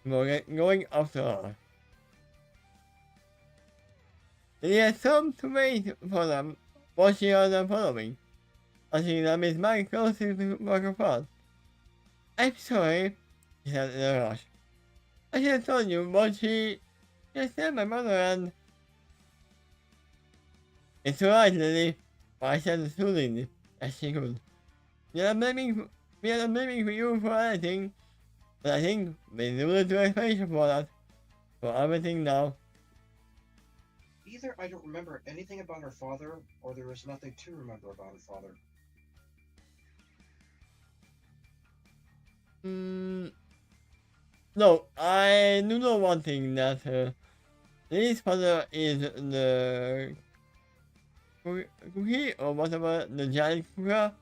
Before going after her. They had some to wait for them while she heard them following. Until that Miss Maggie closely to walk apart. I'm sorry, she said in a rush. I should have told you, but she just said my mother and... It's alright, Lily, but I said it soothingly, as she could. We are not blaming for you for anything, but I think we need to explanation for that. For everything now. Either I don't remember anything about her father, or there is nothing to remember about her father. No, I do know one thing that Lily's father is the cookie or whatever, the giant cooker.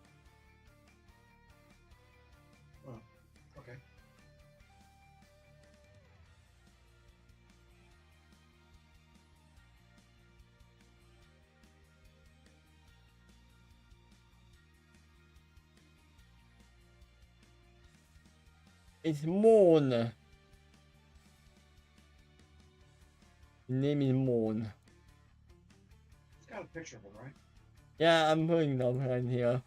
Oh, okay. It's Moon. His name is Moon. It's got a picture of him, right? Yeah, I'm putting it up right here.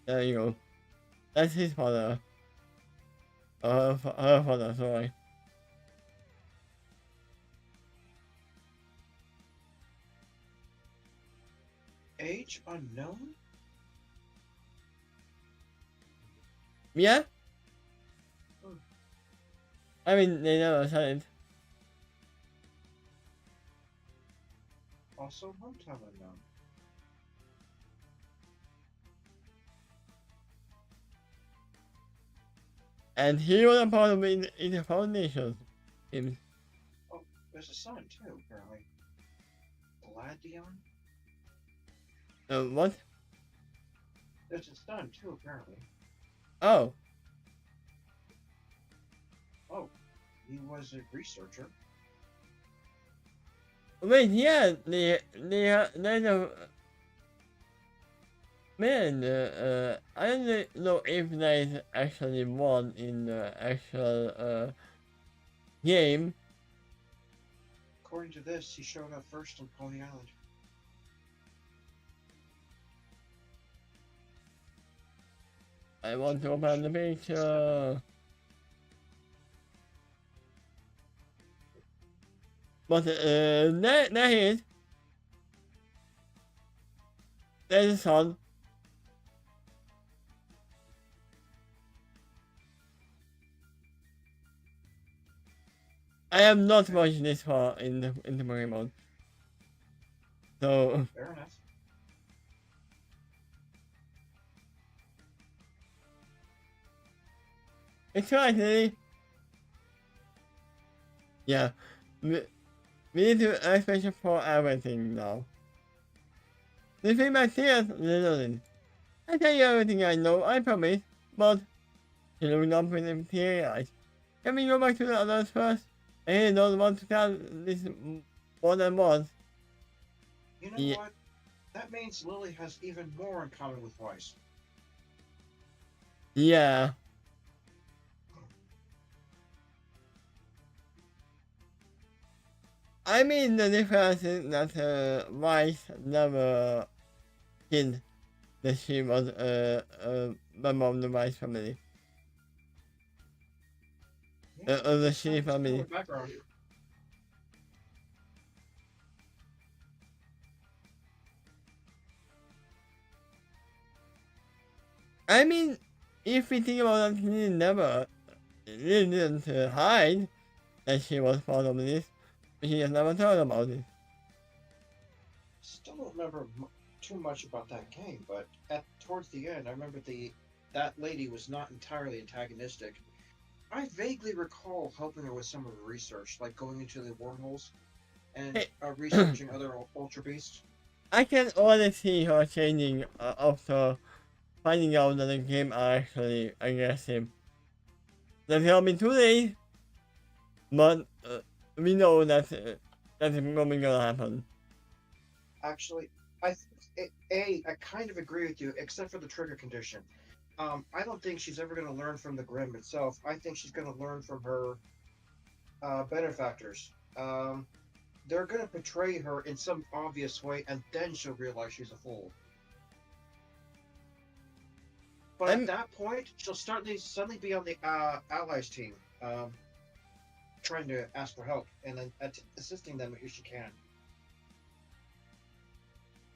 There you go. That's his father. Her father, sorry. Age unknown? Yeah? I mean, they never said it. Also hometown unknown. And he was a part of it in the foundation. Oh, there's a son too, apparently. Gladion? What? There's a son too, apparently. Oh. Oh, he was a researcher. Wait, yeah, there's a... Man, I don't know if there's actually one in the actual, game. According to this, he showed up first on Pony Island. I want to open the picture. But, there he is. There's the sun. I am not watching this far in the Pokemon. So Fair enough. it's actually, yeah. We need to expect for everything now. The feedback here is listening. I tell you everything I know, I promise, but you will not materialize. Can we go back to the others first? I really don't want to tell this more than once. You know Yeah. what? That means Lily has even more in common with Weiss. Yeah. I mean, the difference is that Weiss never hid that she was a member of the Weiss family. Yeah, Of the it's kind Shi of a similar family. background. I mean, if we think about that, she never really didn't hide that she was part of this. She just never told about it. Still don't remember too much about that game, but towards the end, I remember that lady was not entirely antagonistic. I vaguely recall helping her with some of her research, like going into the wormholes and Hey, researching other Ultra Beasts. I can already see her changing after finding out that the game are actually aggressive. That will be too late, but we know that that's probably gonna happen. Actually, I kind of agree with you, except for the trigger condition. I don't think she's ever going to learn from the Grim itself. I think she's going to learn from her benefactors. They're going to betray her in some obvious way, and then she'll realize she's a fool. But at I'm that point, she'll suddenly be on the allies team, trying to ask for help and then assisting them if she can.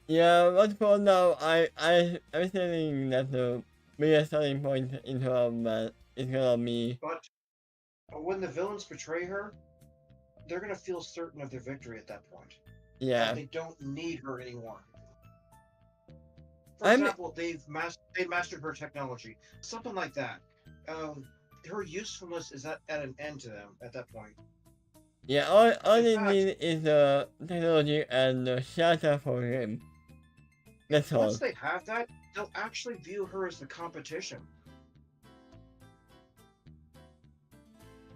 yeah, but for now, I'm saying that the biggest selling point in her is gonna be But when the villains betray her, they're going to feel certain of their victory at that point. That yeah. they don't need her anymore. For I'm example, they mastered her technology, something like that. Her usefulness is at an end to them at that point. yeah. All In they fact, need is the technology and the shelter for him. That's once all. they have that, they'll actually view her as the competition.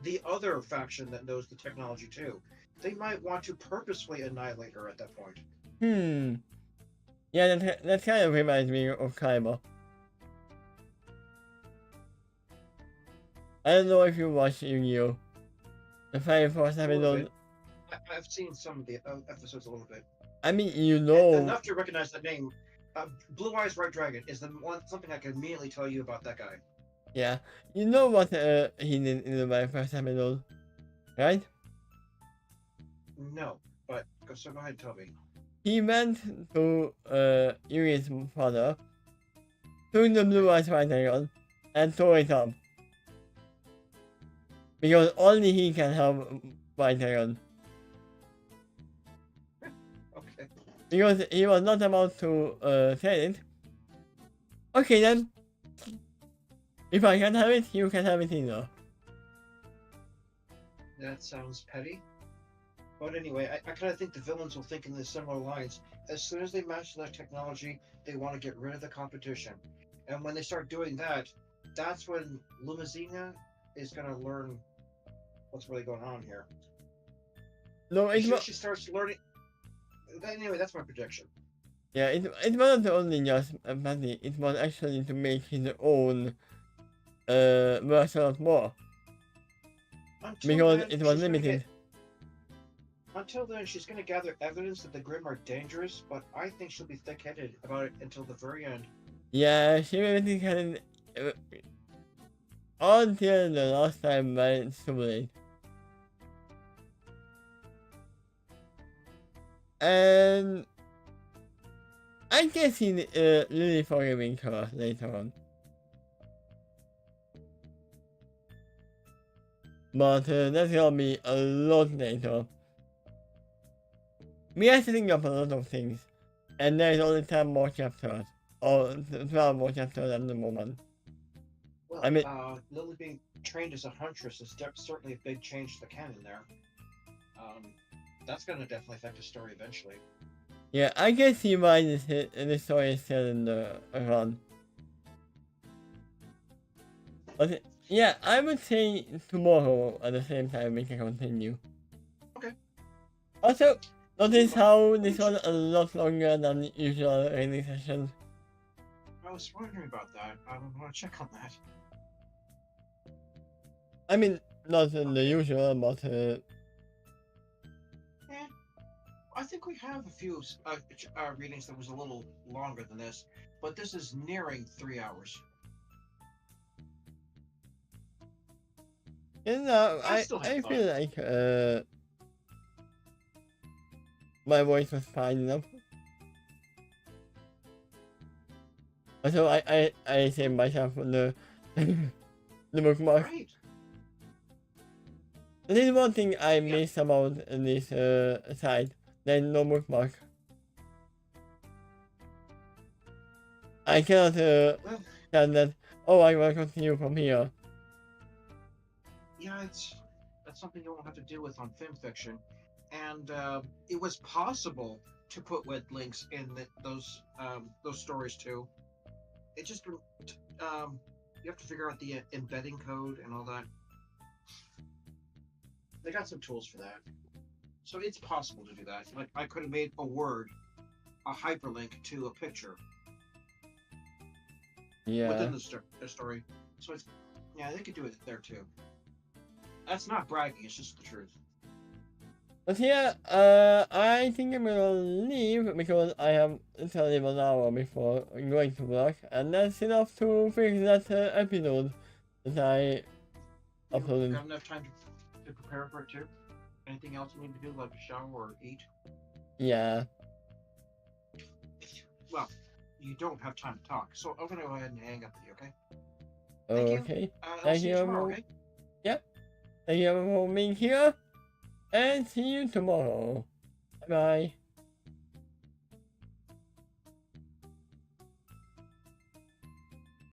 The other faction that knows the technology too. They might want to purposefully annihilate her at that point. Hmm. Yeah, that kind of reminds me of Kaiba. I don't know if you watch Yu-Gi-Oh! The Fire Force A little episode. bit. I've seen some of the episodes a little bit. I mean, you know, Enough to recognize that name. Blue Eyes White Dragon is the one something I can immediately tell you about that guy. yeah, you know what he did in the Fire Force episode, right? No, but go ahead and tell me. He went to Yui's father, took the Blue Eyes White Dragon, and tore it up. Because only he can have White Dragon. Okay. Because he was not about to sell it. Okay then. If I can have it, you can have it either. That sounds petty. But anyway, I kind of think the villains will think in the similar lines. As soon as they master that technology, they want to get rid of the competition. And when they start doing that, that's when Lumazina is going to learn what's really going on here. No, As it soon as was. she starts learning. Anyway, that's my prediction. Yeah, it wasn't only just empathy, it was actually to make his own version of more. Until Because then, it was limited. Until then, she's going to gather evidence that the Grim are dangerous, but I think she'll be thick-headed about it until the very end. Yeah, she really had until the last time when it's too late. And I guess he really forgiving her later on. but that's gonna be a lot later. We have to think of a lot of things, and there's only 10 more chapters, or 12 more chapters at the moment. Well, I mean, Lily being trained as a huntress is certainly a big change to the canon there. That's going to definitely affect the story eventually. yeah, I can see why this story is still in the run. Okay, yeah, I would say tomorrow at the same time we can continue. Okay. Also, notice how this was a lot longer than the usual training sessions. I was wondering about that. I want to check on that. I mean, not the usual, but I think we have a few readings that was a little longer than this, but this is nearing 3 hours. you know, I fun. feel like my voice was fine enough. Also, I saved myself from the the bookmark. Right. This is one thing I missed about this site. There's no bookmark. I cannot tell that, oh, I will continue from here. Yeah, that's something you won't have to deal with on fan fiction. And it was possible to put web links in those stories too. It just you have to figure out the embedding code and all that. They got some tools for that, so it's possible to do that. Like I could have made a word a hyperlink to a picture. Yeah. Within the story, so it's they could do it there too. That's not bragging; it's just the truth. But yeah, I think I'm gonna leave because I have literally 1 hour before going to work, and that's enough to fix that episode that I uploaded. Got enough time to prepare for it too? Anything else you need to do, like shower or eat? Yeah. Well, you don't have time to talk, so I'm gonna go ahead and hang up with you, okay? Okay. I'll see you tomorrow, okay? Yeah. Thank you for being here, and see you tomorrow. Bye bye.